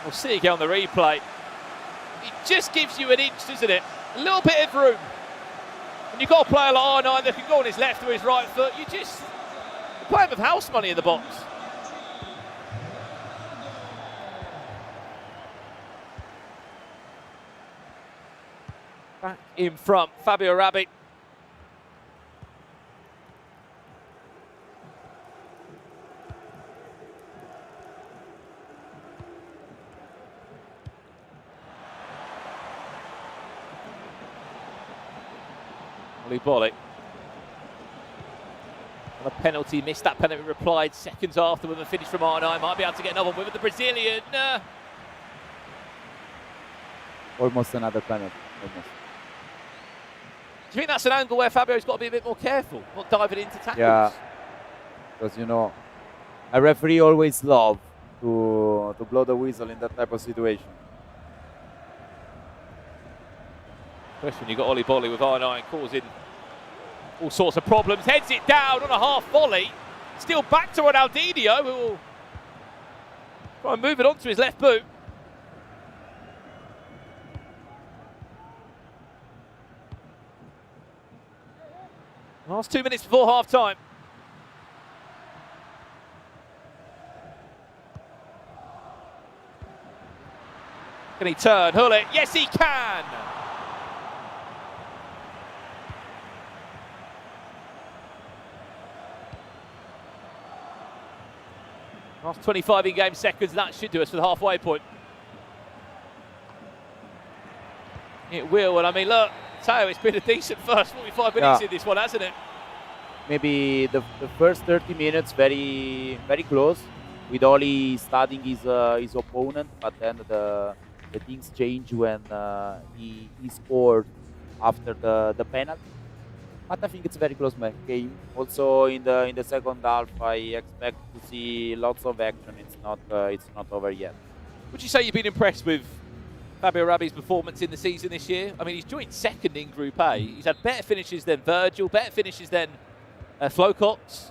We'll see again on the replay. It just gives you an inch, doesn't it? A little bit of room. And you've got a player like R9 that can go on his left or his right foot. You're playing with house money in the box. Back in front, Fabio Rabi. Oli Bolli. On a penalty, missed that penalty, replied seconds after with a finish from R9. Might be able to get another one with it. The Brazilian. Almost another penalty. Almost. Do you think that's an angle where Fabio's got to be a bit more careful, not diving into tackles? Yeah. Because, a referee always loves to blow the whistle in that type of situation. Especially when you've got Oli Bolli with R9 causing all sorts of problems. Heads it down on a half volley. Still back to Ronaldinho, who will try and move it onto his left boot. Last 2 minutes before half time. Can he turn? Hull it? Yes, he can! Last 25 in-game seconds, that should do us for the halfway point. It will, and I mean, look, Teo, it's been a decent first 45 minutes in this one, hasn't it? Maybe the first 30 minutes very very close, with Oli studying his opponent, but then the things change when he scored after the penalty. But I think it's a very close game. Also in the second half, I expect to see lots of action. It's not over yet. Would you say you've been impressed with Fabio Rabi's performance in the season this year? I mean, he's joined second in Group A. He's had better finishes than Virgil, better finishes than Flocox,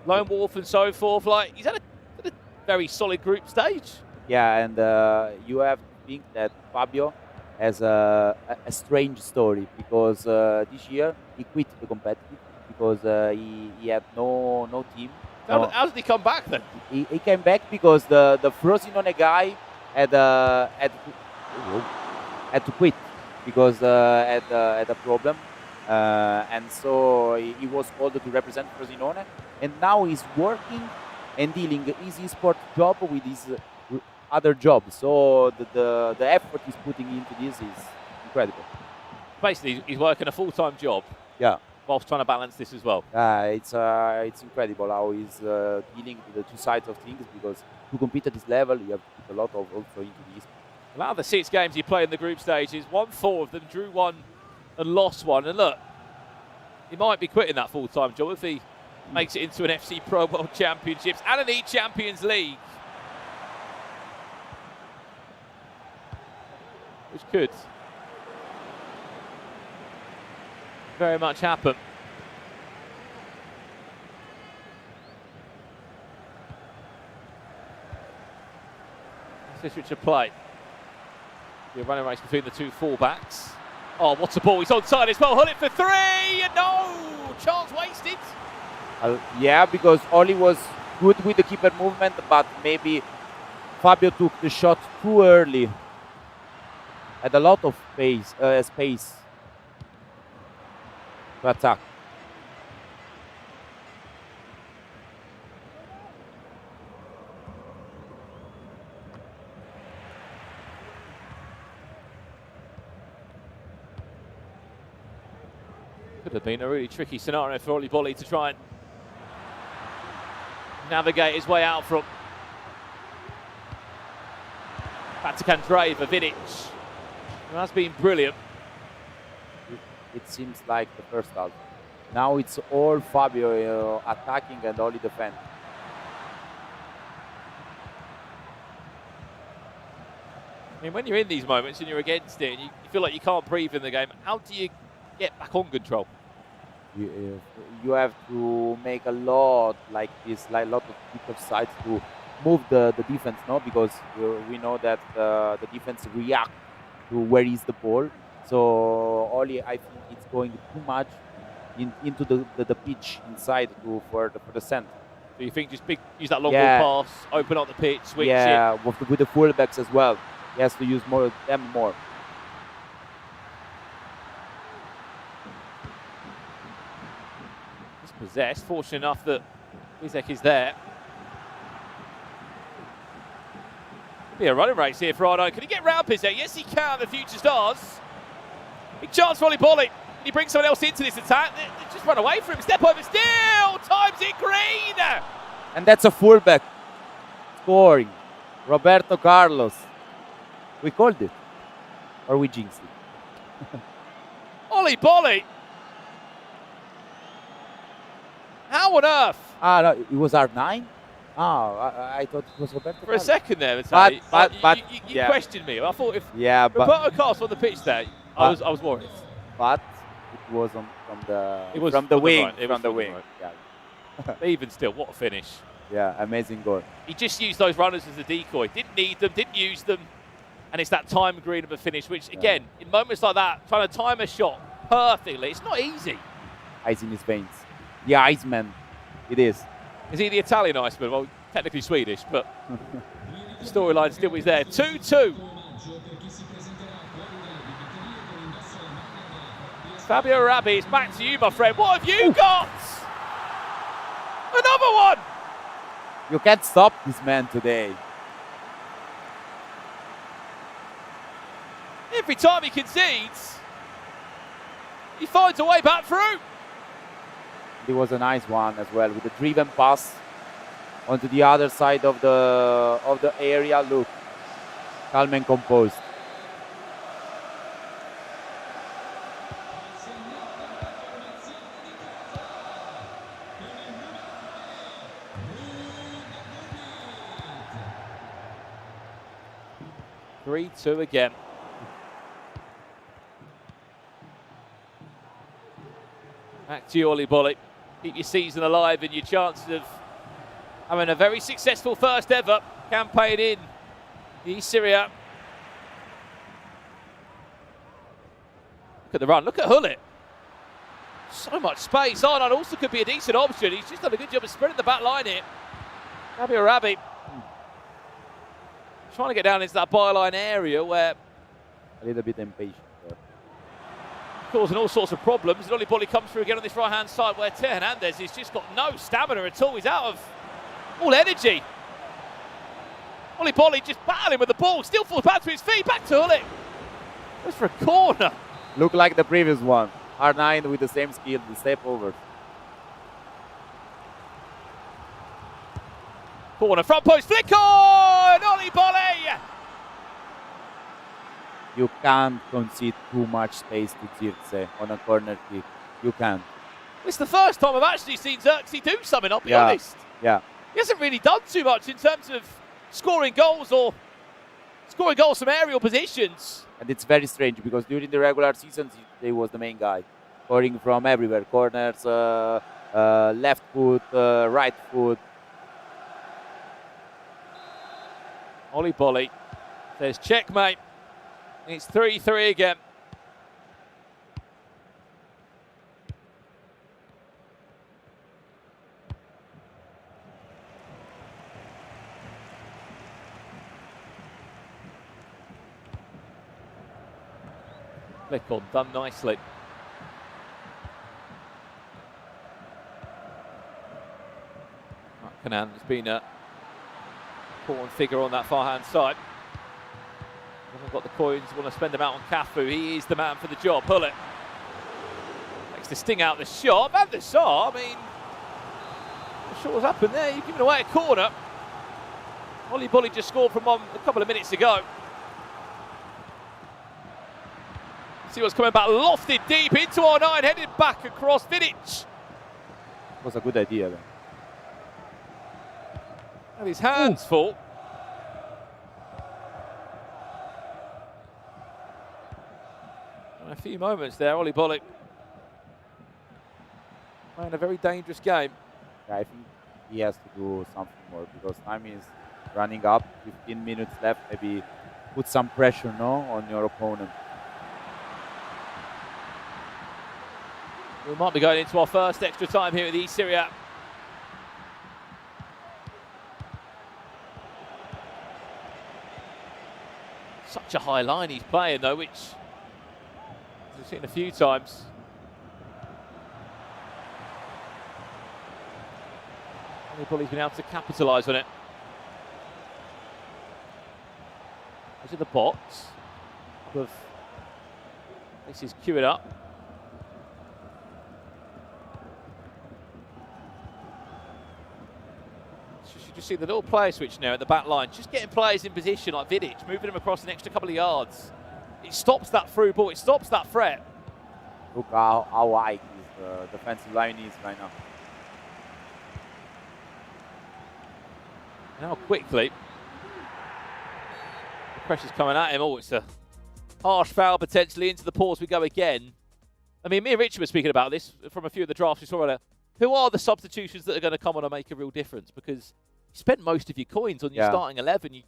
Lone Wolf, and so forth. Like, he's had a very solid group stage. Yeah, and you have to think that Fabio has a strange story because this year he quit the competitive because he had no team. How did he come back then? He came back because the Frosinone guy had to quit because had a problem, and so he was called to represent Frosinone, and now he's working and dealing his esport job with his other job. So the effort he's putting into this is incredible. Basically, he's working a full-time job. Yeah. Whilst trying to balance this as well. It's incredible how he's dealing with the two sides of things, because to compete at this level, you have to put a lot of also into this. Well, out of the 6 games he played in the group stages, won 4 of them, drew 1 and lost 1. And look, he might be quitting that full-time job if he makes it into an FC Pro World Championships and an E-Champions League. Which could very much happen. This is Richard play. The running race between the 2 fullbacks. Oh, what a ball. He's onside as well. Hold it for 3. No! Chance wasted. Yeah, because Oli was good with the keeper movement, but maybe Fabio took the shot too early. Had a lot of space to attack. Could have been a really tricky scenario for Oli Bolli to try and navigate his way out from. Back to Candreva, Vidic, who has been brilliant. It seems like the first half. Now it's all Fabio attacking and Oli defend. I mean, when you're in these moments and you're against it and you feel like you can't breathe in the game, how do you get back on control? You have to make a lot like this, like a lot of different sides to move the defense, no? Because we know that the defense react to where is the ball. So Oli, I think it's going too much into the pitch inside for the center. Do you think just use that long ball pass, open up the pitch, switch it? Yeah, with the fullbacks as well. He has to use them more. He's possessed. Fortunate enough that Izek is there. Be a running race here for Arno. Can he get round Izek? Yes, he can. The future stars. Big chance for Oli Bolli. Can he bring someone else into this attack? They just run away from him. Step over still. Times it green. And that's a fullback scoring. Roberto Carlos. We called it. Or we jinxed it. Oli Bolli. How on earth? No, it was R9? I thought it was Roberto For Carlos. a second there, But you questioned me. I thought if Roberto Carlos on the pitch there, I was worried. But it was from the from wing. Right. It was from the wing. Right. Yeah. But even still, what a finish. Yeah, amazing goal. He just used those runners as a decoy. Didn't need them, didn't use them. And it's that time green of a finish, which, again, in moments like that, trying to time a shot perfectly, it's not easy. Ice in his veins. The Iceman. It is. Is he the Italian Iceman? Well, technically Swedish, but the storyline still is there. 2-2. Fabio Rabi, it's back to you, my friend. What have you got? Another one! You can't stop this man today. Every time he concedes, he finds a way back through. It was a nice one as well, with a driven pass onto the other side of the area. Look, calm and composed. 3-2 again. Back to you, Oli. Keep your season alive and your chances of having a very successful first ever campaign in the Serie A. Look at the run. Look at Hullet. So much space. Arnold also could be a decent option. He's just done a good job of spreading the back line here. Rabi trying to get down into that byline area where A little bit impatient there. causing all sorts of problems. And Oli comes through again on this right-hand side where Teo Hernandez has just got no stamina at all. He's out of all energy. Oli just battling with the ball. Still falls back to his feet. Back to Hullet. Goes for a corner. Look like the previous one. R9 with the same skill, the step over. Corner, front post, flick on! Oli! You can't concede too much space to Zirkzee on a corner kick. You can't. It's the first time I've actually seen Zirkzee do something, I'll be honest. Yeah. He hasn't really done too much in terms of scoring goals from aerial positions. And it's very strange because during the regular season, he was the main guy. Scoring from everywhere. Corners, left foot, right foot. Oli says checkmate. It's 3-3 again. Flick on, done nicely. Canan's been a important figure on that far-hand side. Haven't got the coins, want to spend them out on Cafu. He is the man for the job. Hullet makes the sting out the shot. Van der Sar, I mean, not sure what's happened there. You've given away a corner. Oli just scored from one a couple of minutes ago. See what's coming back, lofted deep into R9, headed back across Vidic. It was a good idea then. And his hands full. And a few moments there, Oli playing a very dangerous game. Yeah, I think he has to do something more because time is running up. 15 minutes left. Maybe put some pressure, on your opponent. We might be going into our first extra time here at the eSerie A. Such a high line he's playing though, which we've seen a few times. He's been able to capitalise on it. Those are the bots. This is queuing up. You just see the little player switch now at the back line, just getting players in position like Vidic, moving them across an extra couple of yards. It stops that through ball, it stops that threat. Look how high his defensive line is right now. Now quickly, the pressure's coming at him. Oh, it's a harsh foul potentially into the pause we go again. I mean, me and Richard were speaking about this from a few of the drafts we saw earlier. Who are the substitutions that are going to come on and make a real difference? Because you spent most of your coins on your starting 11. You're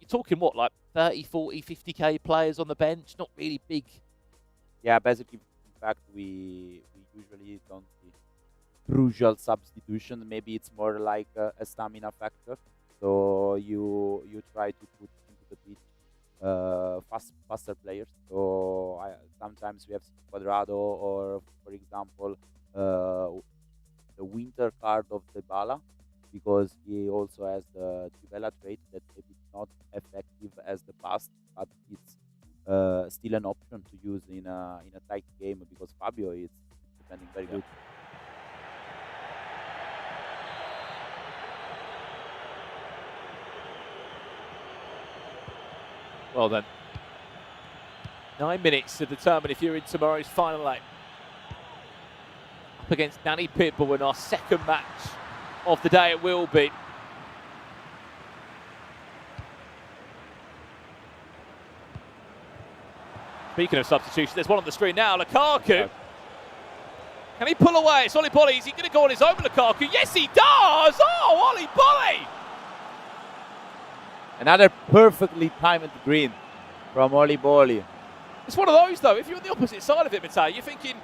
talking, what, like 30, 40, 50k players on the bench? Not really big. Yeah, basically, in fact, we usually don't see crucial substitution. Maybe it's more like a stamina factor. So you try to put into the pitch faster players. So sometimes we have Quadrado or, for example, the winter card of della, because he also has the Dybala trait that maybe not effective as the past, but it's still an option to use in a tight game because Fabio is defending very good. Well then, 9 minutes to determine if you're in tomorrow's final eight. Up against Danny Pitbull in our second match of the day it will be. Speaking of substitutions, there's one on the screen now. Lukaku. Can he pull away? It's Ollie Bolly. Is he going to go on his own with Lukaku? Yes, he does! Oh, Ollie Bolly! Another perfectly timed green from Ollie Bolly. It's one of those, though. If you're on the opposite side of it, Matteo, you're thinking,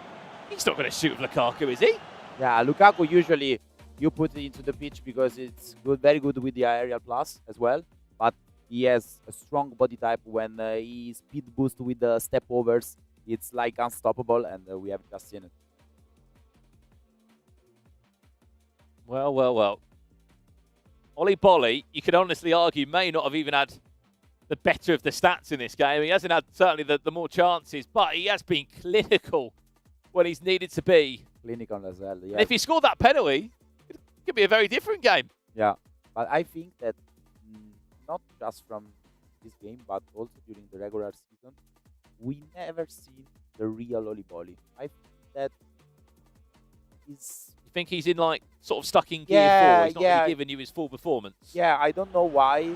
he's not going to shoot with Lukaku, is he? Yeah, Lukaku usually you put it into the pitch because it's good, very good with the aerial plus as well. But he has a strong body type. When he speed boost with the step overs, it's like unstoppable, and we have just seen it. Well. Ollie Bolly, you could honestly argue, may not have even had the better of the stats in this game. He hasn't had certainly the more chances, but he has been clinical when he's needed to be. Clinical as well. Yeah. And if he scored that penalty, it could be a very different game. Yeah, but I think that not just from this game, but also during the regular season, we never seen the real Ollie Bolly. I think that is. You think he's in like sort of stuck in gear 4? He's not really giving you his full performance. Yeah, I don't know why.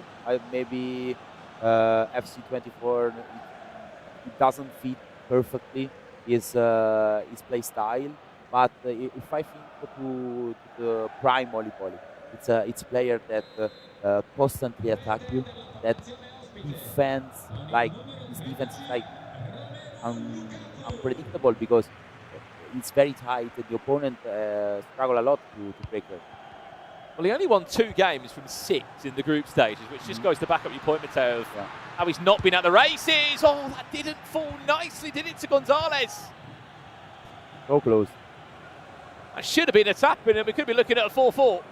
Maybe FC24 it doesn't fit perfectly his play style. But if I think to the prime Ollie Bolly, it's a player that constantly attack you, that defends like his defense is like unpredictable because it's very tight. The opponent struggle a lot to break it. Well, he only won 2 games from 6 in the group stages, which just goes to back up your point, Matteo, of how he's not been at the races. Oh, that didn't fall nicely, did it, to Gonzalez? So close. That should have been a tap in, and we could be looking at a 4-4.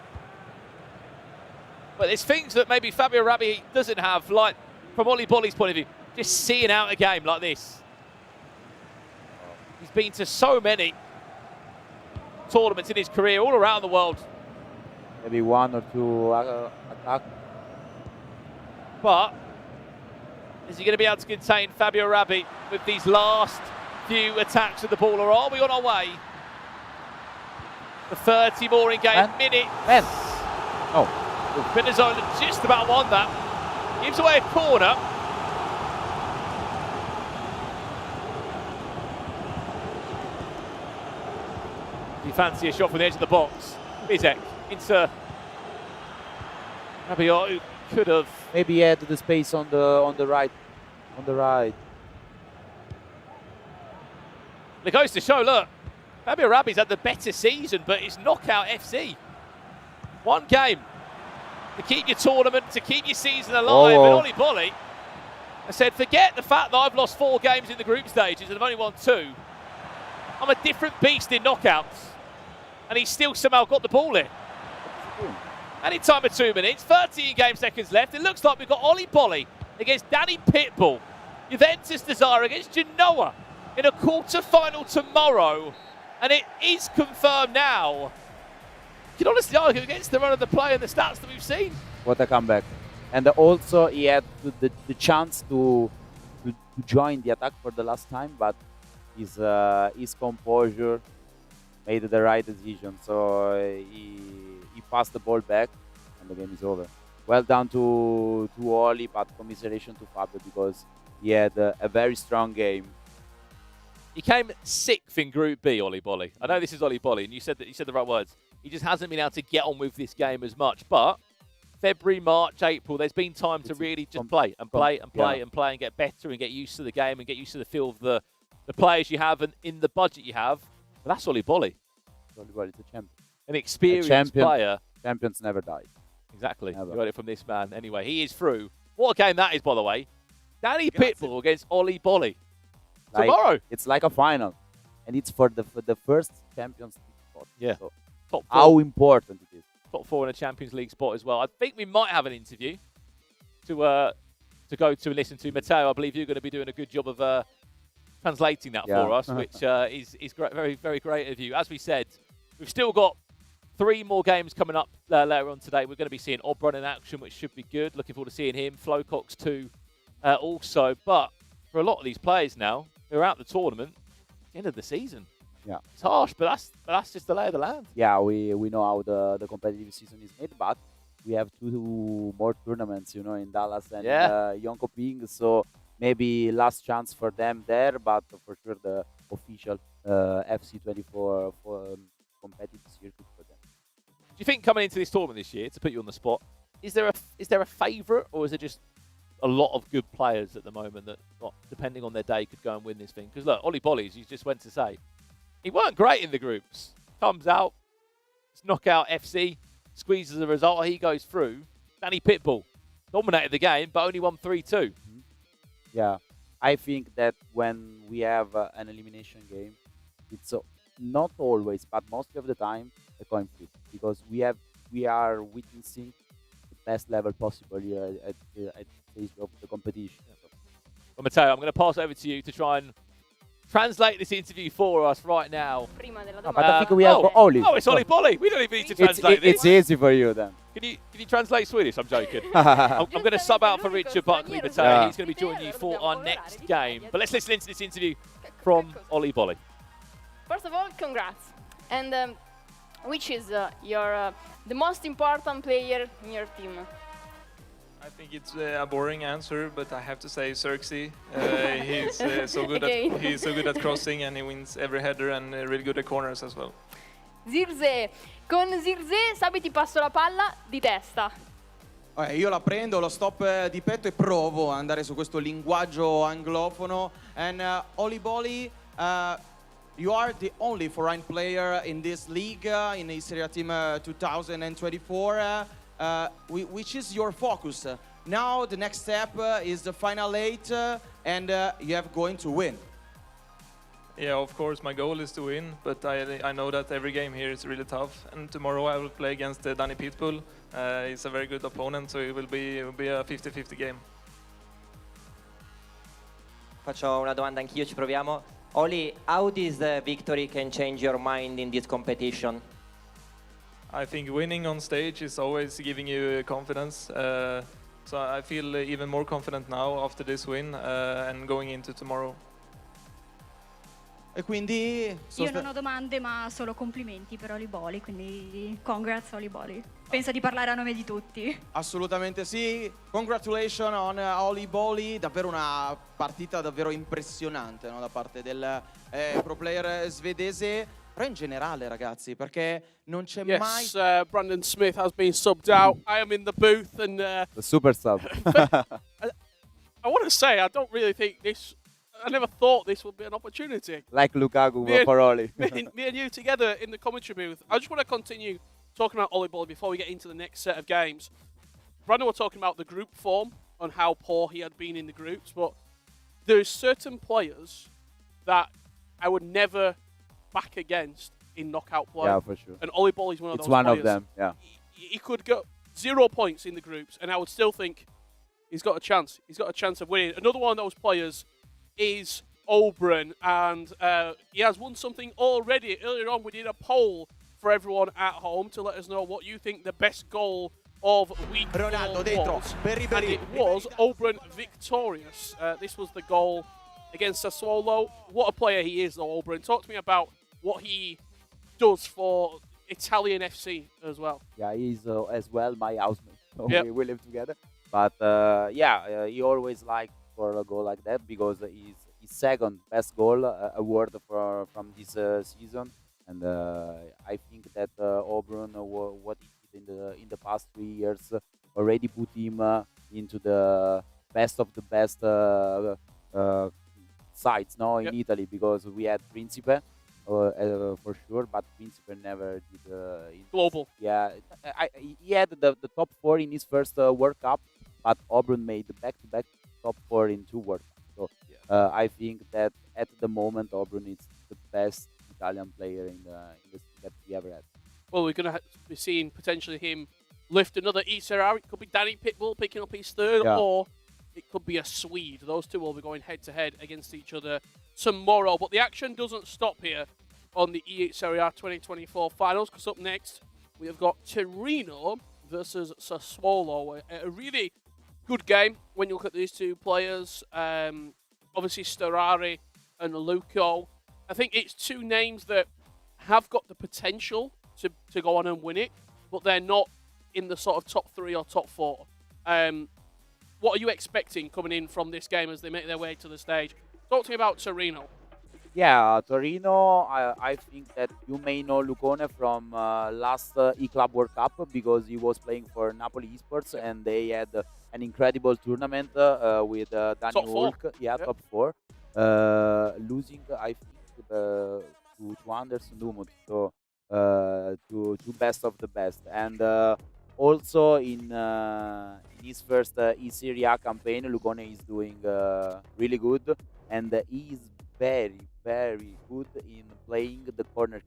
But there's things that maybe Fabio Rabbi doesn't have, like from Ollie Bolly's point of view, just seeing out a game like this. He's been to so many tournaments in his career all around the world. Maybe 1 or 2 attack. But is he going to be able to contain Fabio Rabbi with these last few attacks of the ball, or are we on our way? The 30 more in-game minutes. Oh. Venezuela just about won that. Gives away a corner. Do you fancy a shot from the edge of the box? Bizek into Rabiot, who could have maybe add the space on the right. On the right. It goes to show, look, Fabio Rabbi's had the better season, but it's knockout FC. 1 game to keep your tournament, to keep your season alive. And Ollie Bolly, I said, forget the fact that I've lost 4 games in the group stages and I've only won 2. I'm a different beast in knockouts. And he's still somehow got the ball in. Any time of 2 minutes, 13 game seconds left. It looks like we've got Ollie Bolly against Danny Pitbull. Juventus Desire against Genoa in a quarter-final tomorrow. And it is confirmed now. You can honestly argue against the run of the play and the stats that we've seen. What a comeback. And also he had the chance to join the attack for the last time, but his composure made the right decision. So he passed the ball back and the game is over. Well done to Ollie, but commiseration to Fabio because he had a very strong game. He came 6th in Group B, Ollie Bolly. I know this is Ollie Bolly, and you said the right words. He just hasn't been able to get on with this game as much. But February, March, April, there's been time to really just play and get better and get used to the game and get used to the feel of the players you have and in the budget you have. But that's Ollie Bolly. Ollie Bolly, it's a champion. An experienced player. Champions never die. Exactly. Never. You got it from this man. Anyway, he is through. What a game that is, by the way. Danny Pitbull against Ollie Bolly. Tomorrow. It's like a final. And it's for the first Champions League spot. Yeah. So Top 4. how important it is. Top 4 in a Champions League spot as well. I think we might have an interview to go to and listen to. Matteo, I believe you're going to be doing a good job of translating that for us, which is great, very, very great of you. As we said, we've still got 3 more games coming up later on today. We're going to be seeing Obron in action, which should be good. Looking forward to seeing him. Flocox too also. But for a lot of these players now who are out the tournament, it's the end of the season. Yeah. It's harsh, but that's just the lay of the land. Yeah, we know how the competitive season is made, but we have 2 more tournaments, in Dallas and Yonko Ping. So maybe last chance for them there, but for sure the official FC24 for competitive circuit for them. Do you think coming into this tournament this year, to put you on the spot, is there a favourite, or is it just a lot of good players at the moment that, not depending on their day, could go and win this thing? Because look, Ollie Bollies, you just went to say, he weren't great in the groups. Comes out, it's knockout FC, squeezes a result, he goes through. Danny Pitbull dominated the game, but only won 3-2. Yeah, I think that when we have an elimination game, it's not always, but most of the time, a coin flip, because we are witnessing the best level possible here at the stage of the competition. Well, Matteo, I'm going to pass over to you to try and translate this interview for us right now. But I think we have Oli. Oh, it's Ollie Bolly. We don't even need to translate this. It's easy for you then. Can you translate Swedish? I'm joking. I'm going to sub out for Richard Buckley, Matteo. Yeah. He's going to be joining you for our next game. But let's listen into this interview from Ollie Bolly. First of all, congrats. And which is the most important player in your team? I think it's a boring answer, but I have to say Xerxes. He's so good Okay. at he's so good at crossing, and he wins every header and really good at corners as well. Zirze. Con Zirze, Sabi, ti passo la palla di testa. Io la prendo, lo stop di petto e provo ad andare su questo linguaggio anglofono. And Oli Boli, you are the only foreign player in this league, in the Serie A team 2024. Which is your focus? Now the next step is the final 8, and you have going to win. Yeah, of course, my goal is to win, but I know that every game here is really tough. And tomorrow I will play against Danny Pitbull. He's a very good opponent, so it will be a 50-50 game. Faccio una domanda anch'io, ci proviamo. Oli, how this victory can change your mind in this competition? I think winning on stage is always giving you confidence. So I feel even more confident now after this win and going into tomorrow. E quindi Io non ho domande, ma solo complimenti per Oli Boli, quindi congrats Oli Boli. Penso di parlare a nome di tutti. assolutamente sì. Congratulations on Oli Boli, davvero una partita davvero impressionante, no? Da parte del pro player svedese. Però in generale, ragazzi, perché non c'è mai... Yes, Brandon Smith has been subbed out. I am in the booth, and The super sub. I want to say I don't really think this. I never thought this would be an opportunity. Like Lukaku Me and- for Oli. me and you together in the commentary booth. I just want to continue talking about Ollie Ball before we get into the next set of games. Brandon was talking about the group form and how poor he had been in the groups, but there's certain players that I would never back against in knockout play. Yeah, for sure. And Ollie Ball is one of It's those one players. of them, yeah. He could go 0 points in the groups, and I would still think he's got a chance. He's got a chance of winning. Another one of those players is Oberon, and he has won something already. Earlier on, we did a poll for everyone at home to let us know what you think the best goal of week Ronaldo 4 dentro, was. per And Ribéry. it was Oberon victorious. This was the goal against Sassuolo. What a player he is, though, Oberon. Talk to me about what he does for Italian FC as well. Yeah, he's as well my housemate. So Yep. we live together. But he always liked for a goal like that because he's his second best goal award from this season. And I think that Auburn, what he did in the past 3 years, already put him into the best of the best sides now in Italy, because we had Principe. For sure, but Principe never did global. Yeah, he had the top 4 in his first World Cup, but Auburn made the back-to-back top 4 in 2 World Cups. So I think that at the moment Auburn is the best Italian player in the that we ever had. Well, we're going to be seeing potentially him lift another eSerie. It could be Danny Pitbull picking up his third, or it could be a Swede. Those two will be going head-to-head against each other tomorrow. But the action doesn't stop here on the eSerie A 2024 finals, because up next we have got Torino versus Sassuolo. A really good game when you look at these two players. Obviously, Sterari and Luco. I think it's two names that have got the potential to go on and win it, but they're not in the sort of top 3 or top 4. what are you expecting coming in from this game as they make their way to the stage? Talk to me about Torino. Yeah, Torino, I think that you may know Lucone from last E-Club World Cup because he was playing for Napoli Esports and they had an incredible tournament with Dani Top four. Hulk. Yeah, Yep. top 4. Losing, I think, to Anderson Dumont, so to best of the best. And also in his first eSerie A campaign, Lucone is doing really good and he is very, very good in playing the corner.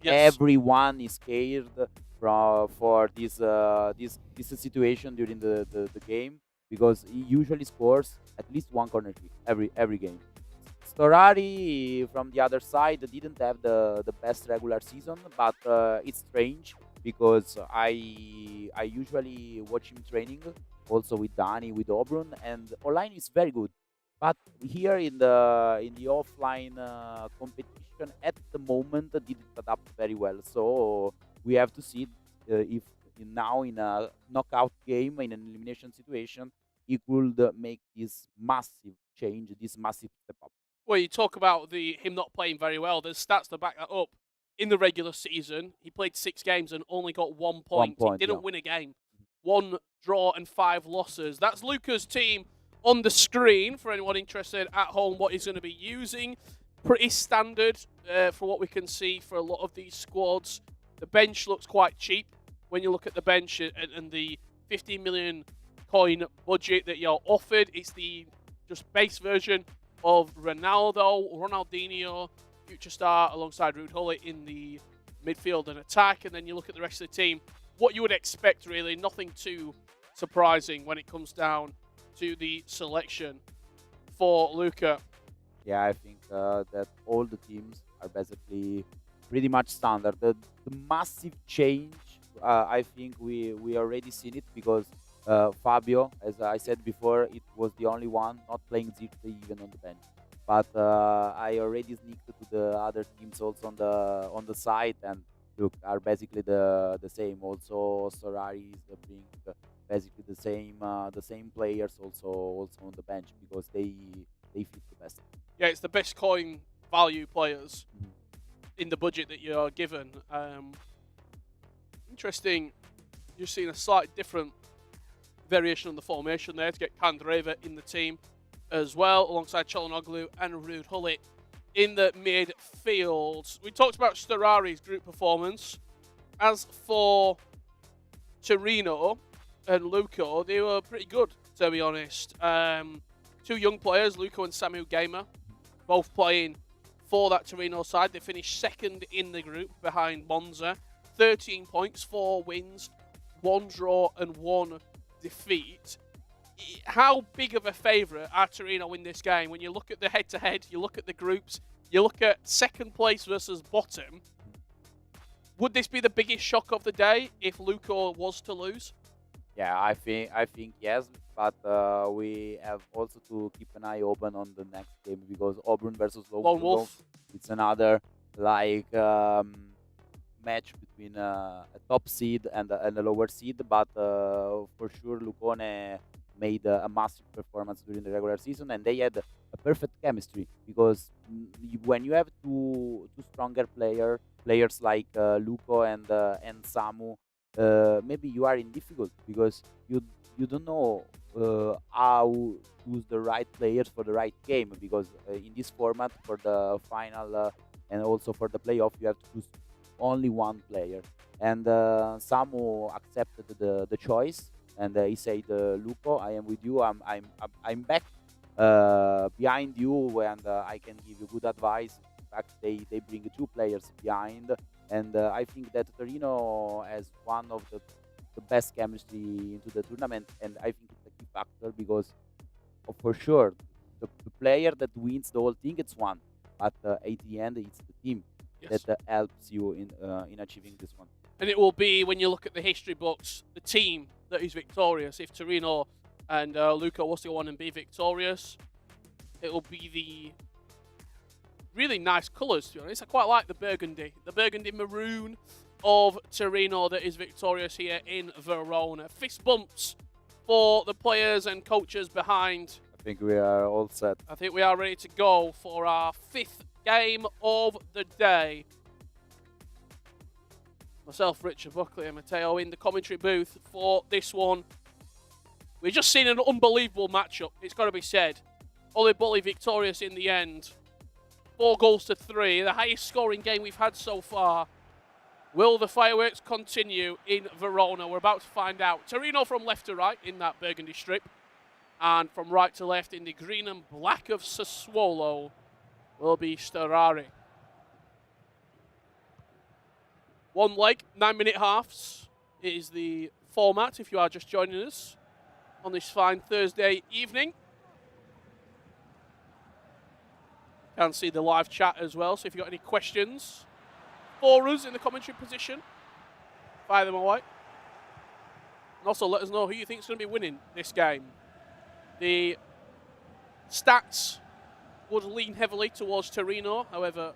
Yes. Everyone is scared for this situation during the game because he usually scores at least one corner kick every game. Storari from the other side didn't have the best regular season, but it's strange because I usually watch him training also with Dani, with Obrun, and online is very good. But here in the offline competition at the moment didn't adapt very well. So we have to see if now in a knockout game in an elimination situation he could make this massive change, this massive step up. Well, you talk about him not playing very well. There's stats to back that up. In the regular season, he played 6 games and only got 1 point. point, He didn't yeah. win a game. 1 draw and 5 losses. That's Luca's team on the screen for anyone interested at home what he's going to be using. Pretty standard for what we can see for a lot of these squads. The bench looks quite cheap when you look at the bench and the 15 million coin budget that you're offered. It's the just base version of Ronaldinho, future star, alongside Ruud Gullit in the midfield and attack. And then you look at the rest of the team. What you would expect, really, nothing too surprising when it comes down to the selection for Luca. Yeah, I think that all the teams are basically pretty much standard. The massive change, I think we already seen it because Fabio, as I said before, it was the only one not playing Zirte even on the bench. But I already sneaked to the other teams also on the side, and look, are basically the same. Also, Sorari is bring basically the same players also on the bench because they fit the best. Yeah, it's the best coin value players in the budget that you're given. Interesting, you've seen a slight different variation on the formation there to get Kandreva in the team as well, alongside Çalhanoğlu and Ruud Gullit in the midfield. We talked about Storari's group performance. As for Torino and Luca, they were pretty good, to be honest. 2 young players, Luca and Samu Gamer, both playing for that Torino side. They finished second in the group behind Monza. 13 points, 4 wins, 1 draw and 1 defeat. How big of a favourite are Torino in this game? When you look at the head-to-head, you look at the groups, you look at second place versus bottom, would this be the biggest shock of the day if Luca was to lose? Yeah, I think yes, but we have also to keep an eye open on the next game because Auburn versus Lone Wolf. It's another match between a top seed and a lower seed, but for sure Lucone made a massive performance during the regular season, and they had a perfect chemistry because when you have two stronger players like Luco and Samu, maybe you are in difficult because you don't know how to choose the right players for the right game because in this format for the final and also for the playoff you have to choose only one player, and Samu accepted the choice and he said, Luco, I am with you, I'm back behind you, and I can give you good advice. In fact, they bring 2 players behind, and I think that Torino has one of the best chemistry into the tournament, and I think it's a key factor because for sure the player that wins the whole thing, it's one, but at the end it's the team that helps you in achieving this one. And it will be, when you look at the history books, the team that is victorious. If Torino and Luca was to go on and be victorious, it will be the really nice colours, to be honest. I quite like the burgundy maroon of Torino that is victorious here in Verona. Fist bumps for the players and coaches behind? I think we are all set. I think we are ready to go for our 5th game of the day. Myself, Richard Buckley and Matteo in the commentary booth for this one. We've just seen an unbelievable matchup, it's got to be said. Bully victorious in the end. 4 goals to 3, the highest scoring game we've had so far. Will the fireworks continue in Verona? We're about to find out. Torino from left to right in that burgundy strip. And from right to left in the green and black of Sassuolo will be Sterari. 1 leg, 9-minute halves is the format if you are just joining us on this fine Thursday evening. You can see the live chat as well, so if you've got any questions for us in the commentary position, fire them away. And also let us know who you think is going to be winning this game. The stats would lean heavily towards Torino, however,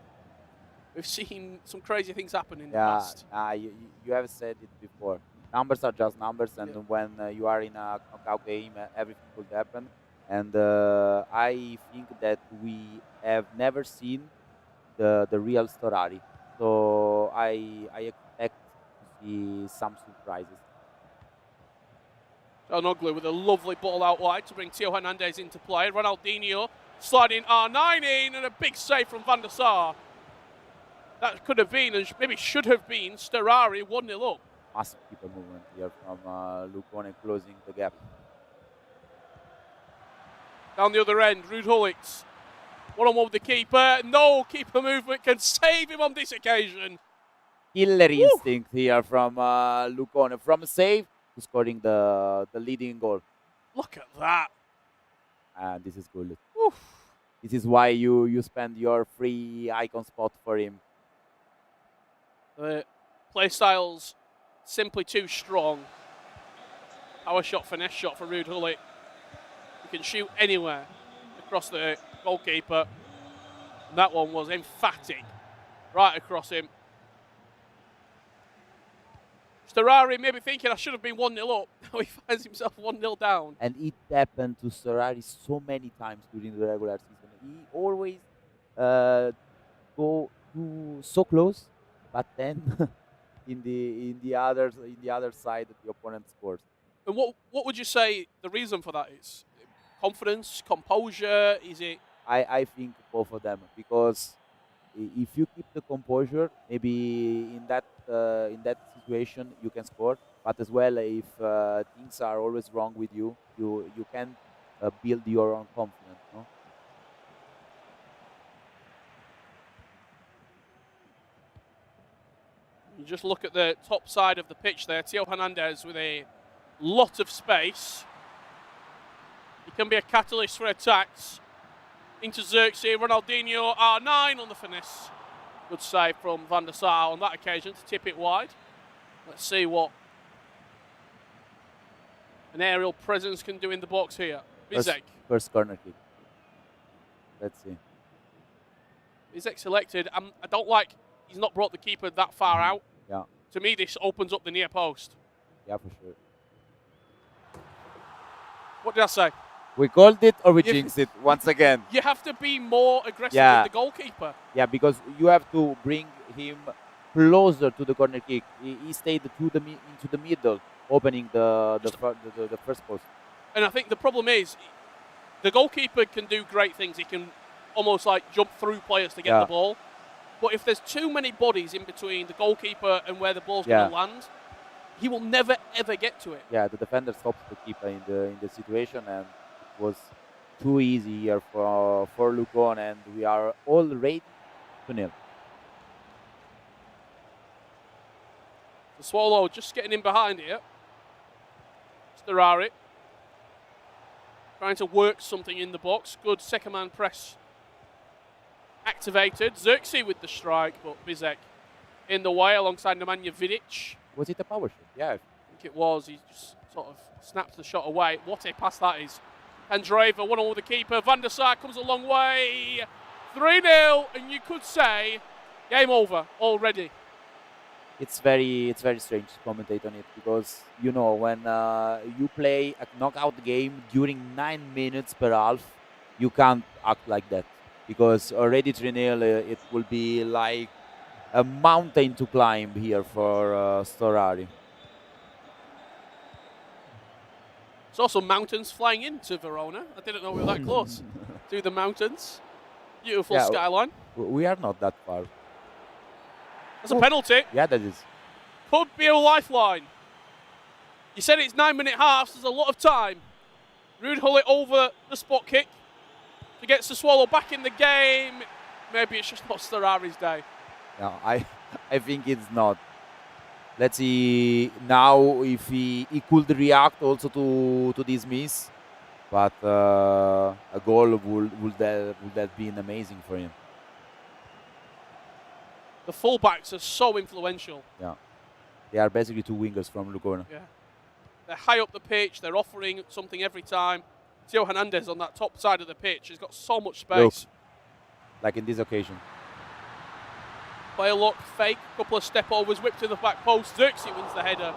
we've seen some crazy things happen in the past. You have said it before. Numbers are just numbers, and when you are in a knockout game, everything could happen. And I think that we have never seen the real Sterari. So I expect to see some surprises. Ugly with a lovely ball out wide to bring Theo Hernandez into play. Ronaldinho sliding R9 in, and a big save from Van der Sar. That could have been, and maybe should have been, Sterari 1-0 up. Massive keeper movement here from Lucone, closing the gap. Down the other end, Ruud Gullit. One-on-one with the keeper. No keeper movement can save him on this occasion. Killer instinct here from Lucone. From save to scoring the leading goal. Look at that. And this is good. This is why you spend your free icon spot for him. The play style's simply too strong. Power shot, finesse shot for Ruud Gullit. He can shoot anywhere across the goalkeeper. And that one was emphatic. Right across him. Sterari maybe thinking I should have been 1-0 up. Now he finds himself 1-0 down. And it happened to Sterari so many times during the regular season. He always go so close, but then in the other side the opponent scores. And what would you say the reason for that is? Confidence, composure, is it? I think both of them, because if you keep the composure, maybe in that situation you can score. But as well, if things are always wrong with you, you can build your own confidence. No? You just look at the top side of the pitch there. Theo Hernandez with a lot of space. He can be a catalyst for attacks. Into Xerxes, Ronaldinho, R9 on the finesse. Good save from Van der Sar on that occasion to tip it wide. Let's see what an aerial presence can do in the box here. Bizek. First corner kick. Let's see. Bizek selected. I don't like he's not brought the keeper that far out. Yeah. To me, this opens up the near post. Yeah, for sure. What did I say? We called it or we jinxed it once again. You have to be more aggressive with the goalkeeper. Yeah, because you have to bring him closer to the corner kick. He stayed into the middle, opening the first post. And I think the problem is the goalkeeper can do great things. He can almost like jump through players to get the ball. But if there's too many bodies in between the goalkeeper and where the ball's going to land, he will never, ever get to it. Yeah, the defender stops the keeper in the situation, and it was too easy here for Lucone, and we are already 2-0. The Swallow just getting in behind here. Sterari trying to work something in the box. Good second man press activated. Xerxes with the strike, but Bizek in the way alongside Nemanja Vidic. Was it a power shot? Yeah. I think it was. He just sort of snapped the shot away. What a pass that is. Andreeva, one-on-one with the keeper. Van der Sar comes a long way. 3-0, and you could say game over already. it's very strange to commentate on it because you know when you play a knockout game during 9 minutes per half, you can't act like that because already 3-0 it will be like a mountain to climb here for Storari. Saw some mountains flying into Verona. I didn't know we were that close to the mountains. Beautiful Yeah, skyline. We are not that far. That's a penalty. Yeah, that is. Could be a lifeline. You said it's 9-minute halves. There's a lot of time. Rude Hullet over the spot kick. He gets Sassuolo back in the game. Maybe it's just not Storari's day. No, I think it's not. Let's see now if he could react also to this miss, but a goal would have been amazing for him. The fullbacks are so influential. Yeah, they are basically two wingers from Lucona. Yeah, they're high up the pitch. They're offering something every time. Theo Hernandez on that top side of the pitch. He's got so much space. Look, like in this occasion. Play a look, fake, couple of step overs, whip to the back post. Xerxes wins the header.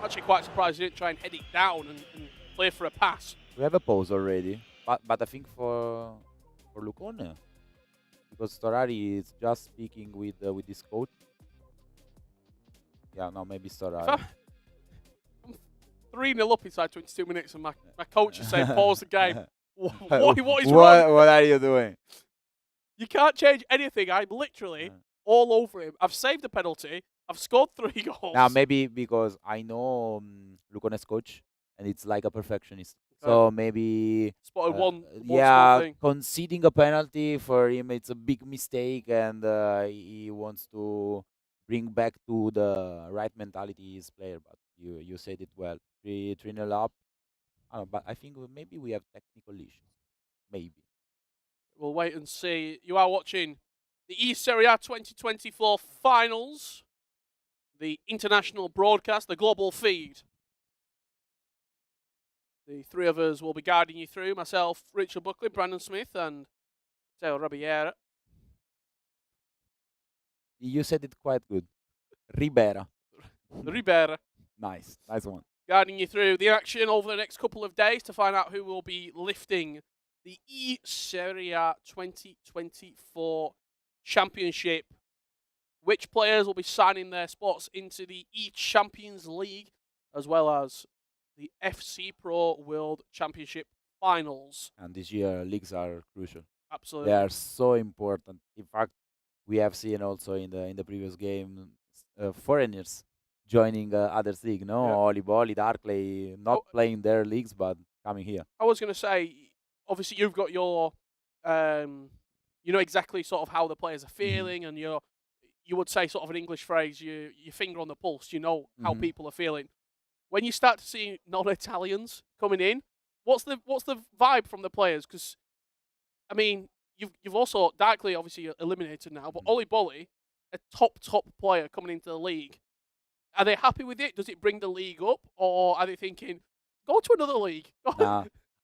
Actually quite surprised he didn't try and head it down and play for a pass. We have a pause already, but I think for Lucona, because Storari is just speaking with this coach. Yeah, no, maybe Storari. I'm 3-0 up inside 22 minutes and my coach is saying pause the game. What is wrong? What are you doing? You can't change anything. I'm literally all over him. I've saved the penalty. I've scored 3 goals. Now maybe because I know Lucona's coach and it's like a perfectionist. So maybe spotted one yeah, thing. conceding a penalty for him it's a big mistake, and he wants to bring back to the right mentality his player. But you said it well. 3-0 up. But I think maybe we have technical issues. Maybe. We'll wait and see. You are watching the eSerie A 2024 finals, the international broadcast, the global feed. The three of us will be guiding you through. Myself, Richard Buckley, Brandon Smith, and Teo Ribiera. You said it quite good. Ribera. Ribiera. Nice one. Guiding you through the action over the next couple of days to find out who will be lifting the eSerie A 2024 championship. Which players will be signing their spots into the eChampions League, as well as the FC Pro World Championship finals. And this year, leagues are crucial. Absolutely. They are so important. In fact, we have seen also in the previous game foreigners joining others league. No, Oli Boli, Darkley, not playing their leagues, but coming here. I was going to say, obviously, you've got your, you know exactly sort of how the players are feeling, and you would say sort of an English phrase, your finger on the pulse. You know how people are feeling. When you start to see non-Italians coming in, what's the vibe from the players? Because, I mean, you've also Darkley obviously eliminated now, but Oli Boli, a top player coming into the league. Are they happy with it? Does it bring the league up, or are they thinking, go to another league?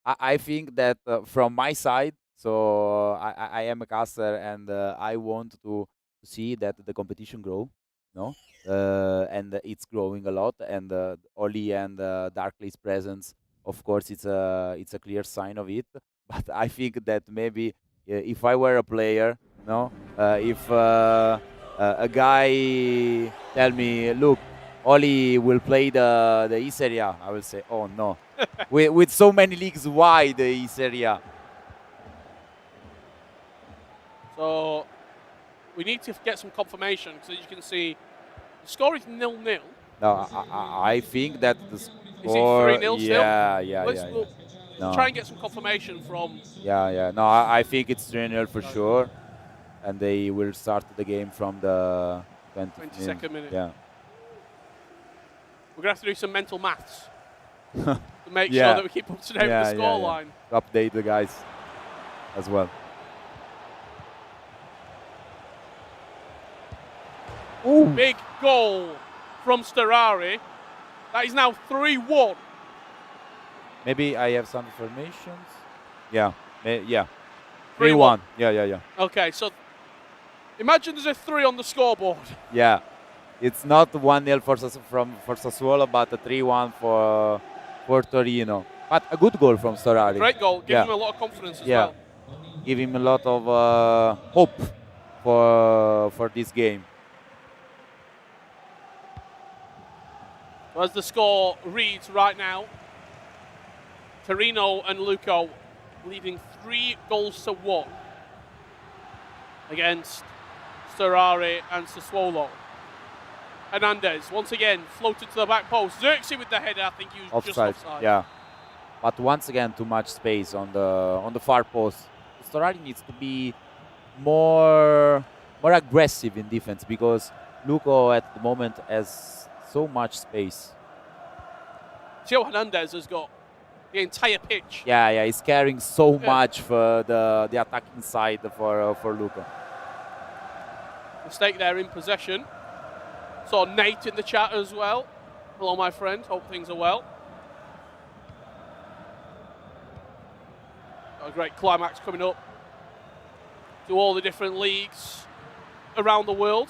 I think that from my side, so I am a caster and I want to see that the competition grow, no, and it's growing a lot. And Oli and Darkley's presence, of course, it's a clear sign of it. But I think that maybe if I were a player, no, if a guy tell me, look, Oli will play the eSerie A, I will say, oh no. with so many leagues, why the eSerie A? So we need to get some confirmation, because as you can see, the score is 0-0. No, I think that the score... Is it 3-0 still? Yeah. We'll try and get some confirmation from... Yeah. No, I think it's 3-0 for sure. And they will start the game from the 22nd minute. Yeah. We're going to have to do some mental maths to make sure that we keep up to date with the scoreline. To update the guys as well. Ooh. Big goal from Storari. That is now 3-1. Maybe I have some informations. Yeah. 3-1. Yeah. Okay, so imagine there's a 3 on the scoreboard. Yeah. It's not 1-0 for Sassuolo, but a 3-1 for Torino. But a good goal from Storari. Great goal. Gives him a lot of confidence as well. Give him a lot of hope for this game. As the score reads right now, Torino and Luco leading 3-1 against Storari and Sassuolo. Hernandez once again floated to the back post. Xerxes with the header. I think he was just offside. Yeah, but once again too much space on the far post. Storari needs to be more aggressive in defense because Luco at the moment has so much space. Theo Hernandez has got the entire pitch. Yeah, he's carrying so much for the attacking side for Luco. Mistake there in possession. Saw Nate in the chat as well. Hello, my friend. Hope things are well. Got a great climax coming up to all the different leagues around the world.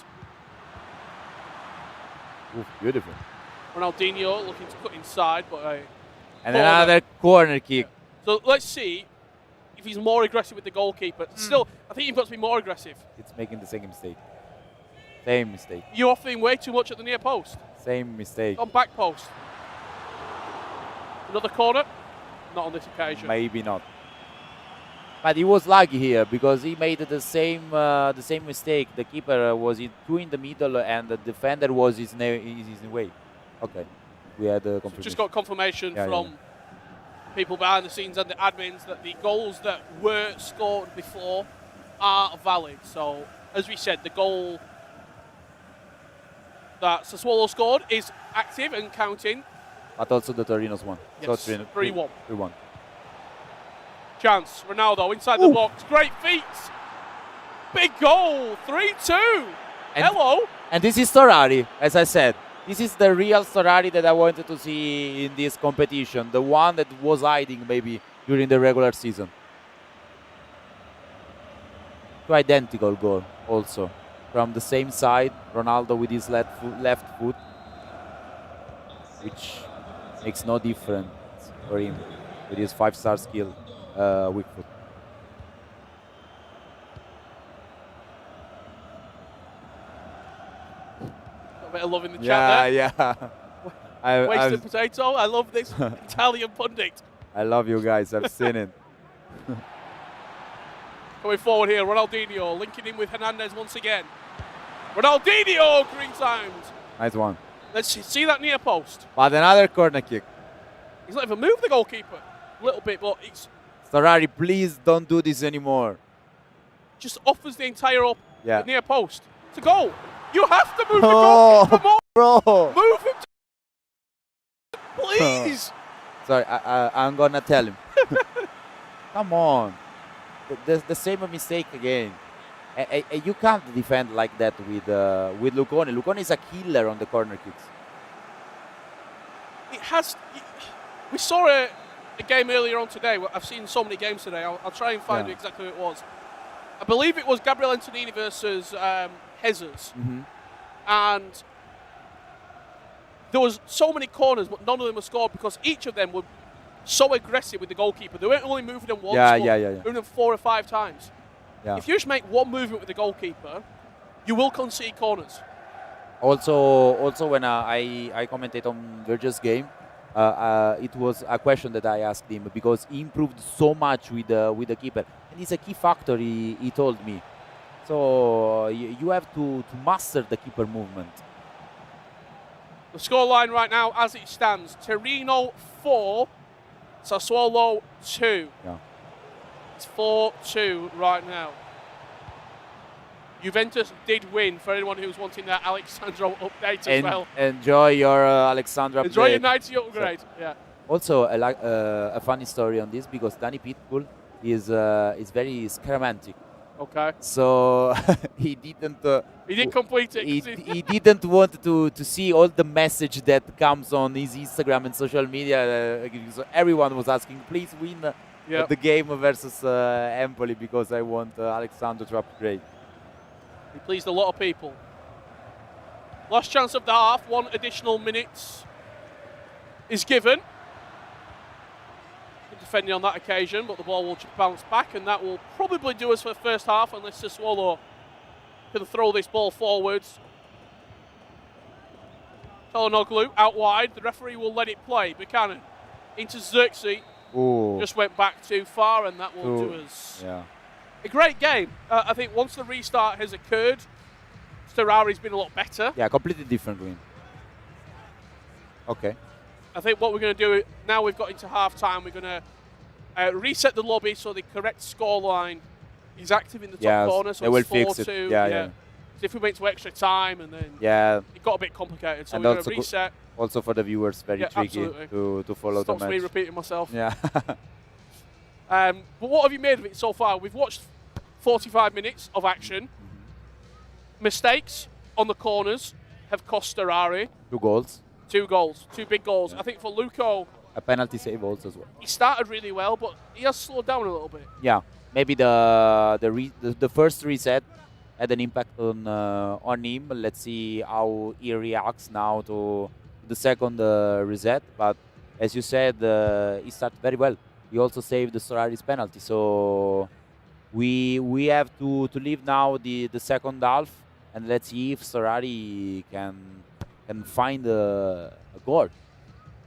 Ooh, beautiful. Ronaldinho looking to cut inside, but and another corner kick. So let's see if he's more aggressive with the goalkeeper. Still, I think you've got to be more aggressive. It's making the same mistake. Same mistake. You're offering way too much at the near post. Same mistake. On back post. Another corner. Not on this occasion. Maybe not. But he was lucky here because he made the same mistake. The keeper was two in the middle and the defender was his way. Okay, we had a confirmation. Just got confirmation from people behind the scenes and the admins that the goals that were scored before are valid. So, as we said, the goal that Sassuolo scored is active and counting. But also the Torino's one. Yes, so 3-1. 3-1. Chance, Ronaldo inside the box. Great feet. Big goal, 3-2. Hello. And this is Storari, as I said. This is the real Storari that I wanted to see in this competition. The one that was hiding maybe during the regular season. Two identical goal also. From the same side, Ronaldo with his left foot. Which makes no difference for him with his 5-star skill, weak foot. A bit of love in the chat there. Yeah. Wasted potato. I love this Italian pundit. I love you guys. I've seen it. Coming forward here, Ronaldinho linking in with Hernandez once again. Ronaldinho, green timed. Nice one. Let's see that near post. But another corner kick. He's not even moved the goalkeeper. A little bit, but it's... Storari, please don't do this anymore. Just offers the entire the near post. To goal. You have to move the goalkeeper more. Bro. Move him. Please. Sorry, I'm going to tell him. Come on. The same mistake again. You can't defend like that with Lucone. Lucone is a killer on the corner kicks. It has. We saw a game earlier on today. I've seen so many games today. I'll try and find exactly who it was. I believe it was Gabriel Antonini versus Hezers. And there was so many corners, but none of them were scored because each of them were so aggressive with the goalkeeper. They weren't only moving them once, but moving them 4 or 5 times. Yeah. If you just make one movement with the goalkeeper, you will concede corners. Also when I commented on Virgil's game, it was a question that I asked him because he improved so much with the keeper, and it's a key factor. He told me. So you have to master the keeper movement. The scoreline right now, as it stands: Torino 4, Sassuolo 2. Yeah. It's 4-2 right now. Juventus did win, for anyone who's wanting that Alexandro update as well. Enjoy your Alexandro update. Enjoy your 90 upgrade, yeah. Also, a funny story on this because Danny Pitbull is very scaramantic. Okay. So he didn't. He didn't complete it. He didn't want to see all the message that comes on his Instagram and social media. So everyone was asking, please win the game versus Empoli because I want Alexandro to upgrade. He pleased a lot of people. Last chance of the half, 1 additional minute is given. Good defending on that occasion, but the ball will just bounce back, and that will probably do us for the first half unless Sassuolo can throw this ball forwards. Çalhanoğlu out wide. The referee will let it play. Buchanan into Xerxes. Just went back too far, and that will do us. Yeah. A great game. I think once the restart has occurred, Ferrari's been a lot better. Yeah, completely different win. Okay. I think what we're going to do, now we've got into half-time, we're going to reset the lobby so the correct scoreline is active in the top corner. So they will it's 4-2. fix it. Yeah. So if we went to extra time and then it got a bit complicated. So and we're going to reset. Also for the viewers, very tricky to follow the match. Stops me repeating myself. Yeah. But what have you made of it so far? We've watched 45 minutes of action. Mistakes on the corners have cost Ferrari. 2 goals. 2 goals. 2 big goals. I think for Luco, a penalty save also as well. He started really well, but he has slowed down a little bit. Yeah, maybe the first reset had an impact on him. Let's see how he reacts now to the second reset. But as you said, he started very well. He also saved the Ferrari's penalty. So we have to leave now the second half, and let's see if Ferrari can find a goal.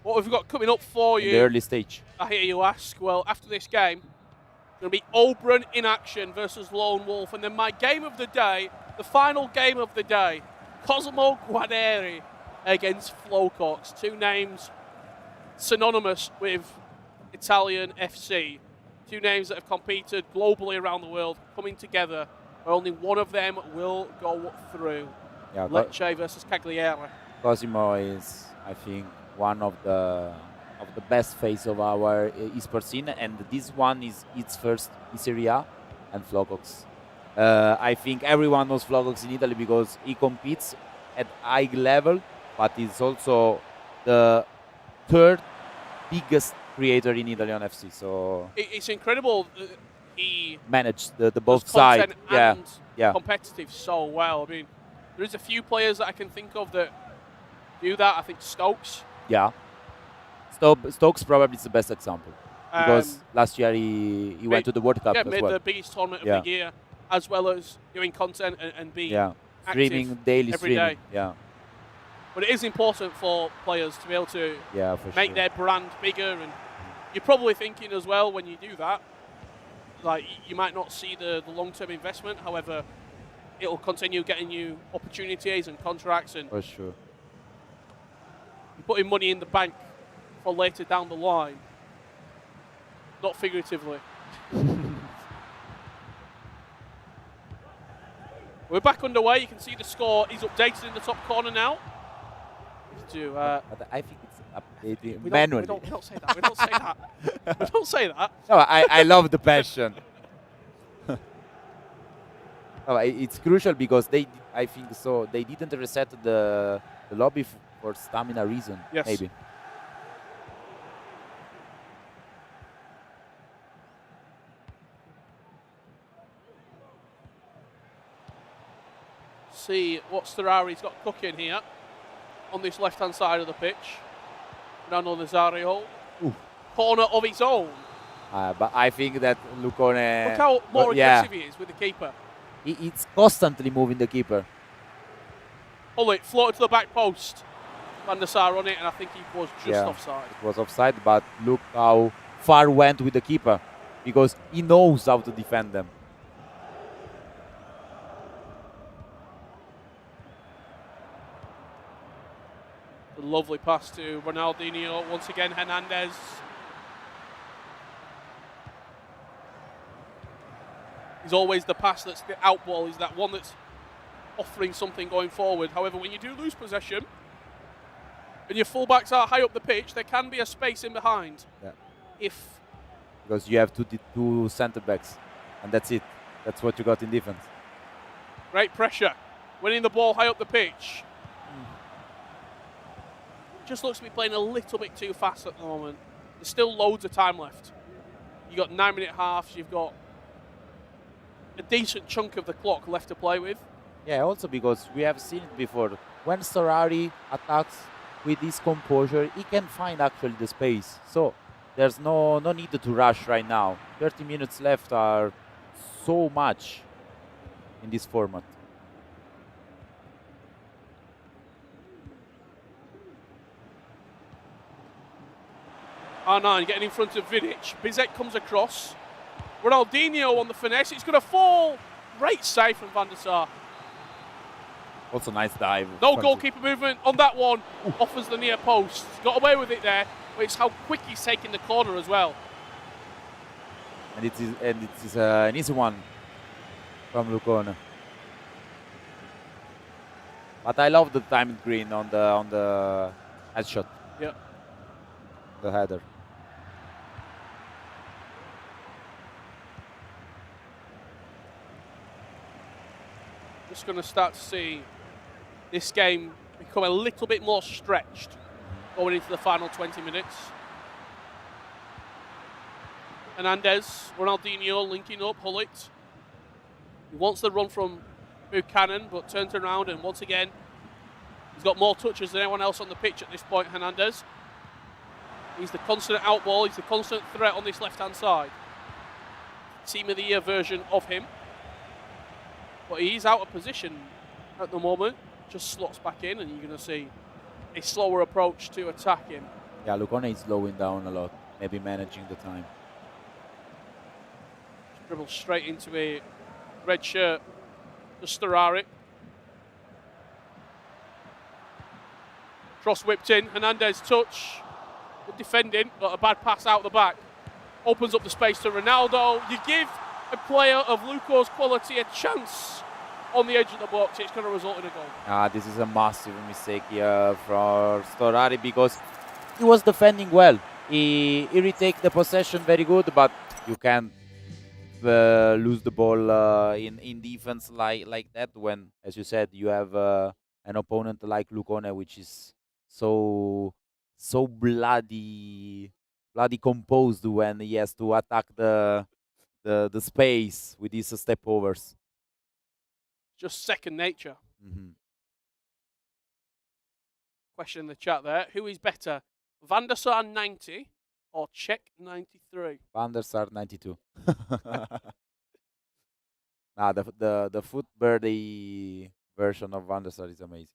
What have we got coming up for you? In the early stage. I hear you ask. Well, after this game, it's going to be Oberon in action versus Lone Wolf. And then my game of the day, the final game of the day, Cosimo Guarneri against Flowcox. 2 names synonymous with Italian FC. 2 names that have competed globally around the world, coming together, where only one of them will go through. Yeah, Lecce versus Cagliari. Cosimo is, I think, one of the best face of our esports scene, and this one is its first in Serie A and Flowcox. I think everyone knows Flowcox in Italy because he competes at high level, but he's also the 3rd biggest creator in Italy on FC. So it's incredible that he managed the both sides. And competitive so well. I mean, there is a few players that I can think of that do that. I think Stokes. Yeah. Stokes probably is the best example because last year he went to the World Cup as made well. the biggest tournament of the year, as well as doing content and being streaming, daily every streaming. Day. Yeah. But it is important for players to be able to make sure. their brand bigger, and you're probably thinking as well when you do that, like you might not see the long-term investment. However, it will continue getting you opportunities and contracts, and for sure. you're putting money in the bank for later down the line, not figuratively. We're back underway. You can see the score is updated in the top corner now. But I think it's updated manually. We don't say that. We don't say that. We don't say that. No, I love the passion. No, it's crucial because I think so. They didn't reset the lobby for stamina reason. Yes. Maybe. See what Ferrari's got cooking here on this left-hand side of the pitch. Nano Nazario. Corner of his own. But I think that Lucone... Look how more aggressive he is with the keeper. It's constantly moving the keeper. It floated to the back post. Van der Sar on it, and I think he was just offside. It was offside, but look how far went with the keeper because he knows how to defend them. A lovely pass to Ronaldinho. Once again, Hernandez. He's always the pass that's the out ball. He's that one that's offering something going forward. However, when you do lose possession and your fullbacks are high up the pitch, there can be a space in behind. Yeah. Because you have two centre backs, and that's it. That's what you got in defense. Great pressure. Winning the ball high up the pitch. Just looks to be playing a little bit too fast at the moment. There's still loads of time left. You've got 9-minute halves. You've got a decent chunk of the clock left to play with. Yeah, also because we have seen it before. when Storari attacks with his composure, he can find actually the space. So there's no need to rush right now. 30 minutes left are so much in this format. R9 getting in front of Vidic. Bizet comes across. Ronaldinho on the finesse. It's going to fall. Great save from Van der Sar. Also nice dive. No goalkeeper movement on that one. Offers the near post. Got away with it there. But it's how quick he's taking the corner as well. And it is an easy one from Lucone. But I love the timed green on the headshot. Yeah. The header. Just going to start to see this game become a little bit more stretched going into the final 20 minutes. Hernandez, Ronaldinho linking up, Hullet. He wants the run from Buchanan, but turns around and once again, he's got more touches than anyone else on the pitch at this point, Hernandez. He's the constant outball, he's the constant threat on this left-hand side. Team of the year version of him. But he's out of position at the moment. Just slots back in and you're going to see a slower approach to attacking. Yeah, Lucone is slowing down a lot, maybe managing the time. Dribbles straight into a red shirt. Just Storari. Cross whipped in. Hernandez touch. Good defending. Got a bad pass out the back. Opens up the space to Ronaldo. You give a player of Luco's quality a chance on the edge of the box. It's going to result in a goal. This is a massive mistake here for Storari because he was defending well. He retake the possession very good, but you can't lose the ball in defense like that when, as you said, you have an opponent like Lucone, which is so bloody composed when he has to attack the space with these step overs. Just second nature. Mm-hmm. Question in the chat there. Who is better, Van der Sar 90 or Czech 93? Van der Sar 92. The foot birdie version of Van der Sar is amazing.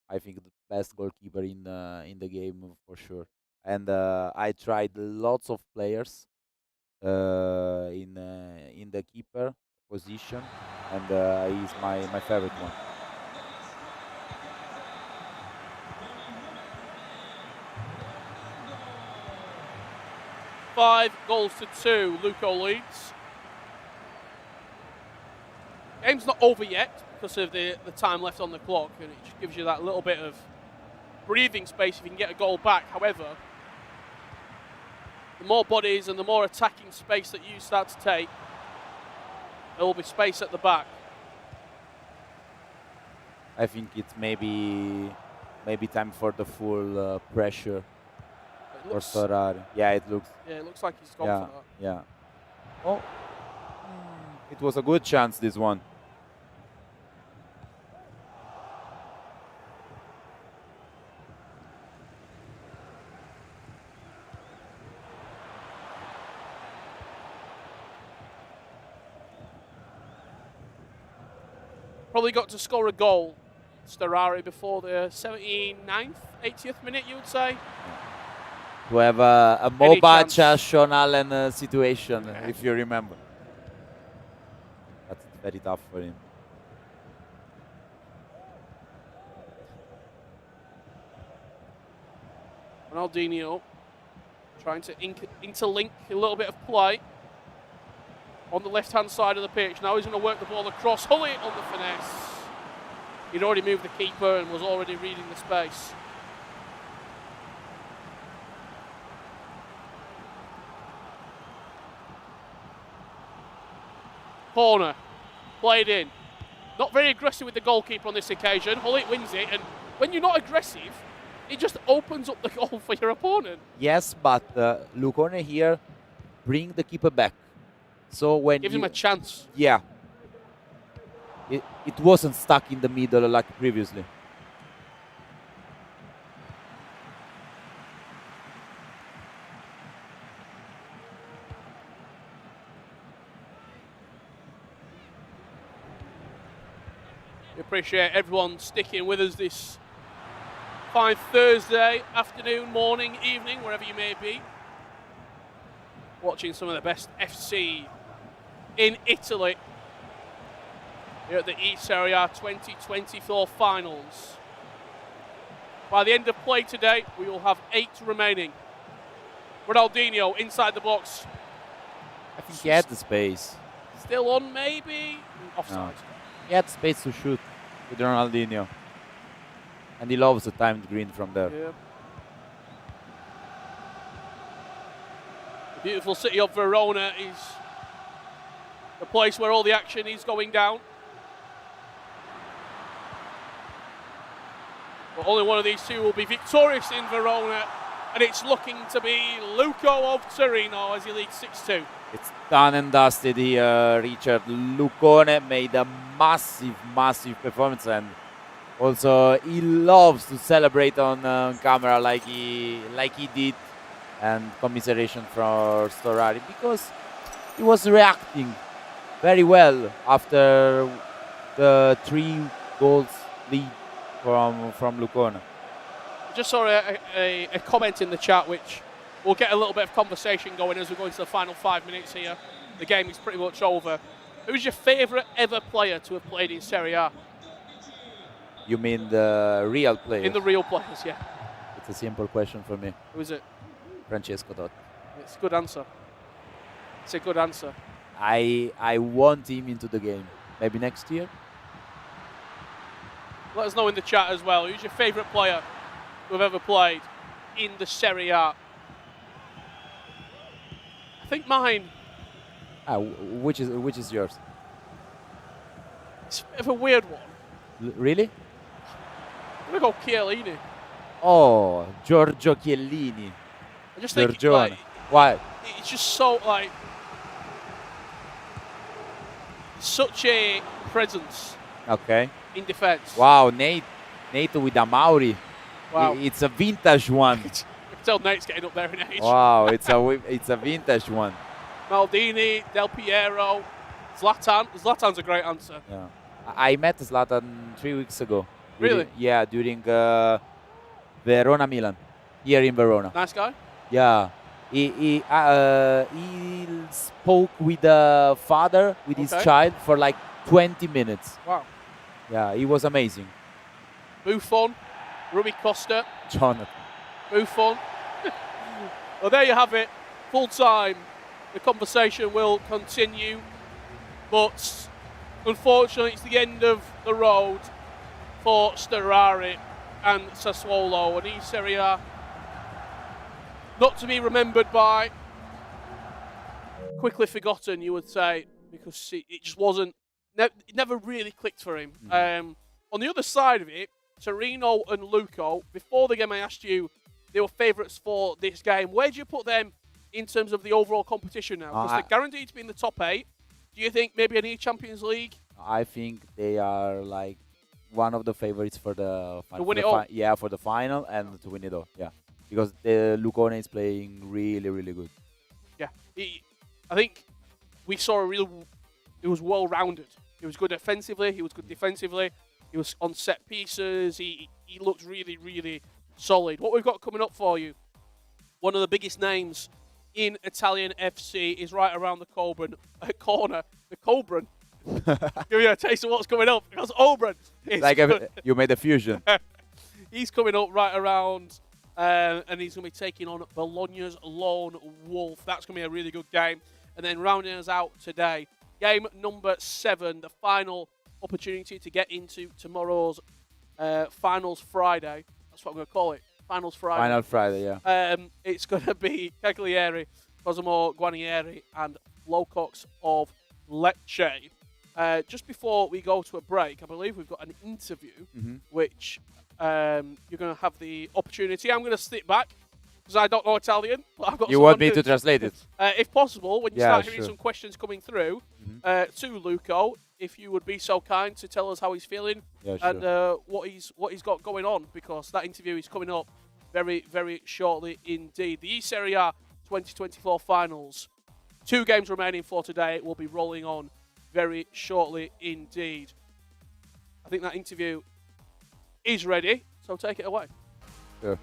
I think the best goalkeeper in the game for sure. And I tried lots of players in the keeper position, and he's my favorite one. Five goals to 2, Luco leads. Game's not over yet because of the time left on the clock, and it just gives you that little bit of breathing space if you can get a goal back. However, the more bodies and the more attacking space that you start to take, there will be space at the back. I think it's maybe time for the full pressure for Storari. Yeah, it looks. Yeah, it looks like he's gone for that. Yeah. Oh, it was a good chance, this one. Probably got to score a goal, Storari, before the 79th, 80th minute, you would say. To have a Mobacha Sean Allen situation, if you remember. That's very tough for him. Ronaldinho trying to interlink a little bit of play on the left-hand side of the pitch. Now he's going to work the ball across. Hullet on the finesse. He'd already moved the keeper and was already reading the space. Corner. Played in. Not very aggressive with the goalkeeper on this occasion. Hullet wins it, and when you're not aggressive, it just opens up the goal for your opponent. Yes, but Lucone here bring the keeper back. So when gives him a chance. Yeah. It wasn't stuck in the middle like previously. We appreciate everyone sticking with us this fine Thursday afternoon, morning, evening, wherever you may be. Watching some of the best FC in Italy here at the eSerie A 2024 finals. By the end of play today, we will have 8 remaining. Ronaldinho inside the box. I think he had the space. Still on, maybe? Offside. No. He had space to shoot with Ronaldinho. And he loves the timed green from there. Yeah. The beautiful city of Verona is the place where all the action is going down. But only one of these two will be victorious in Verona, and it's looking to be Luco of Torino as he leads 6-2. It's done and dusted here. Richard Lucone made a massive performance, and also he loves to celebrate on camera like he did. And commiseration for Storari, because he was reacting very well after the 3 goals lead from Lucone. Just saw a comment in the chat, which we'll get a little bit of conversation going as we go into the final 5 minutes here. The game is pretty much over. Who's your favourite ever player to have played in Serie A? You mean the real player? In the real players, yeah. It's a simple question for me. Who is it? Francesco Totti. It's a good answer. It's a good answer. I want him into the game. Maybe next year? Let us know in the chat as well. Who's your favourite player who have ever played in the Serie A? I think mine. Which is yours? It's a bit of a weird one. Really? I'm going to go Chiellini. Oh, Giorgio Chiellini. I just think Giorgione. Why? It's just so like such a presence. Okay. In defence. Wow, Nate with a Mauri. Wow. It's a vintage one. I can tell Nate's getting up there in age. Wow, it's a vintage one. Maldini, Del Piero, Zlatan. Zlatan's a great answer. Yeah. I met Zlatan 3 weeks ago. Really? During Verona Milan, here in Verona. Nice guy. Yeah, he spoke with the father, with his child, for like 20 minutes. Wow. Yeah, he was amazing. Buffon, Rui Costa, Jonathan. Buffon. Well, there you have it. Full time. The conversation will continue, but unfortunately, it's the end of the road for Storari and Sassuolo, and eSerie A not to be remembered by, quickly forgotten, you would say, because it just wasn't, it never really clicked for him. On the other side of it, Torino and Luco, before the game I asked you, they were favourites for this game. Where do you put them in terms of the overall competition now? Because they're guaranteed to be in the top 8. Do you think maybe an Champions League? I think they are like one of the favorites for the final. To win it all? Yeah, for the final and to win it all. Yeah. Because the Lucone is playing really good. Yeah, I think we saw it was well-rounded. He was good offensively, he was good defensively, he was on set pieces, he looked really solid. What we've got coming up for you, one of the biggest names in Italian FC is right around the corner. The Cobran. Give you a taste of what's coming up, because Obran is like you made a fusion. He's coming up right around. And he's going to be taking on Bologna's Lone Wolf. That's going to be a really good game. And then rounding us out today, game number 7, the final opportunity to get into tomorrow's Finals Friday. That's what I'm going to call it. Finals Friday. Final Friday, yeah. It's going to be Cagliari, Cosimo Guarnieri, and Locox of Lecce. Just before we go to a break, I believe we've got an interview, which you're going to have the opportunity. I'm going to sit back because I don't know Italian. But I've got you want me to translate it? If possible, when you start hearing some questions coming through, to Luco, if you would be so kind to tell us how he's feeling and what he's got going on, because that interview is coming up very shortly indeed. The eSerie A 2024 finals. 2 games remaining for today. We'll be rolling on very shortly indeed. I think that interview is ready, so take it away. Sure.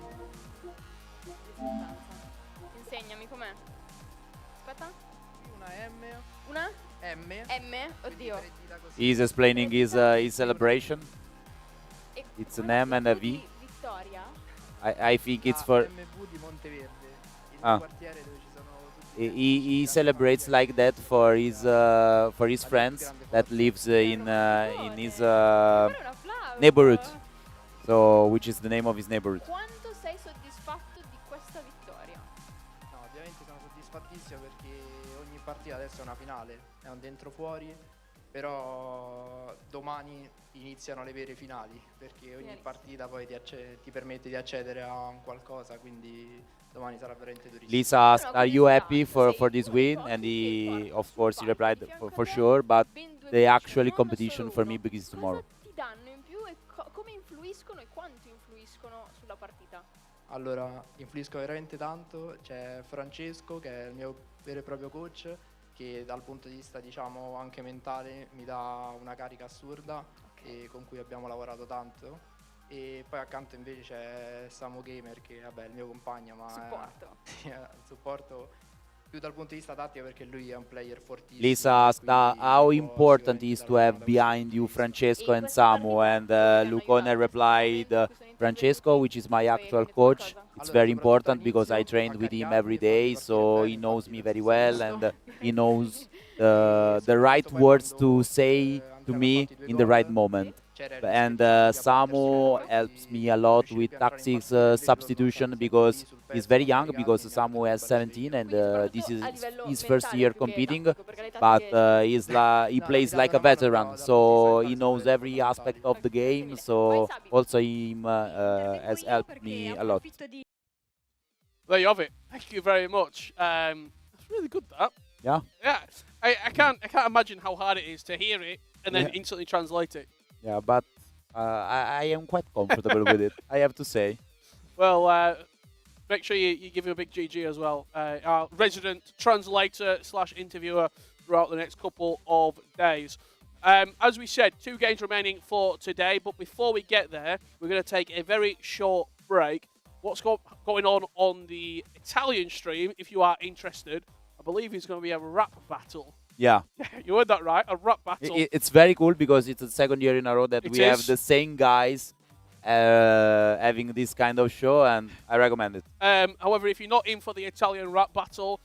Insegnami com'è. Aspetta. Una M. Una? M. M? Oddio. He's explaining his celebration. E It's an M and a V. di Vittoria? I think it's for MV di Monteverde, il Ah. quartiere dove ci sono tutti he celebrates like that for his friends that lives in his Quello è un applauso. neighborhood. So which is the name of his neighborhood. Quanto sei soddisfatto di questa vittoria? No, ovviamente sono soddisfattissimo perché ogni partita adesso è una finale, è un dentro fuori, però domani iniziano le vere finali, perché ogni partita poi ti permette di accedere a un qualcosa, quindi domani sarà veramente durissimo. Lisa asked, "Are you happy for this win?" And he, of course, he replied, "For sure." But the actual competition for me begins tomorrow. Cosa ti danno in più e come influiscono e quanto influiscono sulla partita? Allora, influisco veramente tanto, c'è Francesco che è il mio vero e proprio coach, che dal punto di vista diciamo anche mentale mi dà una carica assurda e con cui abbiamo lavorato tanto, e poi accanto invece c'è Samu Gamer che vabbè è il mio compagno, ma Supporto. È un supporto più dal punto di vista tattico perché lui è un player fortissimo. Lisa asked, quindi "How può important sicuramente is dare to una have mano da behind you Francesco and Samu?" And Lucone replied, "Francesco, which is my actual coach, it's very important because I trained with him every day, so he knows me very well and he knows the right words to say to me in the right moment. And Samu helps me a lot with tactics substitution because he's very young, because Samu has 17 and this is his first year competing, but he plays like a veteran, so he knows every aspect of the game, so also he has helped me a lot." There you have it. Thank you very much. That's really good, that. Yeah. Yeah. I can't imagine how hard it is to hear it and then instantly translate it. Yeah, but I am quite comfortable with it, I have to say. Well, make sure you give him a big GG as well. Our resident translator / interviewer throughout the next couple of days. As we said, 2 games remaining for today, but before we get there, we're going to take a very short break. What's going on the Italian stream, if you are interested, I believe it's going to be a rap battle. Yeah. You heard that right, a rap battle. It's very cool because it's the second year in a row that we have the same guys having this kind of show, and I recommend it. However, if you're not in for the Italian rap battle,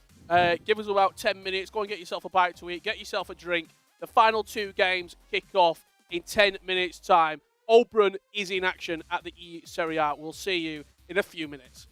give us about 10 minutes, go and get yourself a bite to eat, get yourself a drink. The final 2 games kick off in 10 minutes' time. Oberon is in action at the eSerie A. We'll see you in a few minutes.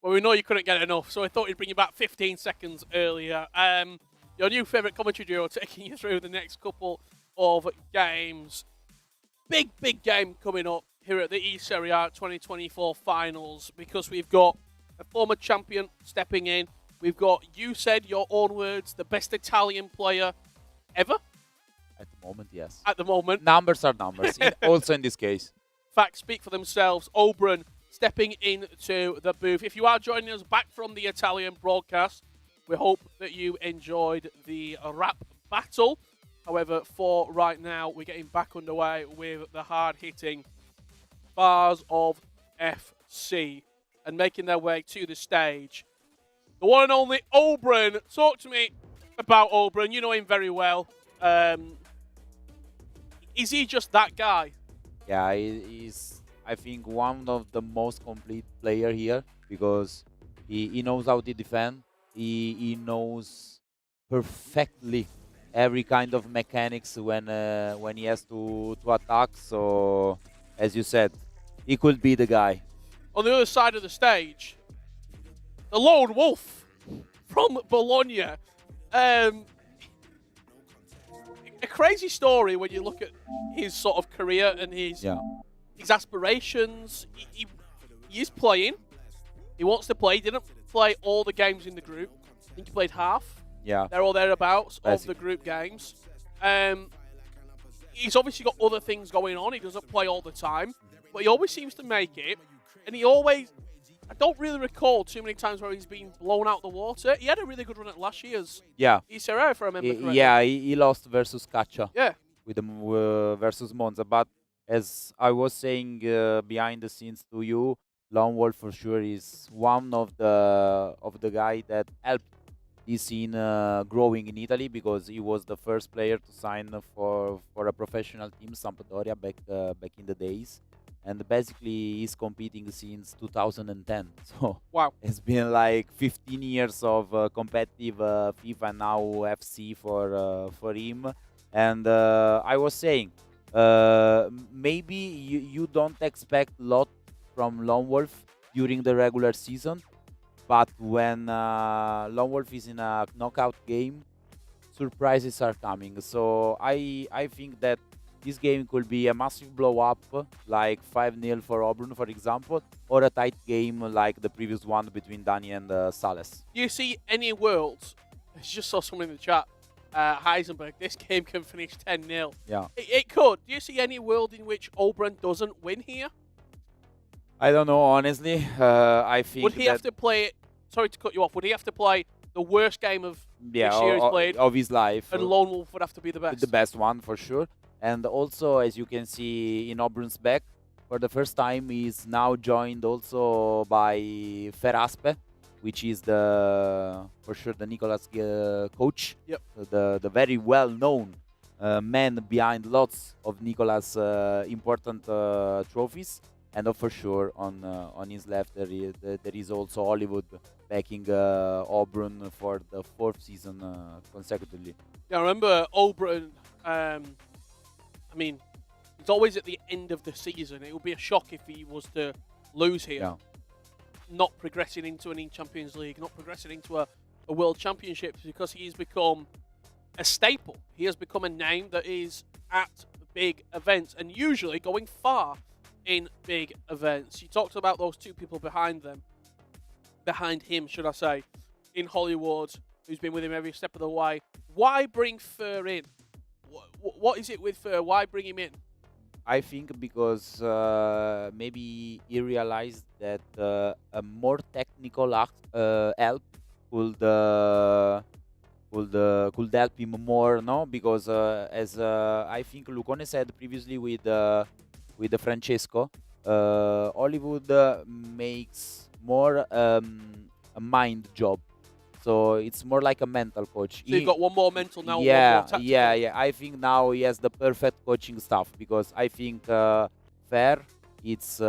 Well, we know you couldn't get enough, so I thought we'd bring you back 15 seconds earlier. Your new favourite commentary duo taking you through the next couple of games. Big game coming up here at the eSerie A 2024 finals, because we've got a former champion stepping in. We've got, you said your own words, the best Italian player ever. At the moment, yes. At the moment. Numbers are numbers, also in this case. Facts speak for themselves. Oberon stepping into the booth. If you are joining us back from the Italian broadcast, we hope that you enjoyed the rap battle. However, for right now, we're getting back underway with the hard-hitting bars of FC, and making their way to the stage, the one and only Oberon. Talk to me about Oberon. You know him very well. Is he just that guy? Yeah, he's, I think, one of the most complete player here, because he knows how to defend. He knows perfectly every kind of mechanics when he has to attack. So, as you said, he could be the guy. On the other side of the stage, the lone wolf from Bologna. A crazy story when you look at his sort of career and his aspirations. He is playing. He wants to play. He didn't play all the games in the group. I think he played half. Yeah. They're all thereabouts of the group games. He's obviously got other things going on. He doesn't play all the time, but he always seems to make it. And he always... I don't really recall too many times where he's been blown out the water. He had a really good run at last year's eSerie, if I remember correctly. Yeah, he lost versus Caccia. Yeah. With the versus Monza. But as I was saying behind the scenes to you, Lone Wolf for sure is one of the guy that helped this scene growing in Italy, because he was the first player to sign for a professional team, Sampdoria, back in the days. And basically, he's competing since 2010. So wow, it's been like 15 years of competitive FIFA and now FC for him. And I was saying, maybe you don't expect a lot from Lone Wolf during the regular season, but when Lone Wolf is in a knockout game, surprises are coming. So I think that this game could be a massive blow-up, like 5-0 for Auburn, for example, or a tight game like the previous one between Danny and Sales. Do you see any worlds? I just saw someone in the chat, Heisenberg, this game can finish 10-0. Yeah. It could. Do you see any world in which Auburn doesn't win here? I don't know, honestly. I think would he have to play, sorry to cut you off, would he have to play the worst game of this year he's played? Of his life. And Lone Wolf would have to be the best? The best one, for sure. And also, as you can see in Auburn's back, for the first time, he's now joined also by Feraspe, which is for sure the Nicolas coach. Yep. The very well-known man behind lots of Nicolas' important trophies. And for sure, on his left, there is also Hollywood backing Auburn for the 4th season consecutively. Yeah, I remember Auburn. I mean, it's always at the end of the season. It would be a shock if he was to lose here. Yeah. Not progressing into an Champions League, not progressing into a World Championship, because he's become a staple. He has become a name that is at big events and usually going far in big events. You talked about those two people behind him, should I say, in Hollywood, who's been with him every step of the way. Why bring Fur in? What is it with Fur? Why bring him in? I think because maybe he realized that a more technical help could help him more, no? Because as I think Lucone said previously with the Francesco, Hollywood makes more a mind job. So it's more like a mental coach. So you've got one more mental now. Yeah. I think now he has the perfect coaching staff, because I think Fer, it's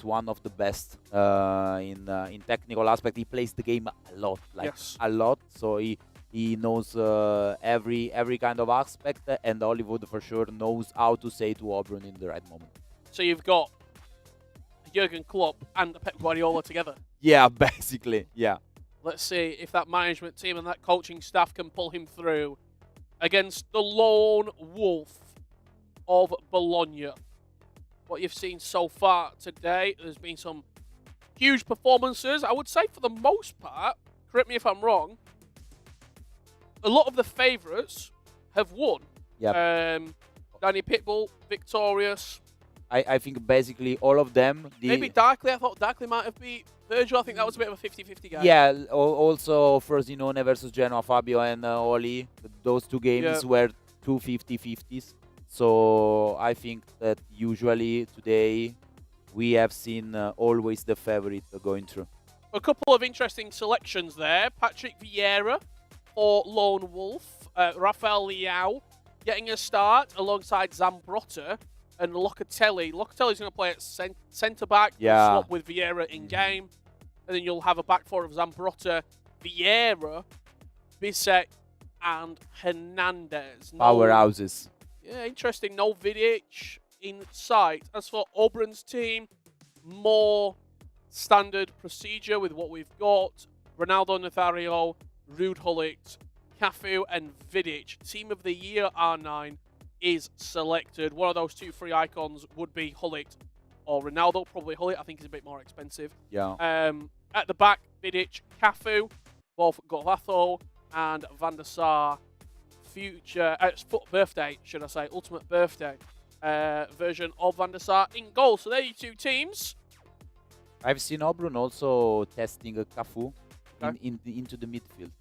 one of the best in technical aspect. He plays the game a lot, a lot. So he knows every kind of aspect, and Hollywood for sure knows how to say to Auburn in the right moment. So you've got Jurgen Klopp and Pep Guardiola together. Yeah, basically, yeah. Let's see if that management team and that coaching staff can pull him through against the lone wolf of Bologna. What you've seen so far today, there's been some huge performances. I would say for the most part, correct me if I'm wrong, a lot of the favourites have won. Yep. Danny Pitbull, victorious. I think basically all of them. Maybe Darkley. I thought Darkley might have beat Virgil. I think that was a bit of a 50-50 game. Yeah, also Frosinone versus Genoa, Fabio and Oli. Those two games were two 50-50s. So I think that usually today we have seen always the favorite going through. A couple of interesting selections there. Patrick Vieira for Lone Wolf. Rafael Leao getting a start alongside Zambrotta and Locatelli. Locatelli's going to play at centre-back. Yeah. Swap with Vieira in-game. And then you'll have a back four of Zambrotta, Vieira, Bissek, and Hernandez. Powerhouses. Yeah, interesting. No Vidic in sight. As for Auburn's team, more standard procedure with what we've got. Ronaldo Nazario, Ruud Gullit, Cafu, and Vidic. Team of the year R9 is selected. One of those two free icons would be Gullit or Ronaldo. Probably Gullit, I think, is a bit more expensive. Yeah. At the back, Vidic, Cafu, both Golazo and Van der Sar. Future birthday, should I say, ultimate birthday version of Van der Sar in goal. So there are your two teams. I've seen Auburn also testing a Cafu into the midfield.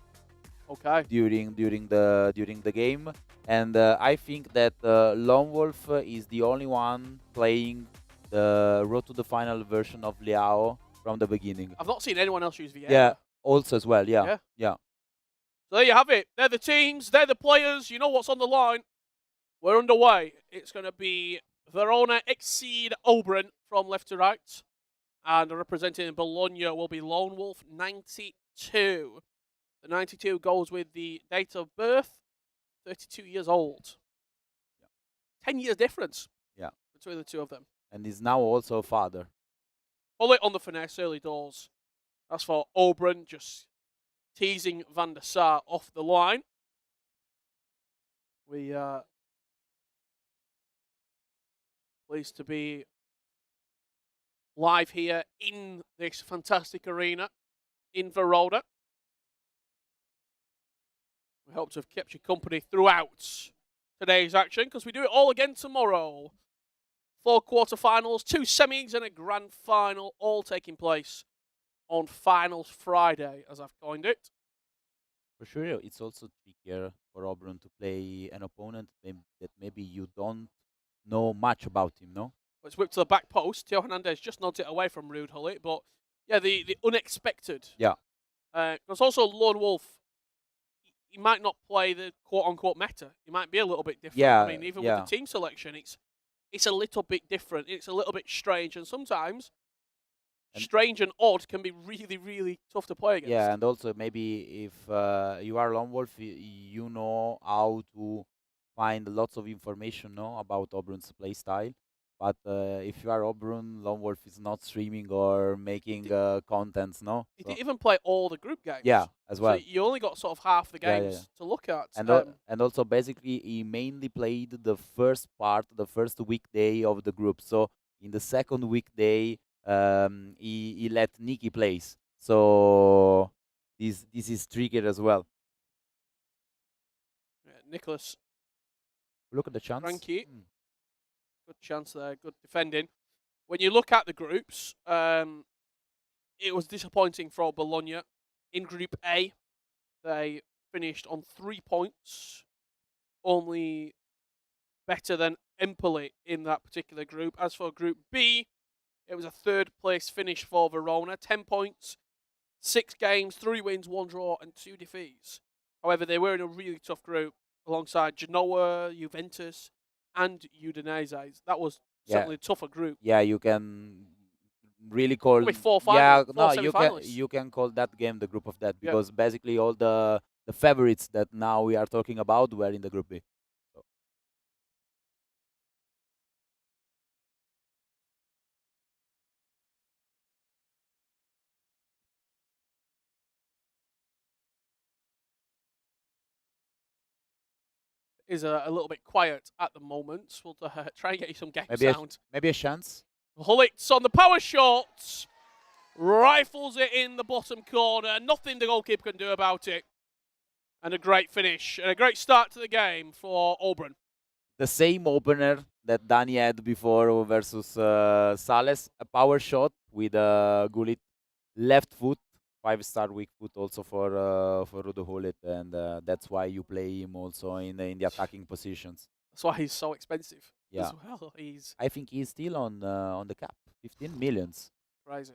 Okay. During the game, and I think that Lone Wolf is the only one playing the road to the final version of Leao from the beginning. I've not seen anyone else use Vieira. Yeah, also as well. Yeah. So there you have it. They're the teams. They're the players. You know what's on the line. We're underway. It's going to be Verona exceed Auburn from left to right. And representing Bologna will be Lone Wolf 92. The 92 goes with the date of birth, 32 years old. 10 years difference between the two of them. And is now also a father. Bullet on the finesse early doors. That's for Auburn, just teasing Van der Sar off the line. We are pleased to be live here in this fantastic arena in Verona. We hope to have kept you company throughout today's action because we do it all again tomorrow. 4 quarterfinals, 2 semis and a grand final, all taking place on Finals Friday, as I've coined it. For sure, it's also trickier for Auburn to play an opponent that maybe you don't know much about him, no? It's whipped to the back post. Theo Hernandez just nods it away from Ruud Gullit, but yeah, the unexpected. Yeah. Because also Lone Wolf, he might not play the quote-unquote meta. He might be a little bit different. Yeah, I mean, even with the team selection, it's a little bit different. It's a little bit strange, and sometimes strange and odd can be really, really tough to play against. Yeah, and also maybe if you are Lone Wolf, you know how to find lots of information, no, about Auburn's play style. But if you are Auburn, Lone Wolf is not streaming or making contents, no? He didn't even play all the group games. Yeah, as well. So you only got sort of half the games to look at. And also, basically, he mainly played the first part, the first weekday of the group. So in the second weekday, he let Nikki plays. So this is triggered as well. Yeah, Nicholas. Look at the chance. Frankie. Good chance there, good defending. When you look at the groups, it was disappointing for Bologna. In Group A, they finished on 3 points, only better than Empoli in that particular group. As for Group B, it was a 3rd place finish for Verona, 10 points, 6 games, 3 wins, 1 draw, and 2 defeats. However, they were in a really tough group alongside Genoa, Juventus, and Udinese. That was certainly a tougher group. Yeah, you can really call. With 4 finals, you can call that game the group of that because basically all the favorites that now we are talking about were in the Group B. is a little bit quiet at the moment. We'll try and get you some game Maybe sound. maybe a chance. Hullits on the power shot. Rifles it in the bottom corner. Nothing the goalkeeper can do about it. And a great finish and a great start to the game for Auburn. The same opener that Danny had before versus Sales, a power shot with Gullit left foot, 5-star weak foot also for Rudo Gullit, and that's why you play him also in the attacking positions. That's why he's so expensive. Yeah, as well. I think he's still on the cap, 15 millions. Crazy.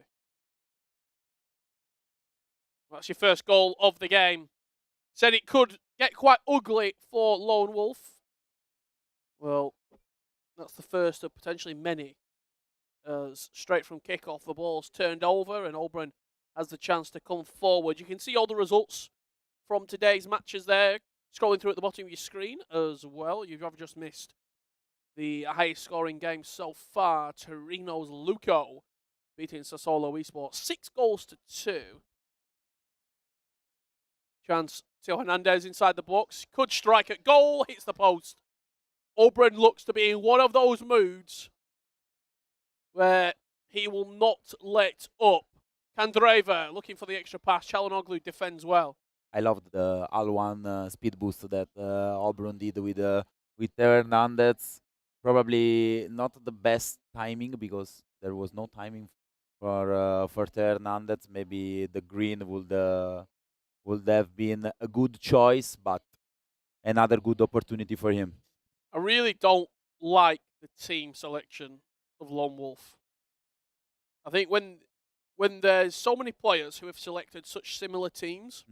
That's your first goal of the game. Said it could get quite ugly for Lone Wolf. Well, that's the first of potentially many. As straight from kickoff, the ball's turned over and Auburn has the chance to come forward. You can see all the results from today's matches there, scrolling through at the bottom of your screen as well. You've just missed the highest scoring game so far. Torino's Luco beating Sassuolo Esports 6-2. Chance to Hernandez inside the box. Could strike at goal. Hits the post. Auburn looks to be in one of those moods where he will not let up. Candreva looking for the extra pass. Çalhanoğlu defends well. I loved the Al1 speed boost that Auburn did with Hernandez. Probably not the best timing because there was no timing for Hernandez. Maybe the green would have been a good choice, but another good opportunity for him. I really don't like the team selection of Lone Wolf. I think when there's so many players who have selected such similar teams,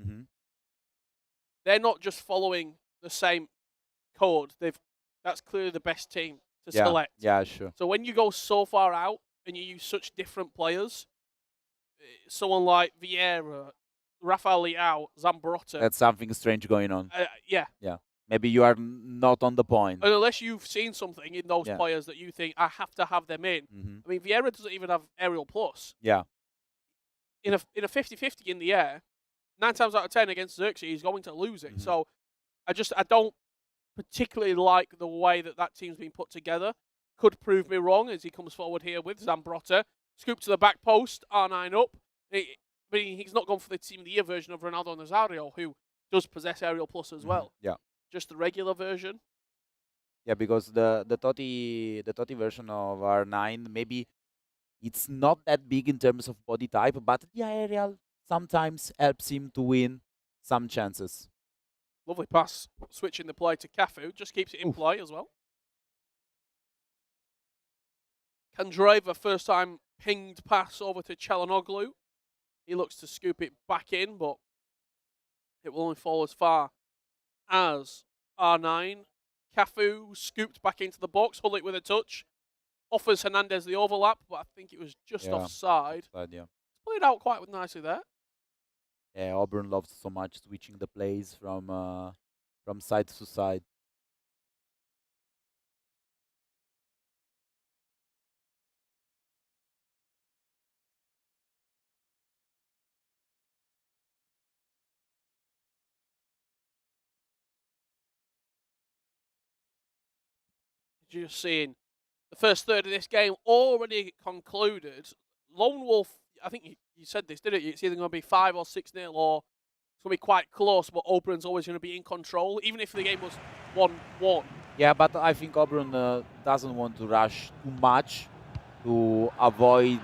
they're not just following the same code. That's clearly the best team to select. Yeah, sure. So when you go so far out and you use such different players, someone like Vieira, Rafael Leao, Zambrotta. That's something strange going on. Yeah. Yeah. Maybe you are not on the point. And unless you've seen something in those players that you think, I have to have them in. I mean, Vieira doesn't even have aerial plus. Yeah. In a 50-50 in the air, 9 times out of 10 against Xerxes, he's going to lose it. So I don't particularly like the way that team's been put together. Could prove me wrong as he comes forward here with Zambrotta. Scoop to the back post, R9 up. But he's not gone for the Team of the Year version of Ronaldo Nazario, who does possess aerial plus as well. Yeah. Just the regular version. Yeah, because the Totti version of R9, maybe it's not that big in terms of body type, but the aerial sometimes helps him to win some chances. Lovely pass. Switching the play to Cafu. Just keeps it in play as well. Candreva, first time pinged pass over to Çalhanoğlu. He looks to scoop it back in, but it will only fall as far as R9. Cafu scooped back into the box. Hullit with a touch. Offers Hernandez the overlap, but I think it was just offside. Yeah. Played out quite nicely there. Yeah, Auburn loves so much switching the plays from side to side. Just seeing the first third of this game already concluded. Lone Wolf, I think you said this, didn't you? It's either going to be 5 or 6-0, or it's going to be quite close, but Auburn's always going to be in control, even if the game was 1-1. Yeah, but I think Auburn doesn't want to rush too much to avoid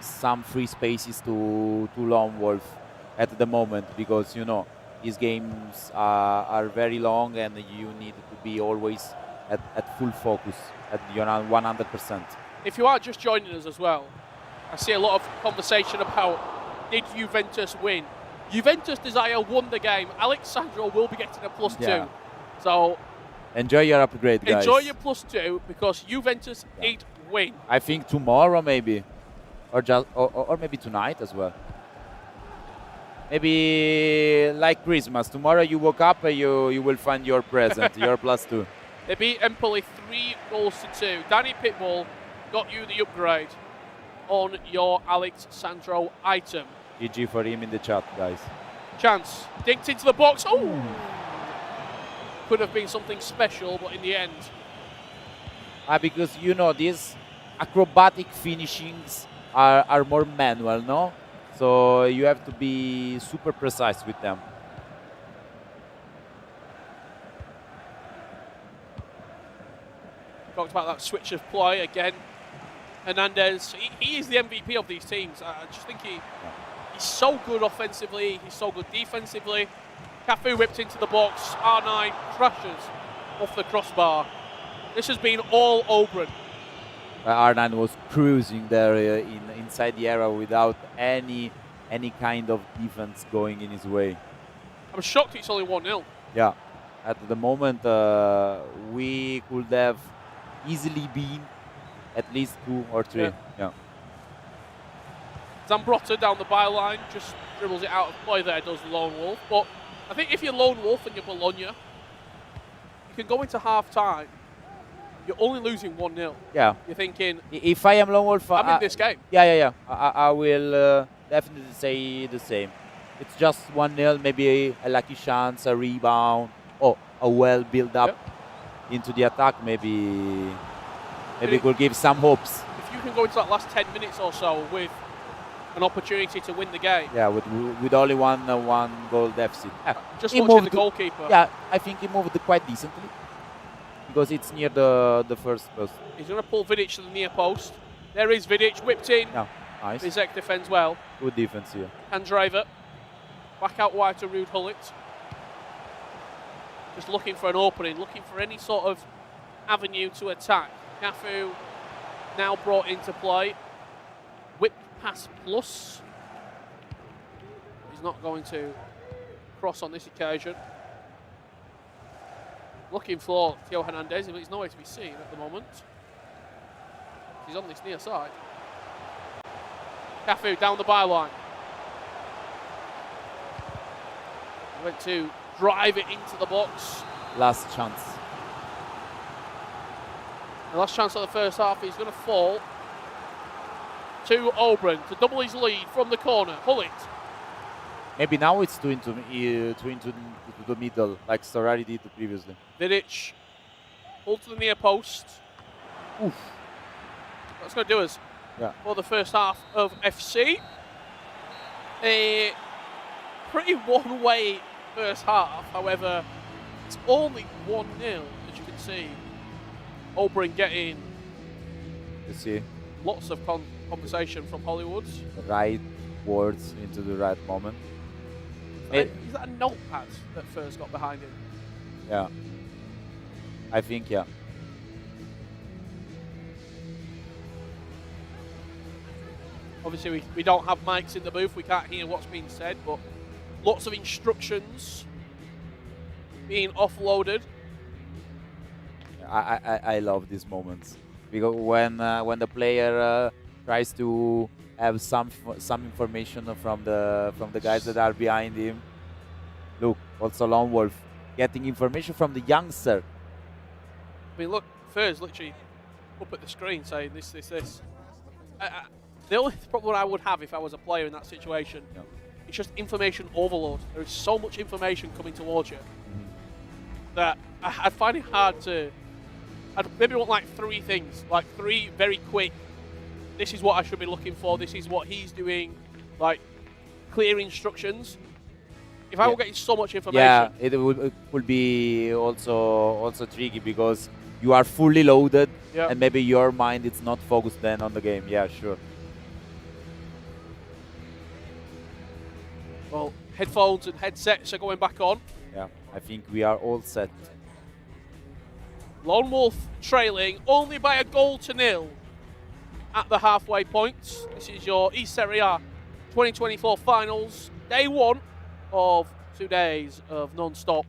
some free spaces to Lone Wolf at the moment, because, these games are very long and you need to be always at full focus, at 100%. If you are just joining us as well, I see a lot of conversation about, did Juventus win? Juventus Desire won the game. Alexandro will be getting a +2. So enjoy your upgrade, guys. Enjoy your +2 because Juventus did win. I think tomorrow maybe, or maybe tonight as well. Maybe like Christmas. Tomorrow you woke up and you will find your present, your +2. They beat Empoli 3-2. Danny Pitbull got you the upgrade on your Alexandro item. GG for him in the chat, guys. Chance. Dinked into the box. Oh! could have been something special, but in the end, Because you know these acrobatic finishings are more manual, no? So you have to be super precise with them. talked about that switch of play again. Hernandez, he is the MVP of these teams. I just think he's so good offensively, he's so good defensively. Cafu whipped into the box, R9 crashes off the crossbar. This has been all Oberon. R9 was cruising there inside the area without any kind of defense going in his way. I'm shocked it's only 1-0. Yeah, at the moment we could have easily been at least 2 or 3. Yeah. Zambrotta down the byline, just dribbles it out of play there, does the Lone Wolf. But I think if you're Lone Wolf and you're Bologna, you can go into half-time, you're only losing 1-0. Yeah. You're thinking, if I am Lone Wolf, I'm in this game. Yeah. I will definitely say the same. It's just 1-0, maybe a lucky chance, a rebound, or a well build up into the attack. Maybe could give some hopes. If you can go into that last 10 minutes or so with an opportunity to win the game. Yeah, with only one goal deficit. Just watching the goalkeeper. Yeah, I think he moved quite decently because it's near the first post. He's going to pull Vidic to the near post. There is Vidic, whipped in. Yeah, nice. Bizek defends well. Good defense here. Handriver. Back out wide to Ruud Hullet. Just looking for an opening, looking for any sort of avenue to attack. Cafu now brought into play. Whip pass plus. He's not going to cross on this occasion. Looking for Theo Hernandez, but he's nowhere to be seen at the moment. He's on this near side. Cafu down the byline. Went to drive it into the box. Last chance. The last chance of the first half. He's going to fall to Oberon to double his lead from the corner. Hullet. Maybe now it's two into the middle, like Storari did previously. Vidic pulled to the near post. Oof. That's going to do us for the first half of FC. A pretty one-way first half. However, it's only 1-0, as you can see. Oberon getting lots of conversation from Hollywood. The right words into the right moment. Is that a notepad that first got behind him? Yeah. I think, yeah. Obviously, we don't have mics in the booth. We can't hear what's being said, but lots of instructions being offloaded. I love these moments because when the player tries to have some information from the guys that are behind him. Look, also Lone Wolf getting information from the youngster. I mean, look, Furs literally up at the screen saying this. The only problem I would have if I was a player in that situation, it's just information overload. There is so much information coming towards you that I'd find it hard to. I'd maybe want like 3 things, like 3 very quick. This is what I should be looking for. This is what he's doing. Like clear instructions. If I were getting so much information, it would be also tricky because you are fully loaded and maybe your mind is not focused then on the game. Yeah, sure. Well, headphones and headsets are going back on. Yeah, I think we are all set. Lone Wolf trailing only by a goal to nil at the halfway point. This is your eSerie A 2024 finals, day 1 of 2 days of non-stop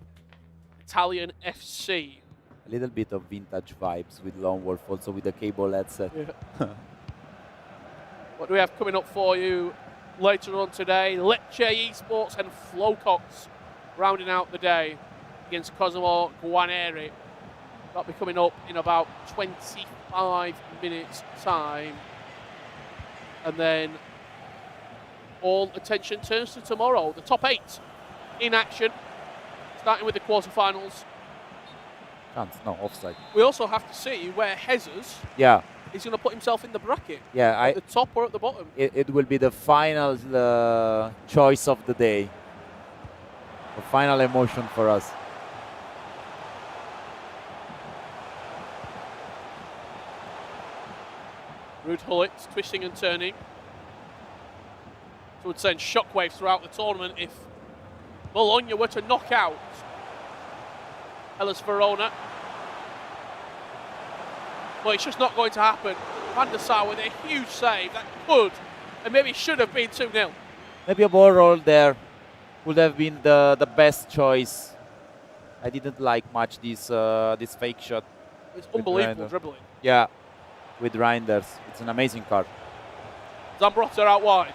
Italian FC. A little bit of vintage vibes with Lone Wolf, also with the cable headset. Yeah. What do we have coming up for you later on today? Lecce Esports and Flowcox rounding out the day against Cosimo Guarneri. That'll be coming up in about 25 minutes time. And then all attention turns to tomorrow. The top 8 in action, starting with the quarterfinals. Chance, no, offside. We also have to see where Jesus Yeah, is going to put himself in the bracket. yeah. At the top or at the bottom. It will be the final choice of the day. The final emotion for us. Ruud Gullit twisting and turning. So it would send shockwaves throughout the tournament if Bologna were to knock out Hellas Verona. But it's just not going to happen. Van der Sar with a huge save that could and maybe should have been 2-0. Maybe a ball roll there would have been the best choice. I didn't like much this fake shot. It's with unbelievable Reinders. dribbling. Yeah, with Reinders. It's an amazing card. Zambrotta out wide.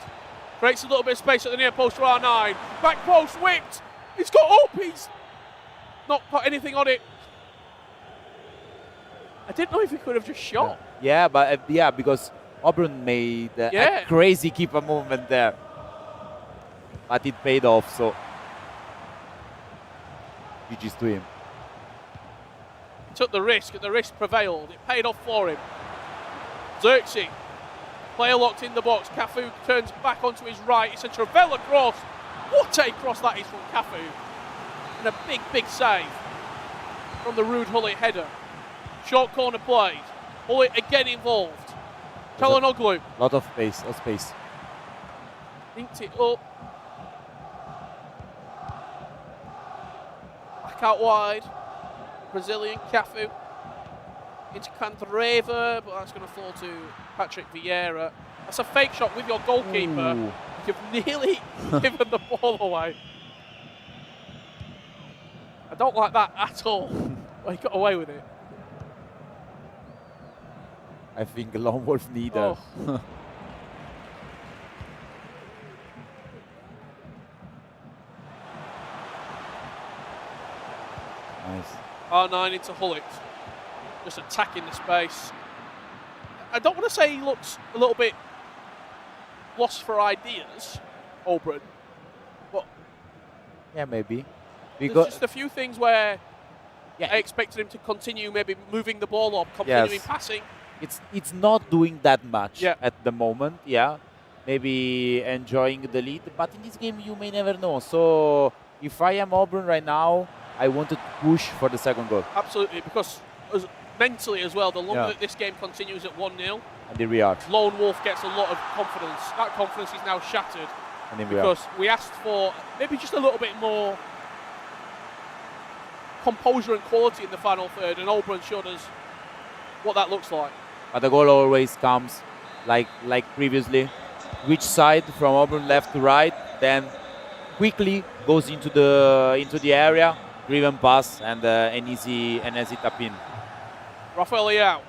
Creates a little bit of space at the near post for R9. Back post whipped. He's got up. He's not got anything on it. I didn't know if he could have just shot. Yeah, but because Auburn made a crazy keeper movement there. But it paid off, so GG's to him. He took the risk, and the risk prevailed. It paid off for him. Xerxes, player locked in the box. Cafu turns back onto his right. It's a Travella cross. What a cross that is from Cafu. And a big, big save from the Ruud Gullit header. Short corner played. Gullit again involved. Çalhanoğlu. Lot of space. Linked it up. Back out wide. Brazilian Cafu. Into Candreva, but that's going to fall to Patrick Vieira. That's a fake shot with your goalkeeper. Ooh. You've nearly given the ball away. I don't like that at all. But he got away with it. I think Lone Wolf neither. Oh. Nice. R9 into Gullit. Just attacking the space. I don't want to say he looks a little bit lost for ideas, Auburn, but Yeah, maybe. there's Because just a few things where yeah, I expected him to continue maybe moving the ball up, continuing Yes. passing. it's not doing that much Yeah. at the moment. Yeah, maybe enjoying the lead, but in this game you may never know. So if I am Auburn right now, I wanted to push for the second goal, Absolutely, because mentally as well, the longer Yeah. that this game continues at 1-0, and here we are. Lone Wolf gets a lot of confidence. That confidence is now shattered And here we are. because we asked for maybe just a little bit more composure and quality in the final third, and Auburn showed us what that looks like. But the goal always comes like previously. Which side from Auburn, left to right, then quickly goes into the area, driven pass, and an easy tap in. Rafael Leao.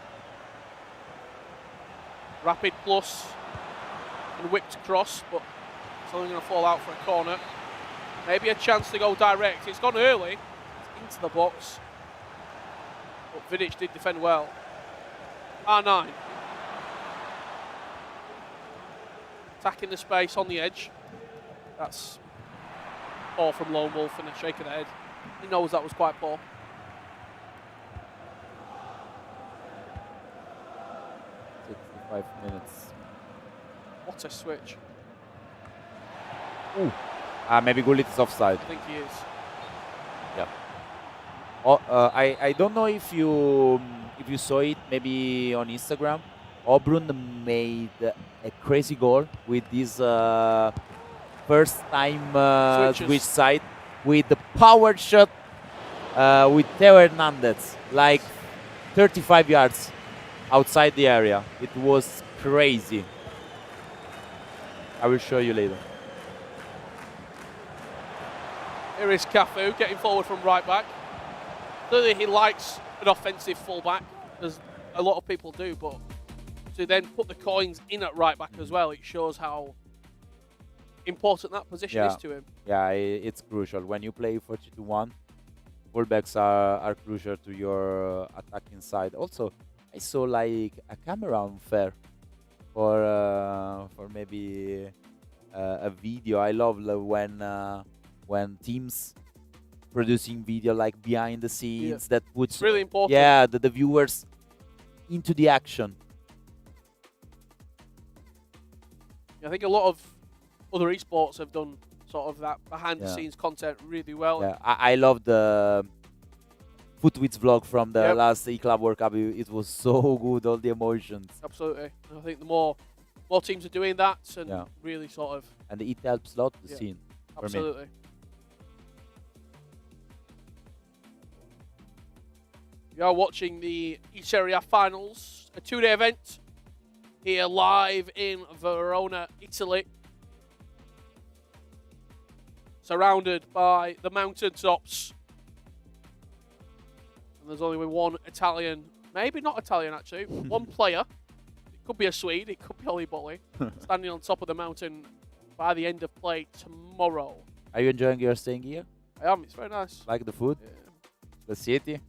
Rapid plus and whipped cross, but it's only going to fall out for a corner. Maybe a chance to go direct. It's gone early. It's into the box. But Vidic did defend well. R9. Attacking the space on the edge. That's poor from Lone Wolf and a shake of the head. He knows that was quite poor. Minutes. What a switch. Ooh. Maybe Gullit is offside. I think he is. Yeah. Oh, I don't know if you saw it maybe on Instagram. Auburn made a crazy goal with this first time switch side with the power shot with Theo Hernandez, like 35 yards outside the area. It was crazy. I will show you later. Here is Cafu getting forward from right back. Clearly he likes an offensive fullback, as a lot of people do, but to then put the coins in at right back as well, it shows how important that position is to him. Yeah, it's crucial. When you play 4-2-1, fullbacks are crucial to your attacking side. Also, I saw like a camera unfair for maybe a video. I love when teams producing video like behind the scenes that puts It's really important. yeah the viewers into the action. I think a lot of other esports have done sort of that behind-the-scenes content really well. Yeah, I love the Footwits vlog from the Yep. last E-Club World Cup. It was so good, all the emotions. Absolutely. And I think the more teams are doing that and really sort of... And it helps a lot the scene. For me. Absolutely. You are watching the eSerie A finals, a 2-day event here live in Verona, Italy. Surrounded by the mountaintops. And there's only one Italian, maybe not Italian actually, one player. It could be a Swede, it could be Oli Bolli, standing on top of the mountain by the end of play tomorrow. Are you enjoying your staying here? I am, it's very nice. Like the food? The city?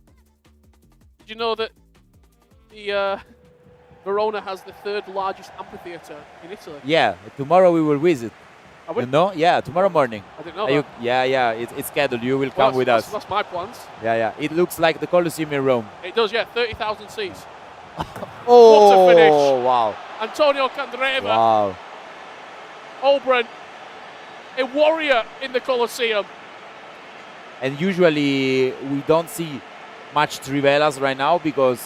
Did you know that the Verona has the 3rd largest amphitheatre in Italy? Yeah, tomorrow we will visit. Are we? You know? Yeah, tomorrow morning. I didn't know Are you, that. yeah, it's scheduled. You will come with us. That's my plans. Yeah. It looks like the Colosseum in Rome. It does, yeah, 30,000 seats. Oh, what a finish. Wow. Antonio Candreva. Wow. Oberon, a warrior in the Colosseum. And usually we don't see much Trivelas right now because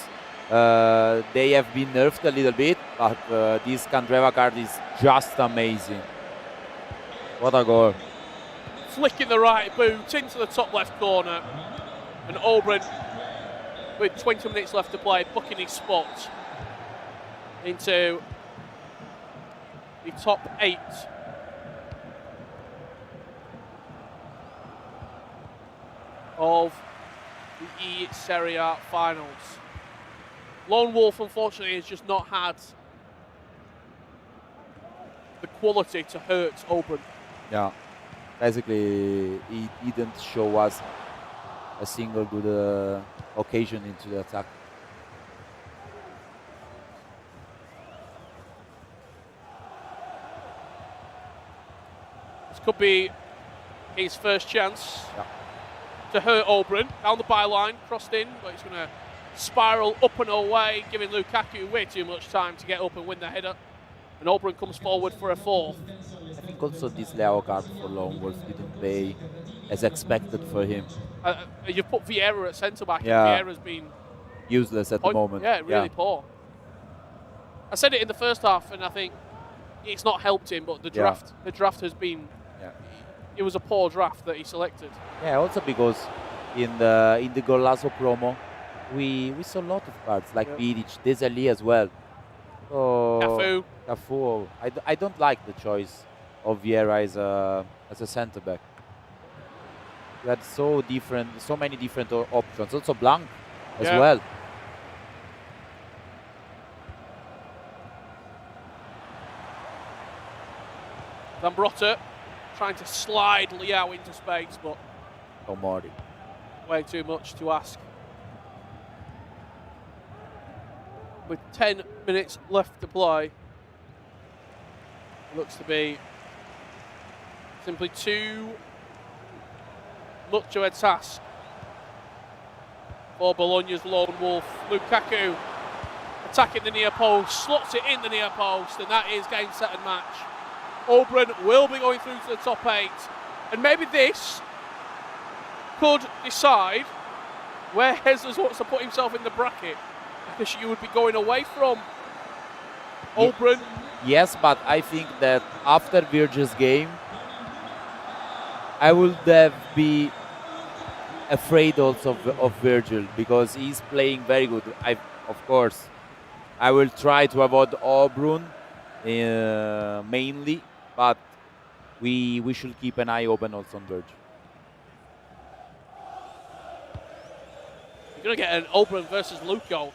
they have been nerfed a little bit, but this Candreva card is just amazing. What a goal. Flicking the right boot into the top left corner. And Oberon, with 20 minutes left to play, booking his spot into the top 8. Of the eSerie A finals. Lone Wolf, unfortunately, has just not had the quality to hurt Oberon. Yeah. Basically, he didn't show us a single good occasion into the attack. This could be his first chance to hurt Oberon. Down the byline, crossed in, but he's going to spiral up and away, giving Lukaku way too much time to get up and win the header. And Oberon comes forward for a 4th. I think also this Leo card for Lone Wolf didn't play as expected for him. You've put Vieira at centre-back, Yeah. and Vieira's been Useless at the moment. Yeah, really poor. I said it in the first half, and I think it's not helped him, but the draft has been... It was a poor draft that he selected. Yeah, also because in the Golazo promo, we saw a lot of cards like Vidic, Desali as well. So Cafu. I don't like the choice of Vieira as a centre back. We had so many different options. Also Blanc as well. Zambrotta trying to slide Liao into space, but Tomori. way too much to ask. With 10 minutes left to play, looks to be simply too much of a task for Bologna's Lone Wolf. Lukaku attacking the near post, slots it in the near post, and that is game, set and match. Oberon will be going through to the top 8, and maybe this could decide where Jesus wants to put himself in the bracket, because you would be going away from Oberon. Yes, but I think that after Virgil's game, I would have be afraid also of Virgil, because he's playing very good. Of course, I will try to avoid Oberon mainly, but we should keep an eye open also on Virgil. You're going to get an Oberon versus Luco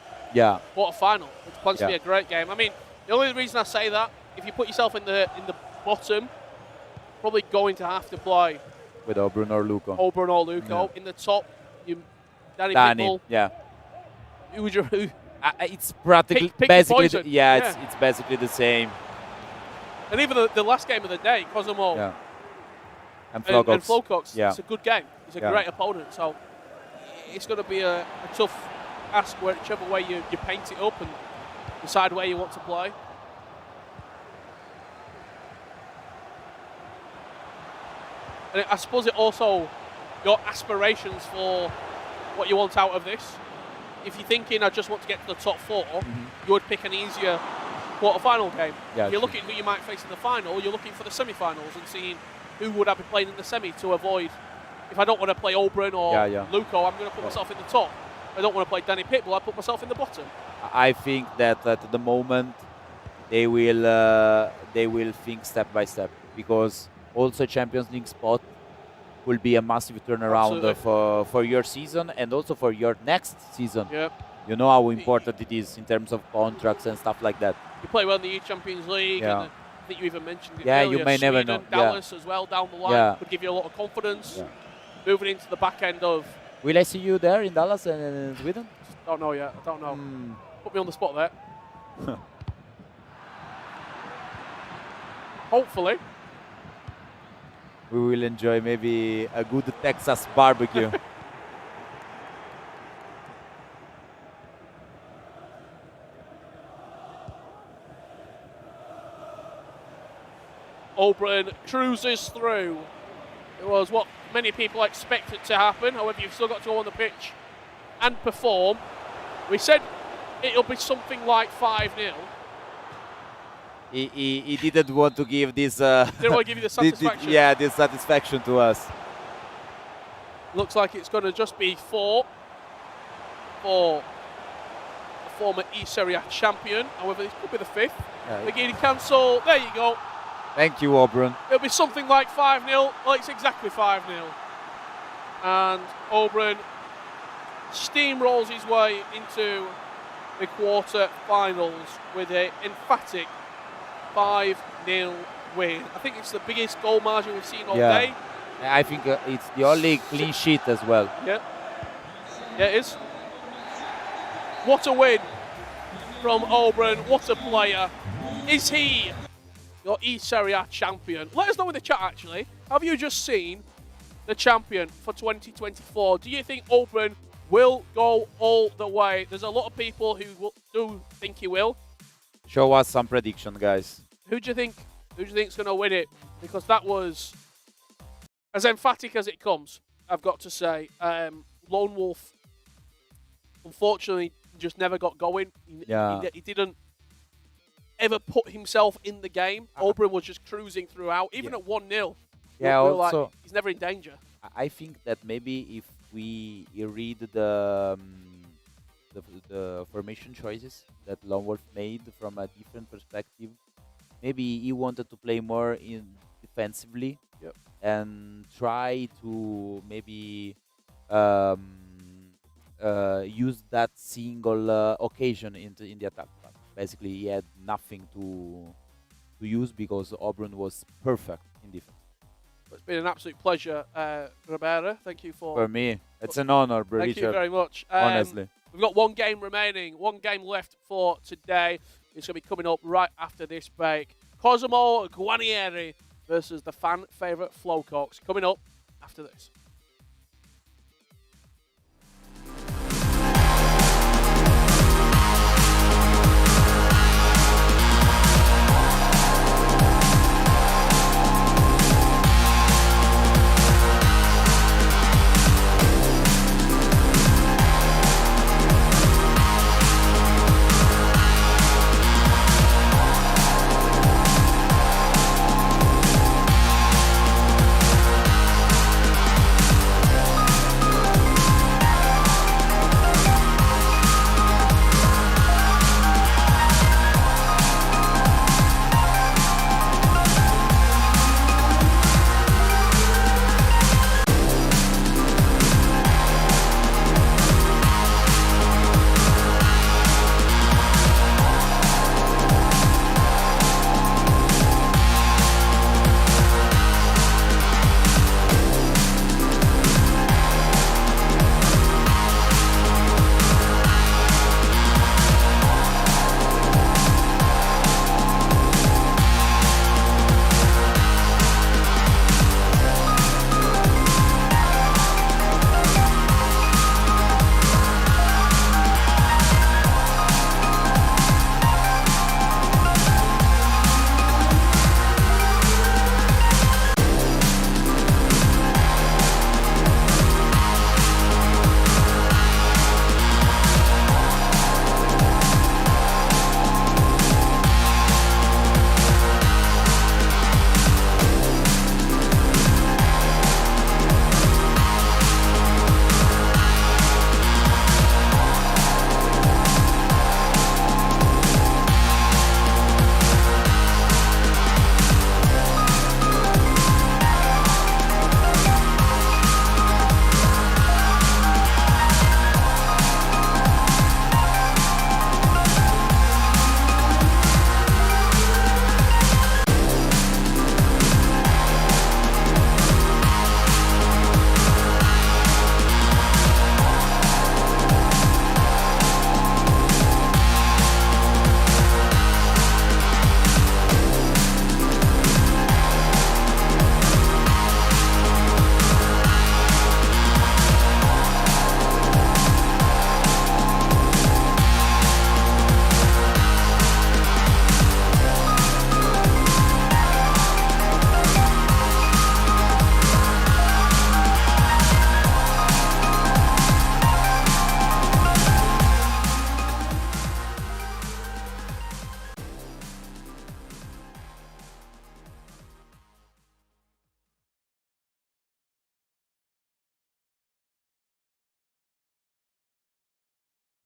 quarter-final, which plans to be a great game. I mean, the only reason I say that, if you put yourself in the bottom, probably going to have to play with Oberon or Luco. Oberon or Luco. In the top, Danny Pitbull. Yeah. Who would you? It's practically pick basically it's basically the same. And even the last game of the day, Cosimo and Flocox. It's a good game. He's a great opponent, so it's going to be a tough ask whichever way you paint it up and decide where you want to play. And I suppose it also, your aspirations for what you want out of this. If you're thinking, I just want to get to the top 4, you would pick an easier quarter-final game. Yeah, if you're looking at who you might face in the final, you're looking for the semi-finals and seeing who would I be playing in the semi to avoid. If I don't want to play Oberon or Luco, I'm going to put myself in the top. If I don't want to play Danny Pitbull, I put myself in the bottom. I think that at the moment they will think step by step, because also Champions League spot will be a massive turnaround for your season and also for your next season. Yep. You know how important it is in terms of contracts and stuff like that. You play well in the Champions League, and I think you even mentioned it earlier. You may Sweden, never know. Dallas as well down the line would give you a lot of confidence. Moving into the back end of... Will I see you there in Dallas and in Sweden? Don't know yet. I don't know. Put me on the spot there. Hopefully. We will enjoy maybe a good Texas barbecue. Oberon cruises through. It was what many people expected to happen. However, you've still got to go on the pitch and perform. We said it'll be something like 5-0. He didn't want to give this. Didn't want to give you the satisfaction. This satisfaction to us. Looks like it's going to just be 4 for the former eSerie A champion. However, this could be the 5th. Bikini cancel. There you go. Thank you, Oberon. It'll be something like 5-0. Well, it's exactly 5-0. And Oberon steamrolls his way into the quarter-finals with an emphatic 5-0 win. I think it's the biggest goal margin we've seen all day. I think it's the only clean sheet as well. Yeah, it is. What a win from Oberon. What a player. Is he your eSerie A champion? Let us know in the chat, actually. Have you just seen the champion for 2024? Do you think Oberon will go all the way? There's a lot of people who do think he will. Show us some prediction, guys. Who do you think is going to win it? Because that was as emphatic as it comes, I've got to say. Lone Wolf, unfortunately, just never got going. He didn't ever put himself in the game. Oberon was just cruising throughout, even at 1-0. Yeah, also, like, he's never in danger. I think that maybe if we read the formation choices that Lone Wolf made from a different perspective, maybe he wanted to play more defensively and try to maybe use that single occasion in the attack. But basically, he had nothing to use because Oberon was perfect in defense. It's been an absolute pleasure, Rimanere. Thank you for... For me, it's an honor, bro. Thank you very much. Honestly. We've got one game remaining, one game left for today. It's going to be coming up right after this break. Cosimo Guarnieri versus the fan favourite Flowcocks. Coming up after this.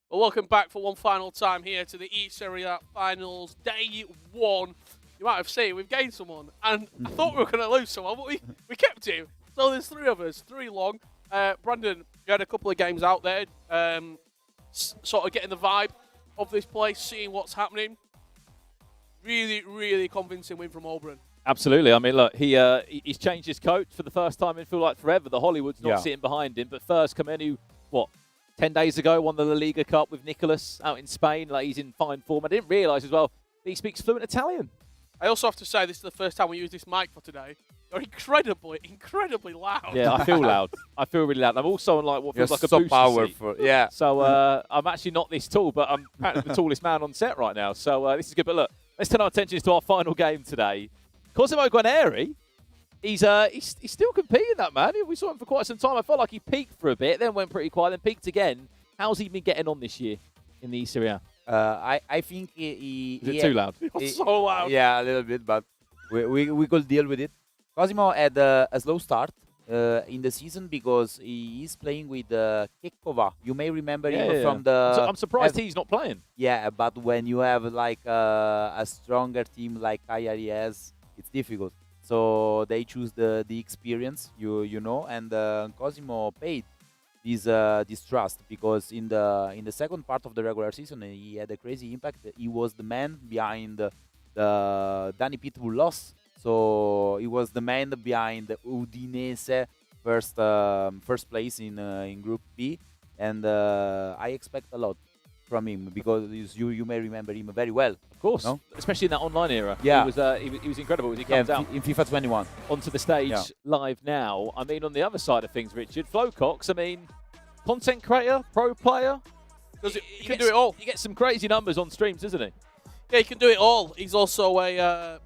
Well, welcome back for one final time here to the eSerie A Finals, day 1. You might have seen we've gained someone, and I thought we were going to lose someone, but we kept him. So there's 3 of us, 3 long. Brandon, you had a couple of games out there, sort of getting the vibe of this place, seeing what's happening. Really, really convincing win from Auburn. Absolutely. I mean, look, he's changed his coach for the first time in feel like forever. The Hollywood's not sitting behind him, but first Kamenu, 10 days ago, won the La Liga Cup with Nicolas out in Spain. Like, he's in fine form. I didn't realise as well that he speaks fluent Italian. I also have to say this is the first time we use this mic for today. You're incredibly loud. Yeah, I feel loud. I feel really loud. I'm also on what feels like a so booster powerful. seat. Yeah. So I'm actually not this tall, but I'm apparently the tallest man on set right now. So this is good. But look, let's turn our attention to our final game today. Cosimo Guarneri, he's still competing, that man. We saw him for quite some time. I felt like he peaked for a bit, then went pretty quiet, then peaked again. How's he been getting on this year in the eSerie A? I think he Is it too loud? You're so loud. Yeah, a little bit, but we could deal with it. Cosimo had a slow start in the season because he is playing with Kekova. You may remember him from the... I'm surprised he's not playing. Yeah, but when you have like a stronger team like Cagliari has, it's difficult. So they choose the experience, you know, and Cosimo paid this trust because in the second part of the regular season he had a crazy impact. He was the man behind the Danny Pitbull loss. So he was the man behind Udinese first place in Group B, and I expect a lot from him because you may remember him very well. Of course, no? Especially in that online era. Yeah, he was incredible as he comes out in FIFA 21 onto the stage live now. I mean, on the other side of things, Richard, Flo Cox, I mean, content creator, pro player, He can do it all. He gets some crazy numbers on streams, doesn't he? Yeah, he can do it all. He's also a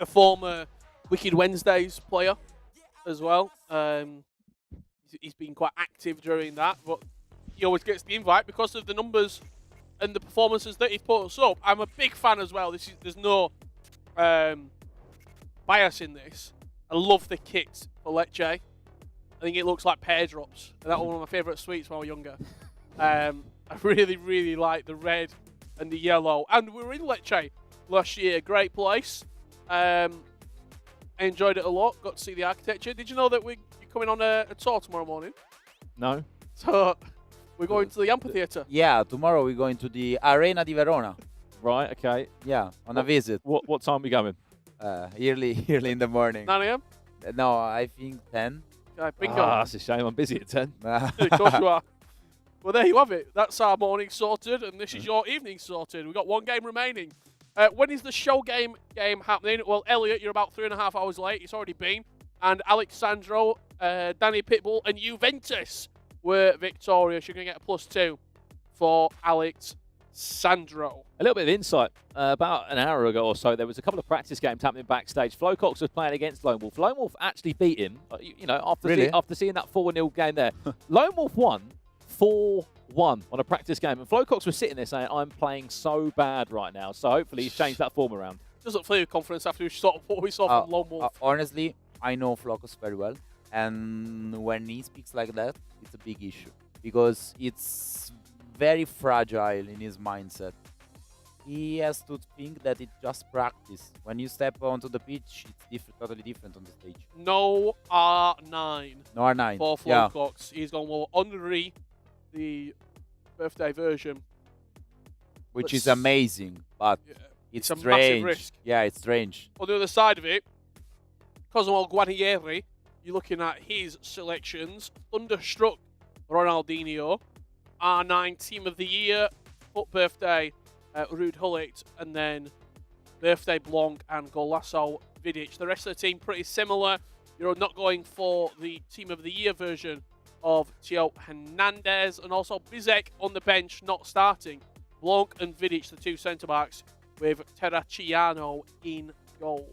former Wicked Wednesdays player as well. He's been quite active during that, but he always gets the invite because of the numbers and the performances that he puts up. I'm a big fan as well. There's no bias in this. I love the kit for Lecce. I think it looks like pear drops, and that was one of my favourite sweets when I was younger. I really, really like the red and the yellow. And we were in Lecce last year. Great place. I enjoyed it a lot. Got to see the architecture. Did you know that you're coming on a tour tomorrow morning? No. So we're going to the amphitheatre. Yeah, tomorrow we're going to the Arena di Verona. Right, okay. Yeah, on a visit. What time are we going? Early in the morning. 9 a.m.? No, I think 10. Okay, bingo. That's a shame. I'm busy at 10. Of course you are. Well, there you have it. That's our morning sorted, and this is your evening sorted. We've got 1 game remaining. When is the show game happening? Well, Elliot, you're about 3.5 hours late. It's already been. And Alexandro, Danny Pitbull, and Juventus were victorious. You're going to get a +2 for Alexandro. A little bit of insight. About an hour ago or so, there was a couple of practice games happening backstage. Flo Cox was playing against Lone Wolf. Lone Wolf actually beat him, after seeing that 4-0 game there. Lone Wolf won 4-1 on a practice game. And Flo Cox was sitting there saying, I'm playing so bad right now. So hopefully he's changed that form around. Doesn't feel confidence after what we saw from Lone Wolf. Honestly, I know Flocos very well. And when he speaks like that, it's a big issue. Because it's very fragile in his mindset. He has to think that it's just practice. When you step onto the pitch, it's totally different on the stage. No R9. No R9. For Flo Cox. He's gone with Henri, the birthday version. Which is amazing, but it's a strange. massive risk. Yeah, it's strange. On the other side of it, Cosimo Guarneri, you're looking at his selections. Thunderstruck Ronaldinho, R9 Team of the Year, birthday Ruud Gullit, and then birthday Blanc and Golasso Vidic. The rest of the team pretty similar. You're not going for the Team of the Year version of Theo Hernandez, and also Bizek on the bench, not starting. Blanc and Vidic, the 2 centre-backs, with Terracciano in goal.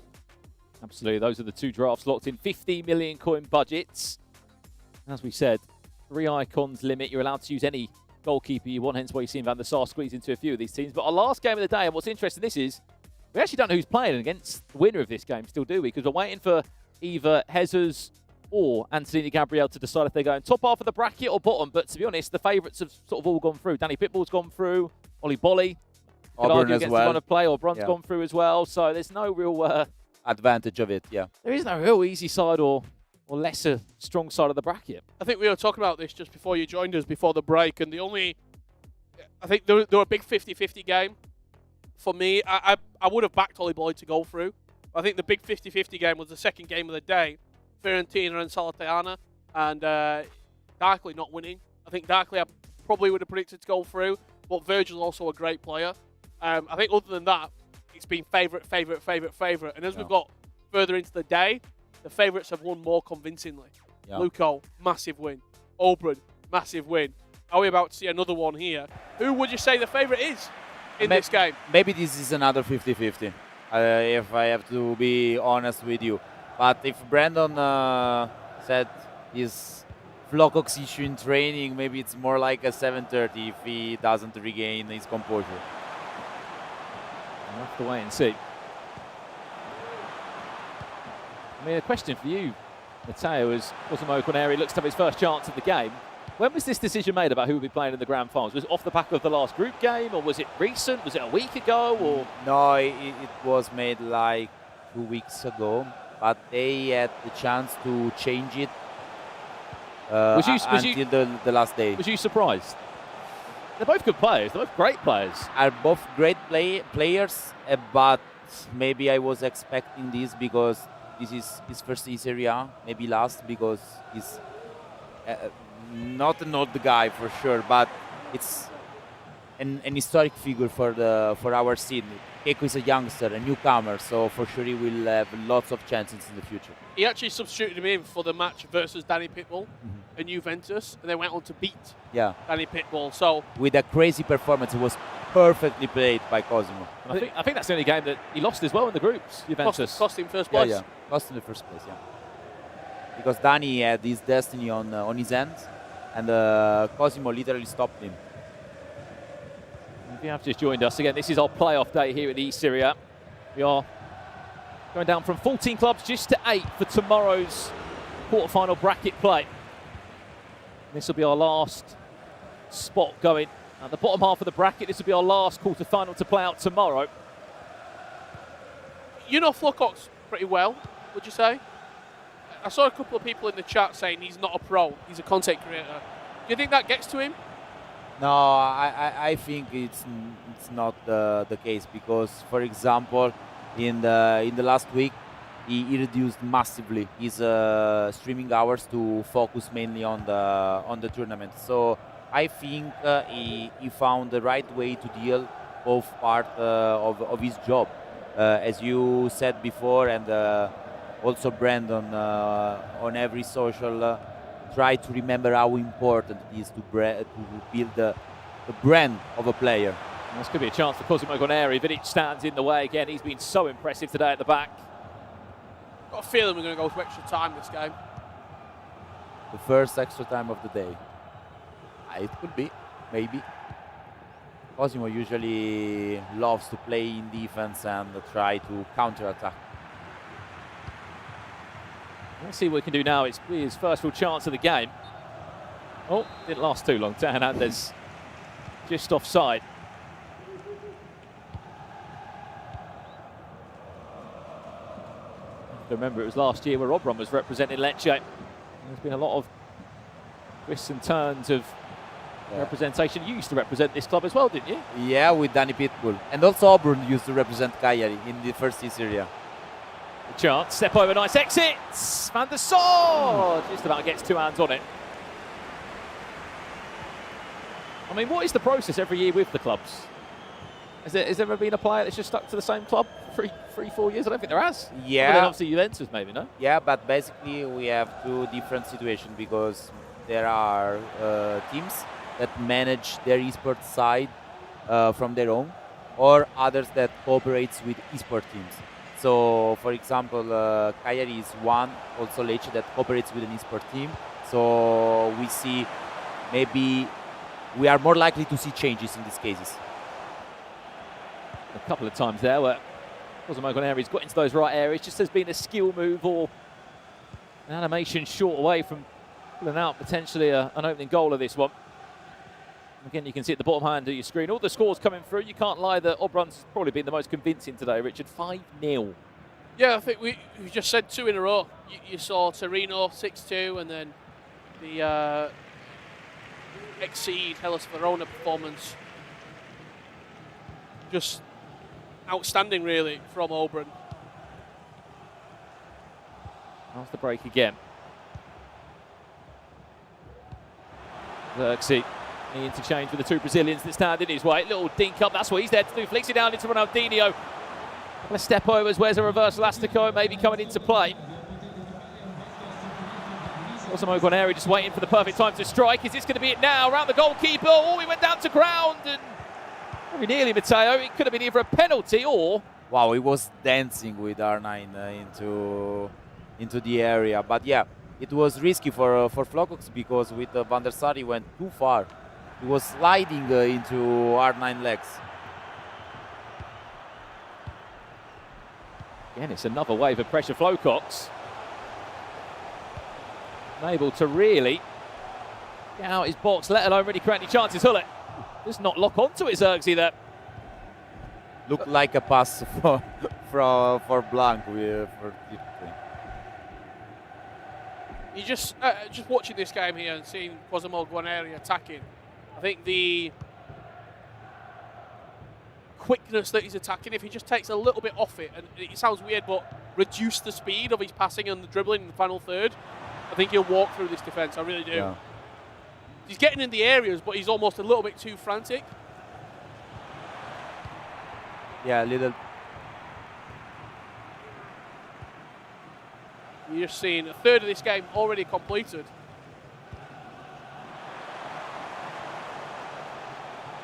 Absolutely. Those are the 2 drafts locked in. 50 million coin budgets. As we said, 3 icons limit. You're allowed to use any goalkeeper you want, hence why you've seen Van der Sar squeeze into a few of these teams. But our last game of the day, and what's interesting, this is, we actually don't know who's playing against the winner of this game, still do we? Because we're waiting for either Jesus or Antonini Gabriel to decide if they're going top half of the bracket or bottom. But to be honest, the favourites have sort of all gone through. Danny Pitbull's gone through. Ollie Bolly, Auburn as gets well. the run of play. Auburn's gone through as well. So there's no real advantage of it. Yeah, there is no real easy side or lesser strong side of the bracket. I think we were talking about this just before you joined us, before the break, and I think they were a big 50-50 game. For me, I would have backed Ollie Bolly to go through. I think the big 50-50 game was the second game of the day. Fiorentina and Salernitana, and Darkley not winning. I think Darkley I probably would have predicted to go through, but Virgil's also a great player. I think other than that, it's been favourite. And as we've got further into the day, the favourites have won more convincingly. Yeah. Luco, massive win. Auburn, massive win. Are we about to see another one here? Who would you say the favourite is in this game? Maybe this is another 50-50, if I have to be honest with you. But if Brandon said his Flocox issue in training, maybe it's more like a 7:30 if he doesn't regain his composure. We'll have to wait and see. I mean, a question for you, Matteo, as Cosimo Quineri looks to have his first chance of the game. When was this decision made about who would be playing in the grand finals? Was it off the back of the last group game, or was it recent? Was it a week ago? Or no, it was made like 2 weeks ago. But they had the chance to change it until the last day. Was you surprised? They're both good players. They're both great players. Are both great players, but maybe I was expecting this because this is his first Serie A, maybe last because he's not an old guy for sure, but it's an historic figure for our scene. Keiko is a youngster, a newcomer, so for sure he will have lots of chances in the future. He actually substituted him in for the match versus Danny Pitbull and Juventus, and they went on to beat Danny Pitbull. So with a crazy performance, it was perfectly played by Cosimo. I think that's the only game that he lost as well in the groups, Juventus. Cost him first place. Yeah, cost him the first place, because Danny had his destiny on his hands, and Cosimo literally stopped him. If you have just joined us again, this is our playoff day here at the eSerie A. We are going down from 14 clubs just to 8 for tomorrow's quarterfinal bracket play. This will be our last spot going at the bottom half of the bracket. This will be our last quarterfinal to play out tomorrow. You know Flocox pretty well, would you say? I saw a couple of people in the chat saying he's not a pro, he's a content creator. Do you think that gets to him? No, I think it's not the case because, for example, in the last week he reduced massively his streaming hours to focus mainly on the tournament. So I think he found the right way to deal both part of his job, as you said before, and also Brandon on every social. Try to remember how important it is to build the brand of a player. And this could be a chance for Cosimo Quineri. Vidic stands in the way again. He's been so impressive today at the back. Got a feeling we're going to go to extra time this game. The first extra time of the day. It could be, maybe. Cosimo usually loves to play in defense and try to counter-attack. Let's see what we can do now. It's his first real chance of the game. Oh, didn't last too long. Teo Hernandez just offside. Remember, it was last year where Obron was representing Lecce. There's been a lot of twists and turns of representation. You used to represent this club as well, didn't you? Yeah, with Danny Pitbull. And also Auburn used to represent Cagliari in the first eSerie A. Chance, step over, nice exit. Van der Sar just about gets two hands on it. I mean, what is the process every year with the clubs? Has there ever been a player that's just stuck to the same club for 3-4 years? I don't think there has. Yeah. Well, then obviously Juventus maybe, no? Yeah, but basically we have two different situations because there are teams that manage their esports side from their own, or others that cooperates with esport teams. So, for example, Cagliari is one, also Lecce, that cooperates with an esport team. So we see maybe we are more likely to see changes in these cases. A couple of times there where Cosimo Quineri's got into those right areas, just has been a skill move or An animation short away from pulling out potentially an opening goal of this one. Again, you can see at the bottom hand of your screen all the scores coming through. You can't lie that Obrun's probably been the most convincing today, Richard. 5-0. Yeah, I think we just said 2 in a row. You saw Torino 6-2, and then the Exceed Hellas Verona performance. Just outstanding, really, from Obrun. Off the break again. Xerxes, the interchange with the 2 Brazilians that stand in his way. Little dink up, that's what he's there to do. Flicks it down into Ronaldinho. Couple of step overs, where's a reverse elastico maybe coming into play. Cosimo Guarneri just waiting for the perfect time to strike. Is this going to be it now? Around the goalkeeper. Oh, he went down to ground and very nearly, Matteo. It could have been either a penalty or... Wow, he was dancing with R9 into the area. But yeah, it was risky for Flocox because with Van der Sar he went too far. He was sliding into R9 legs. Again, it's another wave of pressure. Flocox unable to really get out his box, let alone really create any chances. Hullet does not lock onto it, Xerxes there. Looked like a pass for Blanc. You just watching this game here and seeing Cosimo Guarneri attacking. I think the quickness that he's attacking, if he just takes a little bit off it, and it sounds weird, but reduce the speed of his passing and the dribbling in the final third, I think he'll walk through this defence. I really do. Yeah. He's getting in the areas, but he's almost a little bit too frantic. Yeah, a little. You're just seeing a third of this game already completed.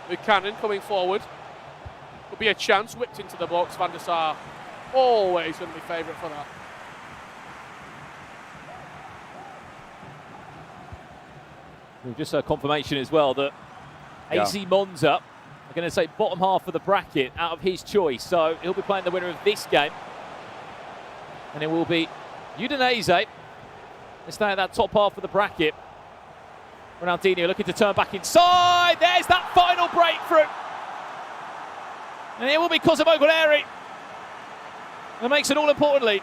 Buchanan coming forward. Could be a chance, whipped into the box. Van der Sar always going to be favourite for that. We've just heard confirmation as well that AC Monza are going to take bottom half of the bracket out of his choice. So he'll be playing the winner of this game. And it will be Udinese. They stay at that top half of the bracket. Ronaldinho looking to turn back inside. There's that final breakthrough. And it will be Cosimo Guarneri that makes it all important lead.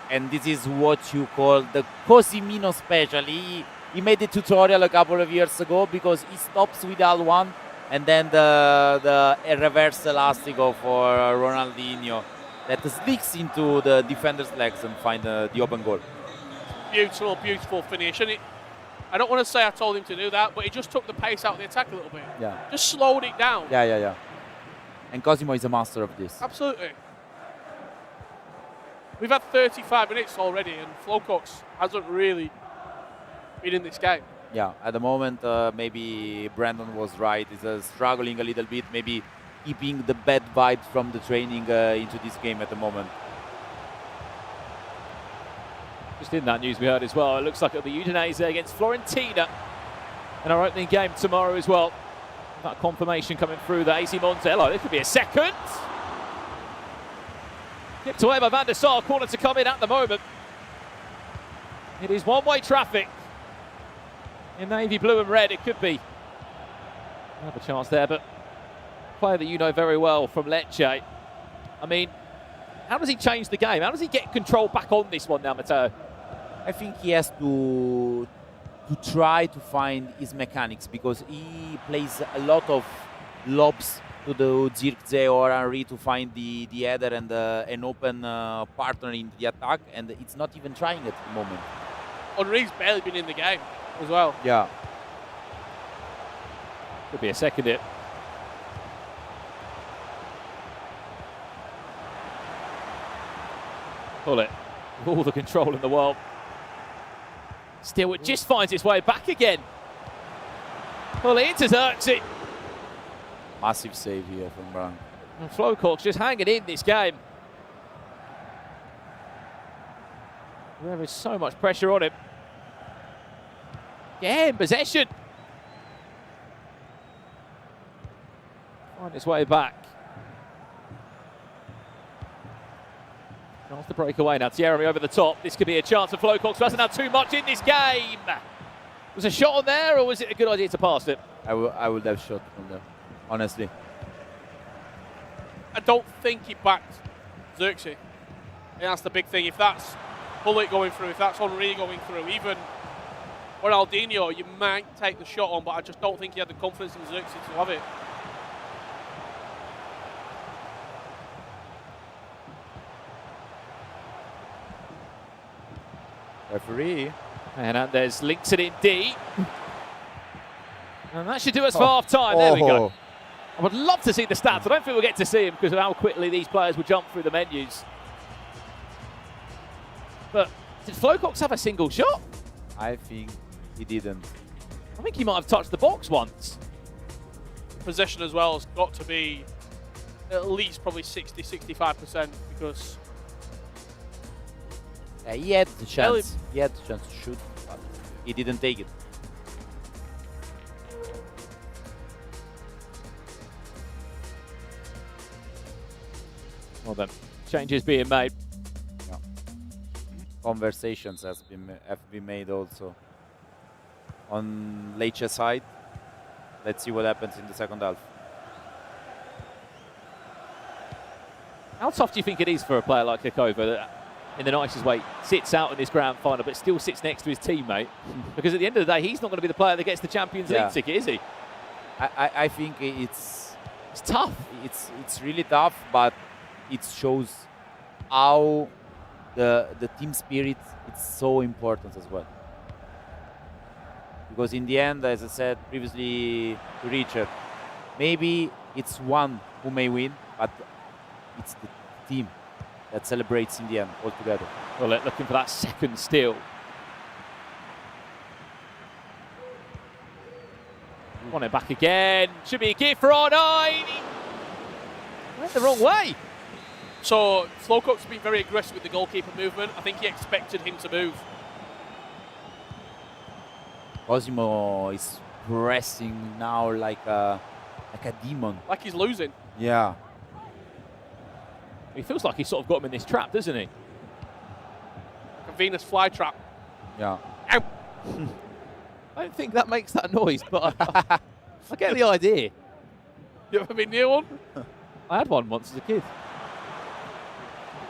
And this is what you call the Cosimino special. He made the tutorial a couple of years ago because he stops with L1 and then the reverse elastico for Ronaldinho that sneaks into the defender's legs and find the open goal. Beautiful, beautiful finish. And I don't want to say I told him to do that, but he just took the pace out of the attack a little bit. Yeah. Just slowed it down. Yeah. And Cosimo is a master of this. Absolutely. We've had 35 minutes already, and Flocox hasn't really been in this game. Yeah, at the moment, maybe Brandon was right. He's struggling a little bit, maybe keeping the bad vibes from the training into this game at the moment. Just in that news we heard as well, it looks like it'll be Udinese against Fiorentina in our opening game tomorrow as well. That confirmation coming through that AC Montello. This could be a second. Tipped away by Van der Sar, corner to come in at the moment. It is one-way traffic. In navy blue and red, it could be another chance there, but player that you know very well from Lecce. I mean, how does he change the game? How does he get control back on this one now, Matteo? I think he has to try to find his mechanics because he plays a lot of lobs to the Zirkzee or Henry to find the header and an open partner in the attack, and it's not even trying at the moment. Henry's barely been in the game as well. Yeah. Could be a second hit. Pull it. With all the control in the world. Still, it just finds its way back again. Pull it into Xerxes. Massive save here from Brown. And Flocox just hanging in this game. There is so much pressure on him. Again, possession. Find its way back. Tries to break away now. Thierry over the top. This could be a chance for Flowcox, who hasn't had too much in this game. Was a shot on there, or was it a good idea to pass it? I would have shot from there, honestly. I don't think he backed Xerxes. And that's the big thing. If that's Bullet going through, if that's Henri going through, even Ronaldinho, you might take the shot on, but I just don't think he had the confidence in Xerxes to have it. Referee. And Hernandez links it in deep. And that should do us for half time. There we go. I would love to see the stats. I don't think we'll get to see them because of how quickly these players will jump through the menus. But did Flowcox have a single shot? I think he didn't. I think he might have touched the box once. Possession as well has got to be at least probably 60-65% because he had the chance. He had the chance to shoot, but he didn't take it. Well then, changes being made. Yeah. Conversations have been made also on Lecce's side. Let's see what happens in the second half. How tough do you think it is for a player like Kakova that, in the nicest way, sits out in this grand final but still sits next to his teammate? Because at the end of the day, he's not going to be the player that gets the Champions League ticket, is he? I think it's tough. It's really tough, but it shows how the team spirit is so important as well. Because in the end, as I said previously to Richard, maybe it's one who may win, but it's the team that celebrates in the end altogether. Well, looking for that second steal. Want it back again. Should be a gift for R9. Went the wrong way. So Flowcox has been very aggressive with the goalkeeper movement. I think he expected him to move. Cosimo is pressing now like a demon. Like he's losing. Yeah. He feels like he's sort of got him in this trap, doesn't he? Like a Venus flytrap. Yeah. Ow. I don't think that makes that noise, but I get the idea. You ever been near one? I had one once as a kid.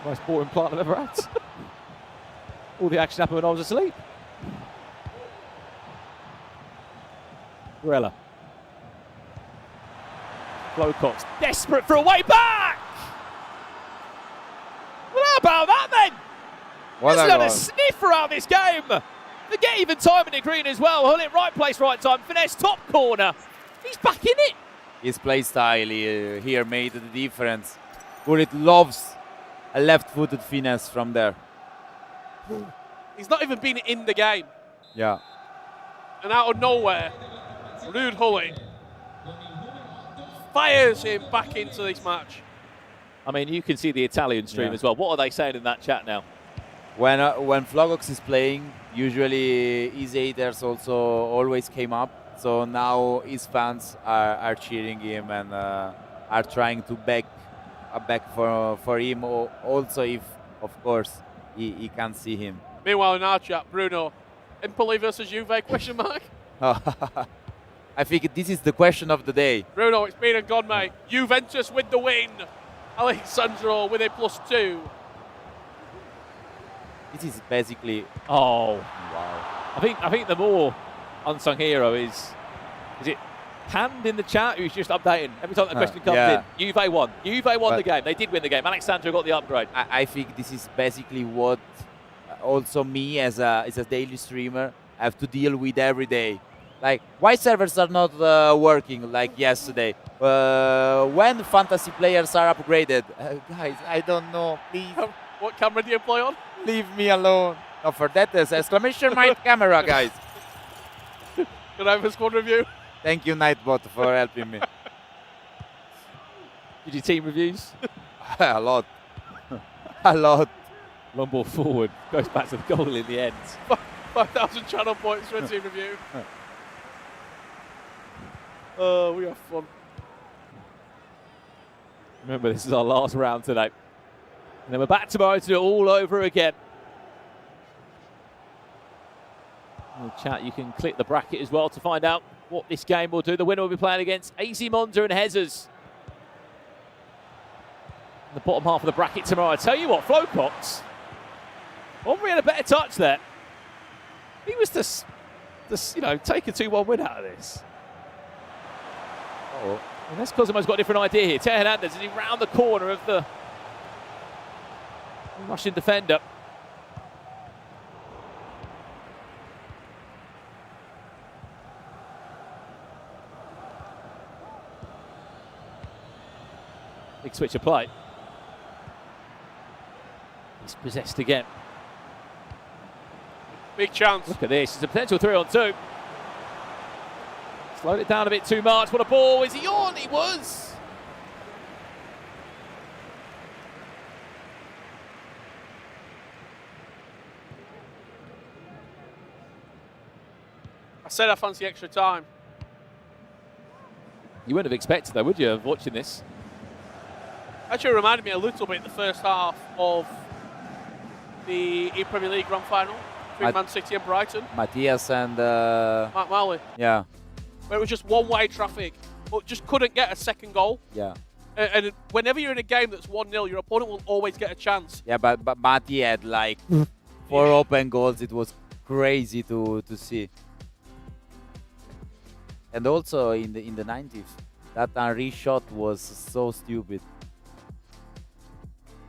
Most boring plant I've ever had. All the action happened when I was asleep. Rella. Flowcox, desperate for a way back! Well, how about that then? Well, He's done a sniff around this game. Forget even timing the green as well. Hold it right place, right time. Finesse top corner. He's back in it. His play style here made the difference. Gullit loves a left-footed finesse from there. He's not even been in the game. Yeah. And out of nowhere, Ruud Gullit fires him back into this match. I mean, you can see the Italian stream as well. What are they saying in that chat now? When Flowcox is playing, usually his haters also always came up. So now his fans are cheering him and are trying to back for him. Also, if of course he can't see him. Meanwhile, in our chat, Bruno, Empoli versus Juve? Question mark. I think this is the question of the day. Bruno, it's been and gone, mate. Juventus with the win. Alessandro with a +2. This is basically. Oh wow! I think the more unsung hero is it Hand in the chat who's just updating every time the question comes in. Juve won. Juve won the game. They did win the game. Alexandro got the upgrade. I think this is basically what also me as a daily streamer have to deal with every day. Like, why servers are not working like yesterday? When fantasy players are upgraded? Guys, I don't know. Please. What camera do you play on? Leave me alone. No, for that, there's exclamation mark camera, guys. Can I have a squad review? Thank you, Nightbot, for helping me. Did you team reviews? A lot. A lot. Long ball forward. Goes back to the goal in the end. 5,000 channel points for a team review. We have fun. Remember, this is our last round today. And then we're back tomorrow to do it all over again. In the chat, you can click the bracket as well to find out what this game will do. The winner will be playing against AZ Monza and Hezzers. In the bottom half of the bracket tomorrow. I tell you what, Flowcox, Omri had a better touch there. He was just take a 2-1 win out of this. Oh, Unless Cosimo's got a different idea here. Teo Hernandez, is he round the corner of the Russian defender? Big switch of play. He's possessed again. Big chance. Look at this. It's a potential 3-on-2. Slowed it down a bit too much. What a ball. Is he on? He was. I said I fancy extra time. You wouldn't have expected, though, would you, of watching this? Actually reminded me a little bit the first half of the Premier League Grand Final between Man City and Brighton. Matthias and Mark Marley. yeah, Where it was just one-way traffic, but just couldn't get a second goal. yeah, And whenever you're in a game that's 1-0, your opponent will always get a chance. yeah. But Matti had like 4 open goals. It was crazy to see. And also in the 90s, that Henry shot was so stupid.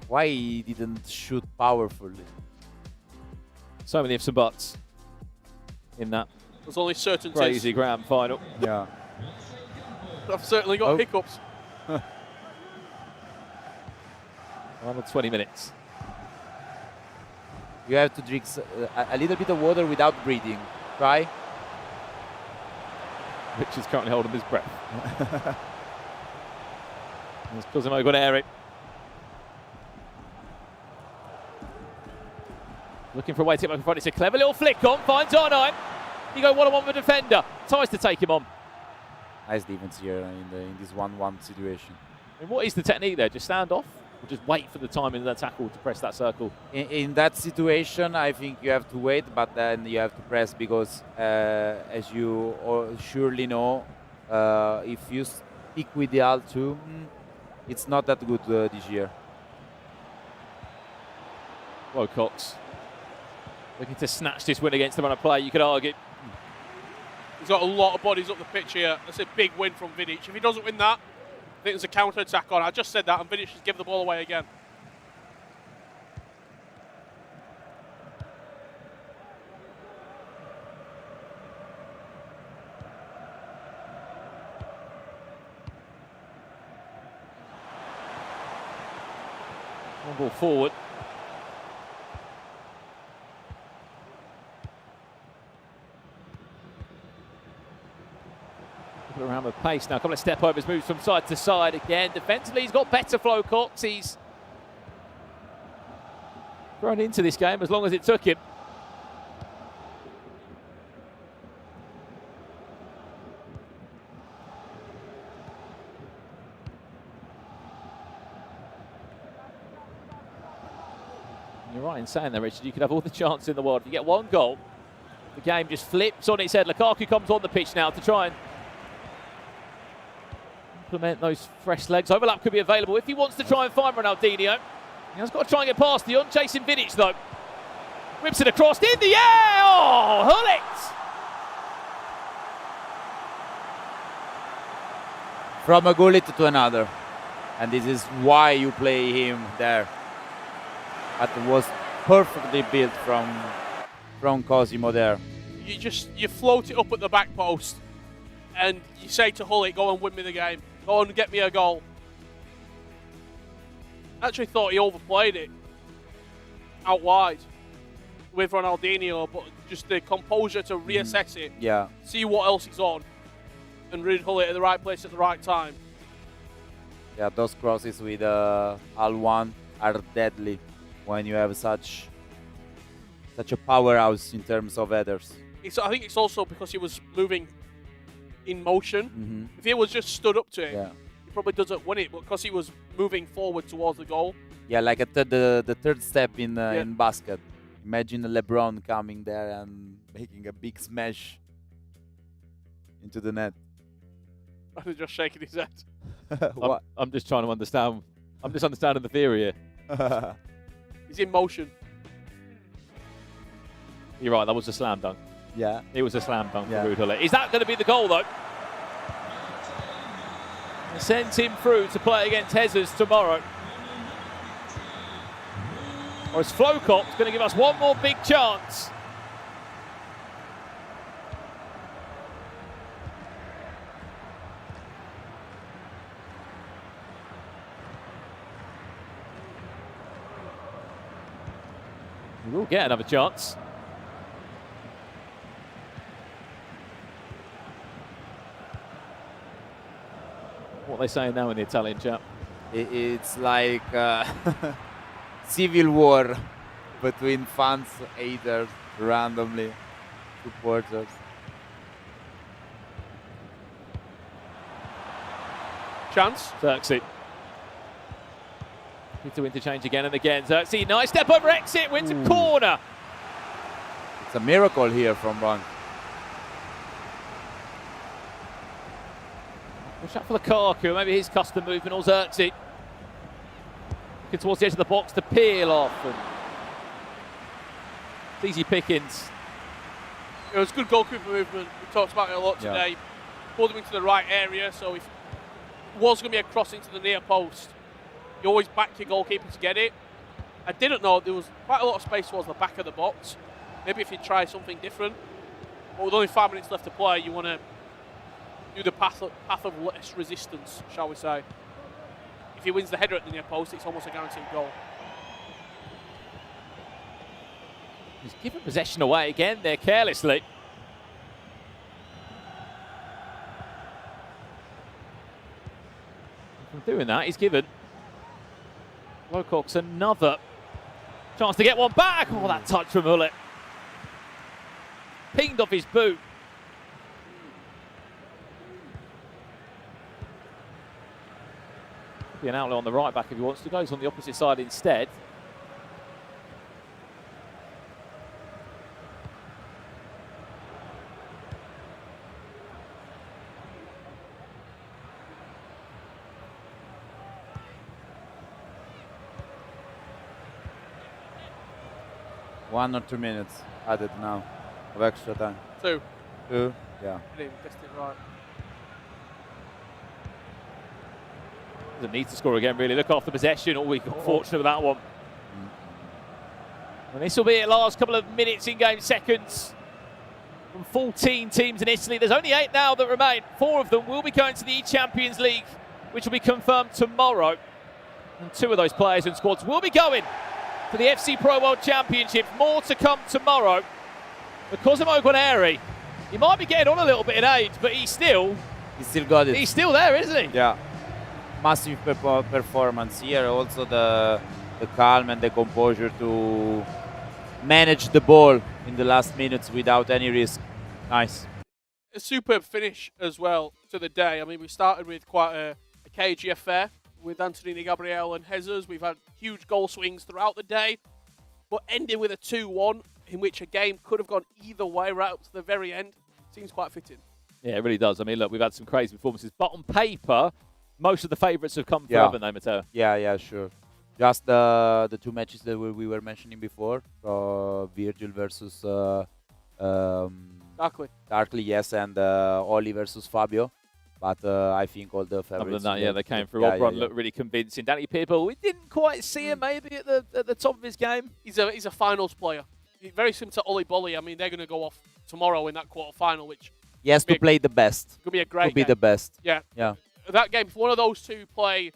Why he didn't shoot powerfully? So many ifs and buts in that There's only certain crazy grand final. Yeah. I've certainly got hiccups. Final 20 minutes. You have to drink a little bit of water without breathing. Try. Rich is currently holding his breath. As Cosimo got to air it. Looking for a way to get back in front. It's a clever little flick on. Finds Arnheim. You go one-on-one with the defender. Tries to take him on. Nice defense here in this 1-1 situation. And what is the technique there? Just stand off? Or just wait for the timing of the tackle to press that circle? In that situation, I think you have to wait, but then you have to press because, as you surely know, if you stick with the L2, it's not that good this year. Wilcox looking to snatch this win against the run of play, you could argue. He's got a lot of bodies up the pitch here. That's a big win from Vidic. If he doesn't win that, I think there's a counter-attack on. I just said that, and Vidic just give the ball away again. One ball forward. Around with pace now. A couple of step overs, moves from side to side again. Defensively, he's got better flow. Cox. He's thrown into this game as long as it took him. You're right in saying that, Richard. You could have all the chance in the world. If you get one goal, the game just flips on its head. Lukaku comes on the pitch now to try and implement those fresh legs. Overlap could be available if he wants to try and find Ronaldinho. He has got to try and get past the chasing Vidic though. Whips it across in the air. Oh, Hullet! From a gullet to another, and this is why you play him there. But it was perfectly built from Cosimo there. You float it up at the back post, and you say to Hullet, "Go and win me the game. Go and get me a goal." Actually thought he overplayed it out wide with Ronaldinho, but just the composure to reassess it, Yeah. see what else he's on, and read Hullet at the right place at the right time. Yeah, those crosses with Al1 are deadly when you have such a powerhouse in terms of headers. I think it's also because he was moving in motion. Mm-hmm. If he was just stood up to it, Yeah. he probably doesn't win it, but because he was moving forward towards the goal, Yeah, like the third step in basket. Imagine LeBron coming there and making a big smash into the net. I'm just shaking his head. What? I'm just trying to understand. I'm just understanding the theory here. He's in motion. You're right, that was a slam dunk. Yeah. It was a slam dunk for Ruud Gullit. Is that going to be the goal, though? Sends him through to play against Hezzers tomorrow. Or is Flowcock's going to give us one more big chance? We will get another chance. What are they saying now in the Italian chat? It's like civil war between fans, haters, randomly, supporters. Chance. Xerxes. Need to interchange again and again. Xerxes, nice step over exit, wins a corner. It's a miracle here from Bank. Watch out for Lukaku, maybe his custom movement or Xerxes. Looking towards the edge of the box to peel off. And it's easy pickings. It was good goalkeeper movement. We talked about it a lot today. Pulled him into the right area, so if it was going to be a cross into the near post, you always back your goalkeeper to get it. I didn't know there was quite a lot of space towards the back of the box. Maybe if you try something different. But with only 5 minutes left to play, you want to do the path of less resistance, shall we say. If he wins the header at the near post, it's almost a guaranteed goal. He's given possession away again there carelessly. From doing that, he's given Lowcock's another chance to get one back. Oh, that touch from Gullit. Pinged off his boot. Be an outlet on the right back if he wants to. Goes on the opposite side instead. One or 2 minutes added now of extra time. Two. Two, yeah. I didn't even guess it right. Doesn't need to score again, really. Look after possession. Oh, we got fortunate with that one. And this will be the last couple of minutes in game seconds. From 14 teams in Italy, there's only 8 now that remain. 4 of them will be going to the Champions League, which will be confirmed tomorrow. And 2 of those players and squads will be going to the FC Pro World Championship. More to come tomorrow. Because of Oguaneri, he might be getting on a little bit in age, but he's still got it. He's still there, isn't he? Yeah. Massive performance here. Also the calm and the composure to manage the ball in the last minutes without any risk. Nice. A superb finish as well to the day. I mean, we started with quite a cagey affair with Antonini Gabriel and Hezzers. We've had huge goal swings throughout the day, but ending with a 2-1 in which a game could have gone either way right up to the very end seems quite fitting. Yeah, it really does. I mean, look, we've had some crazy performances, but on paper, most of the favourites have come through, haven't they, Matteo? Yeah, sure. Just the 2 matches that we were mentioning before, Virgil versus Darkly, yes, and Oli versus Fabio. But I think all the favorites. Other than that, yeah, they came through. Obron looked really convincing. Danny Peeble, we didn't quite see him maybe at the top of his game. He's a finals player. Very similar to Oli Bolly. I mean, they're going to go off tomorrow in that quarter-final, which... He has to play the best. Could be a great Could be game. the best. Yeah. That game, if one of those two play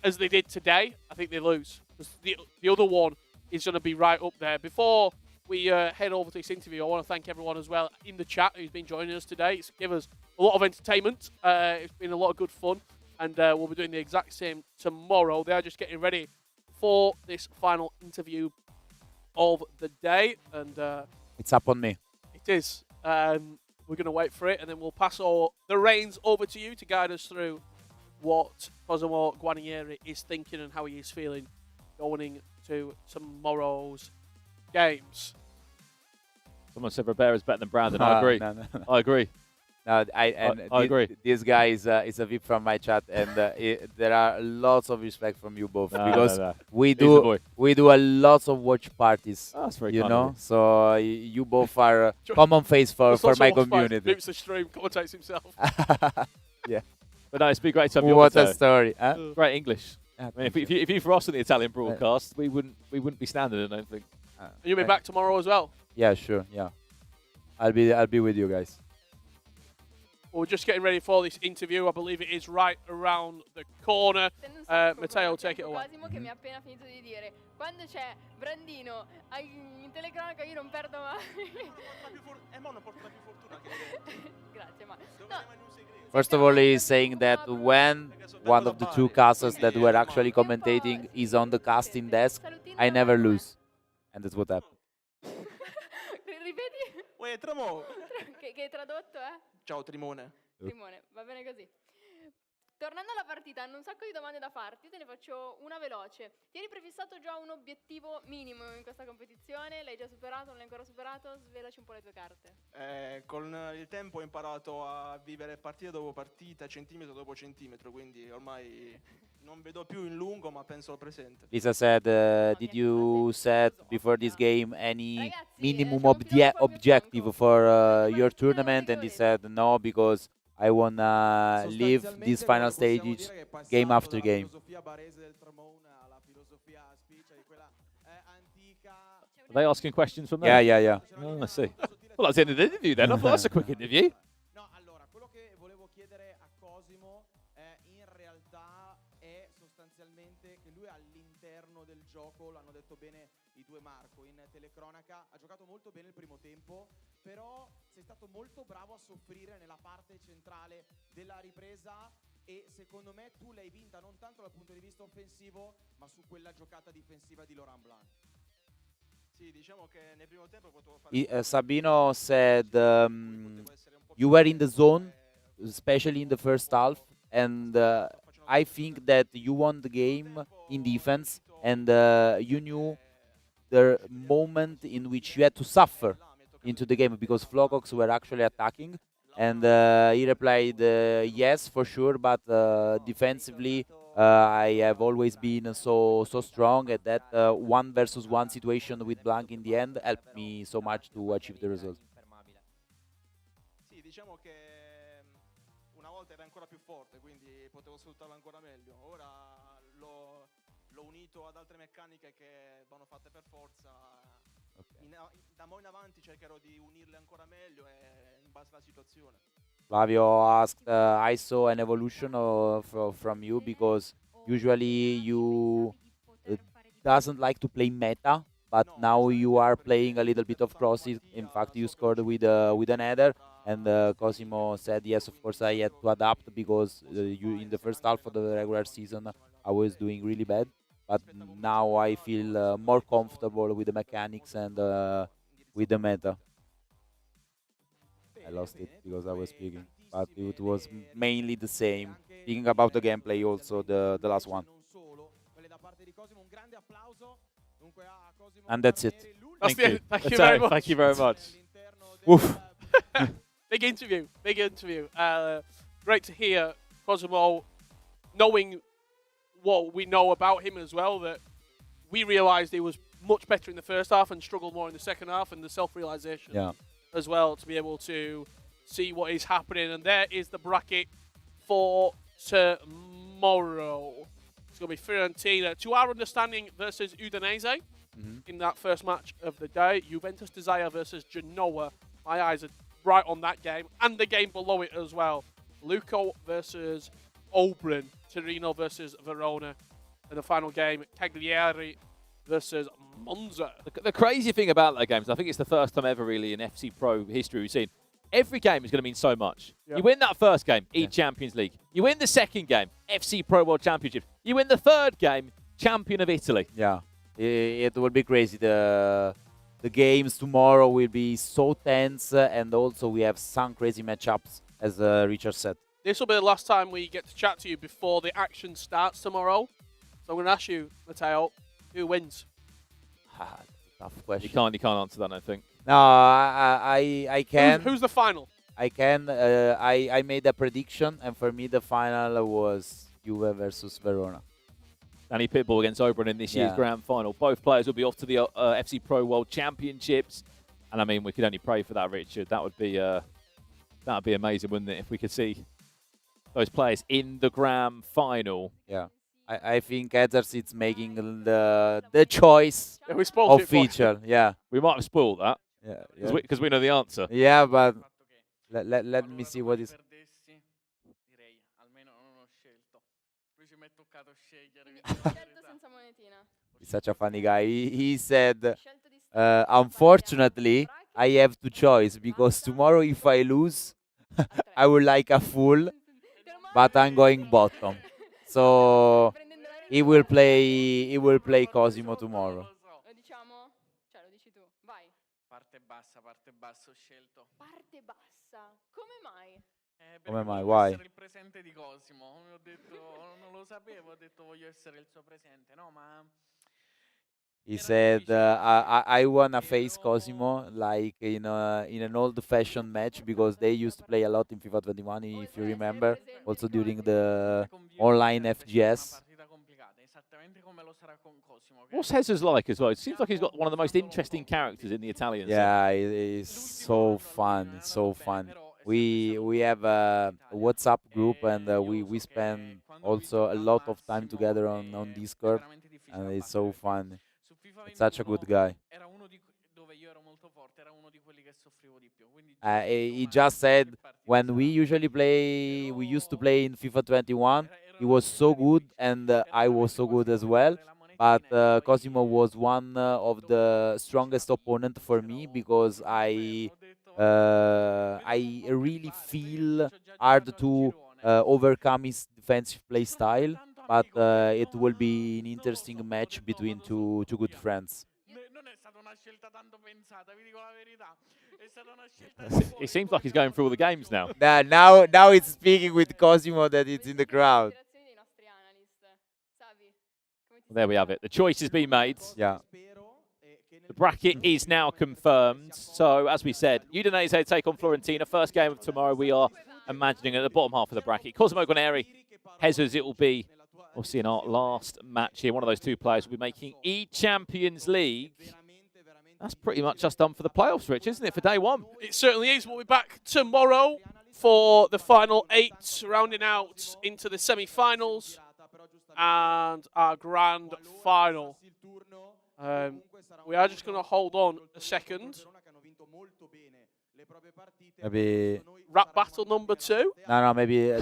as they did today, I think they lose. The other one is going to be right up there. Before we head over to this interview, I want to thank everyone as well in the chat who's been joining us today. It's given us a lot of entertainment. It's been a lot of good fun. And we'll be doing the exact same tomorrow. They are just getting ready for this final interview of the day. And it's up on me. It is. We're going to wait for it, and then we'll pass the reins over to you to guide us through what Cosimo Guarnieri is thinking and how he is feeling going into tomorrow's games. Someone said Ribera's better than Brandon. I agree. No. I agree. No, I agree. This guy is a VIP from my chat, and there are lots of respect from you both because we do a lot of watch parties. Oh, that's very you kind know. of you. So you both are common face for my community. Boots the stream, commentates himself. Yeah. But no, it's been great to have you. What a story! Huh? Great English. I mean, if you were us on the Italian broadcast, we wouldn't be standing. I don't think. You'll be back tomorrow as well. Yeah, sure. Yeah, I'll be with you guys. We're just getting ready for this interview. I believe it is right around the corner. Matteo, take it away. Cosimo che mi ha appena finito di dire, quando c'è Brandino in telecronaca io non perdo mai. Grazie, ma no. First of all, he's saying that when one of the two casters that were actually commentating is on the casting desk, I never lose, and that's what happened. Ripeti? Uè, Tramo! Che tradotto è? Ciao Trimone. Timone, va bene così. Tornando alla partita, hanno un sacco di domande da farti, io te ne faccio una veloce. Ti eri prefissato già un obiettivo minimo in questa competizione? L'hai già superato? Non l'hai ancora superato? Svelaci un po' le tue carte. Con il tempo ho imparato a vivere partita dopo partita, centimetro dopo centimetro, quindi ormai non vedo più in lungo, ma penso al presente. Lisa said, did you set before this game any minimum objective for your tournament? And he said no, because I wanna live these final stages game after game. Are they asking questions from there? Yeah. Oh, I see. Well, that's the end of the interview then. I thought that's a quick interview. No, allora, quello che volevo chiedere a Cosimo in realtà è sostanzialmente che lui all'interno del gioco, l'hanno detto bene i due Marco, in telecronaca ha giocato molto bene il primo tempo, però sei stato molto bravo a soffrire nella parte centrale della ripresa e secondo me tu l'hai vinta non tanto dal punto di vista offensivo, ma su quella giocata difensiva di Laurent Blanc. Sabino said you were in the zone, especially in the first half, and I think that you won the game in defense, and you knew the moment in which you had to suffer into the game because Flocox were actually attacking, and he replied yes, for sure, but defensively I have always been so strong, and that 1 versus 1 situation with Blanc in the end helped me so much to achieve the result. Sì, diciamo che una volta era ancora più forte, quindi potevo sfruttarlo ancora meglio. Ora l'ho unito ad altre meccaniche che vanno fatte per forza. Da mo' in avanti cercherò di unirle ancora meglio e in base alla situazione. Flavio asked, I saw an evolution from you because usually you doesn't like to play meta, but now you are playing a little bit of crosses. In fact, you scored with an header, and Cosimo said, yes, of course I had to adapt because you in the first half of the regular season I was doing really bad, but now I feel more comfortable with the mechanics and with the meta. I lost it because I was speaking, but it was mainly the same. Speaking about the gameplay, also the last one. And that's it. Thank you. Thank you very much. Thank you very much. Woof. Big interview. Big interview. Great to hear Cosimo, knowing what we know about him as well, that we realised he was much better in the first half and struggled more in the second half, and the self-realisation as well to be able to see what is happening. And there is the bracket for tomorrow. It's going to be Fiorentina, to our understanding, versus Udinese in that first match of the day. Juventus Desire versus Genoa. My eyes are right on that game and the game below it as well. Luco versus Oberyn. Torino versus Verona. And the final game, Cagliari versus Monza. The crazy thing about that game is I think it's the first time ever really in FC Pro history we've seen every game is going to mean so much. Yep. You win that first game, Champions League. You win the second game, FC Pro World Championship. You win the third game, Champion of Italy. Yeah, it will be crazy. The games tomorrow will be so tense, and also we have some crazy matchups, as Richard said. This will be the last time we get to chat to you before the action starts tomorrow. So I'm going to ask you, Matteo, Who wins? Tough question. You can't answer that, I think. No, I can. Who's the final? I can. I made a prediction, and for me the final was Juve versus Verona. Danny Pitbull against Oberon in this year's grand final. Both players will be off to the FC Pro World Championships, and I mean we could only pray for that, Richard. That would be amazing, wouldn't it, if we could see those players in the grand final? Yeah, I think Edzers is making the choice official. Yeah, we might have spoiled that. Yeah, because we know the answer. Yeah, but let me see what is. He's such a funny guy. He said, unfortunately, I have to choice because tomorrow if I lose, I will like a fool, but I'm going bottom. So he will play Cosimo tomorrow. Lo diciamo? Cioè, lo dici tu. Vai. Parte bassa ho scelto. Parte bassa. Come mai? Come mai? Why? Essere il presente di Cosimo. Ho detto, non lo sapevo, ho detto voglio essere il suo presente. No, ma He said, I wanna face Cosimo like in an old-fashioned match because they used to play a lot in FIFA 21, if you remember, also during the online FGS. What's Jesus like as well? It seems like he's got one of the most interesting characters in the Italian scene. Yeah, it's so fun. It's so fun. We have a WhatsApp group and we spend also a lot of time together on Discord, and it's so fun. It's such a good guy. He just said when we used to play in FIFA 21, he was so good and I was so good as well. But Cosimo was one of the strongest opponent for me because I really feel hard to overcome his defensive play style. But it will be an interesting match between two good friends. It seems like he's going through all the games now. Now it's speaking with Cosimo that it's in the crowd. There we have it. The choice has been made. Yeah. The bracket is now confirmed. So, as we said, Udinese take on Fiorentina. First game of tomorrow, we are imagining at the bottom half of the bracket. Cosimo Guarneri, Jesus, it will be, we'll see in our last match here. One of those two players will be making E-Champions League. That's pretty much just done for the playoffs, Rich, isn't it, for day one? It certainly is. We'll be back tomorrow for the final 8, rounding out into the semi-finals and our grand final. We are just going to hold on a second. Maybe Rap battle number 2. No, maybe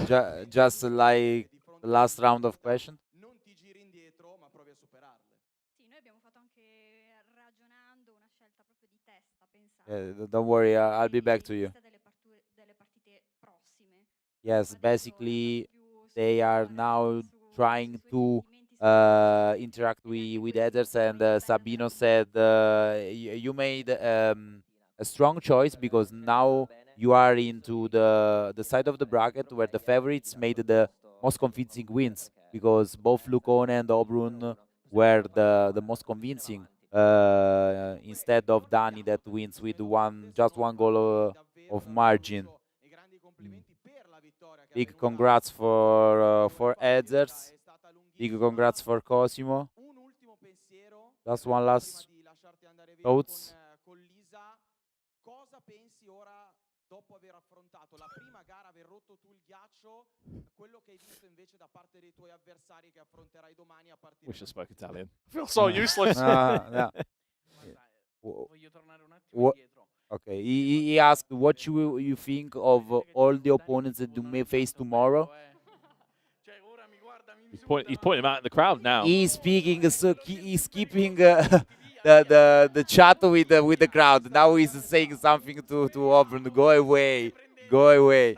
just like the last round of question. Don't worry, I'll be back to you. Yes, basically they are now trying to interact with others, and Sabino said you made a strong choice because now you are into the side of the bracket where the favorites made the most convincing wins, because both Lucone and Obrun were the most convincing, instead of Dani that wins with just one goal of margin. Big congrats for Edzers. Big congrats for Cosimo. Just one last thoughts. Dopo aver affrontato la prima gara, aver rotto tu il ghiaccio, quello che hai visto invece da parte dei tuoi avversari che affronterai domani a partire. Wish I spoke Italian. I feel so useless. Okay, he asked what you think of all the opponents that you may face tomorrow. He's pointing them out in the crowd now. He's speaking, so he's keeping the chat with the crowd. Now he's saying something to Auburn. Go away, go away.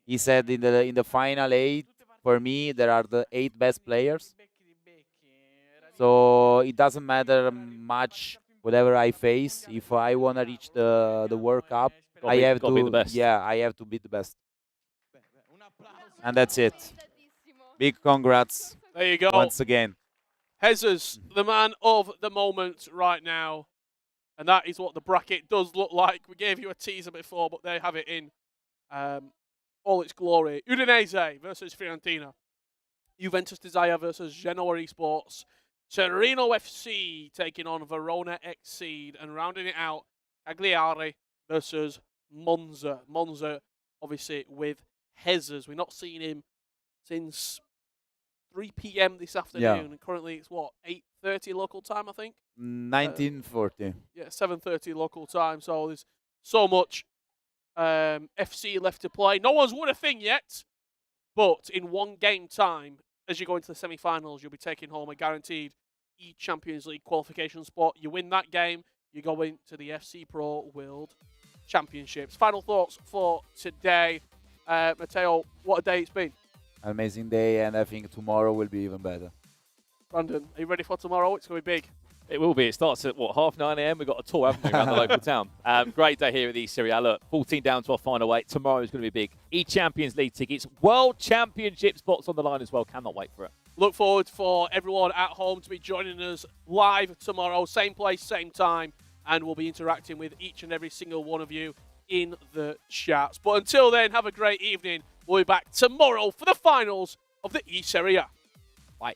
He said in the final 8, for me there are the 8 best players. So it doesn't matter much whatever I face. If I wanna reach the World Cup, I have gotta be the best. Yeah, I have to beat the best. And that's it. Big congrats There you go. once again. Jesus, the man of the moment right now. And that is what the bracket does look like. We gave you a teaser before, but they have it in all its glory. Udinese versus Fiorentina. Juventus Desire versus Genoa Esports. Torino FC taking on Verona Exceed. And rounding it out, Cagliari versus Monza. Monza, obviously, with Jesus. We've not seen him since 3 p.m. this afternoon. Yeah. And currently it's, what, 8:30 local time, I think? 1940. Yeah, 7:30 local time. So there's so much FC left to play. No one's won a thing yet. But in one game time, as you go into the semi-finals, you'll be taking home a guaranteed E-Champions League qualification spot. You win that game, you go into the FC Pro World Championships. Final thoughts for today. Matteo, what a day it's been. Amazing day, and I think tomorrow will be even better. Brandon, are you ready for tomorrow? It's going to be big. It will be. It starts at, what, 9:30 a.m? We've got a tour, haven't we, around the local town. Great day here at the eSerie A. Look, 14 down to our final 8. Tomorrow is going to be big. E-Champions League tickets, World Championship spots on the line as well. Cannot wait for it. Look forward for everyone at home to be joining us live tomorrow. Same place, same time. And we'll be interacting with each and every single one of you in the chats. But until then, have a great evening. We'll be back tomorrow for the finals of the eSerie A. Bye.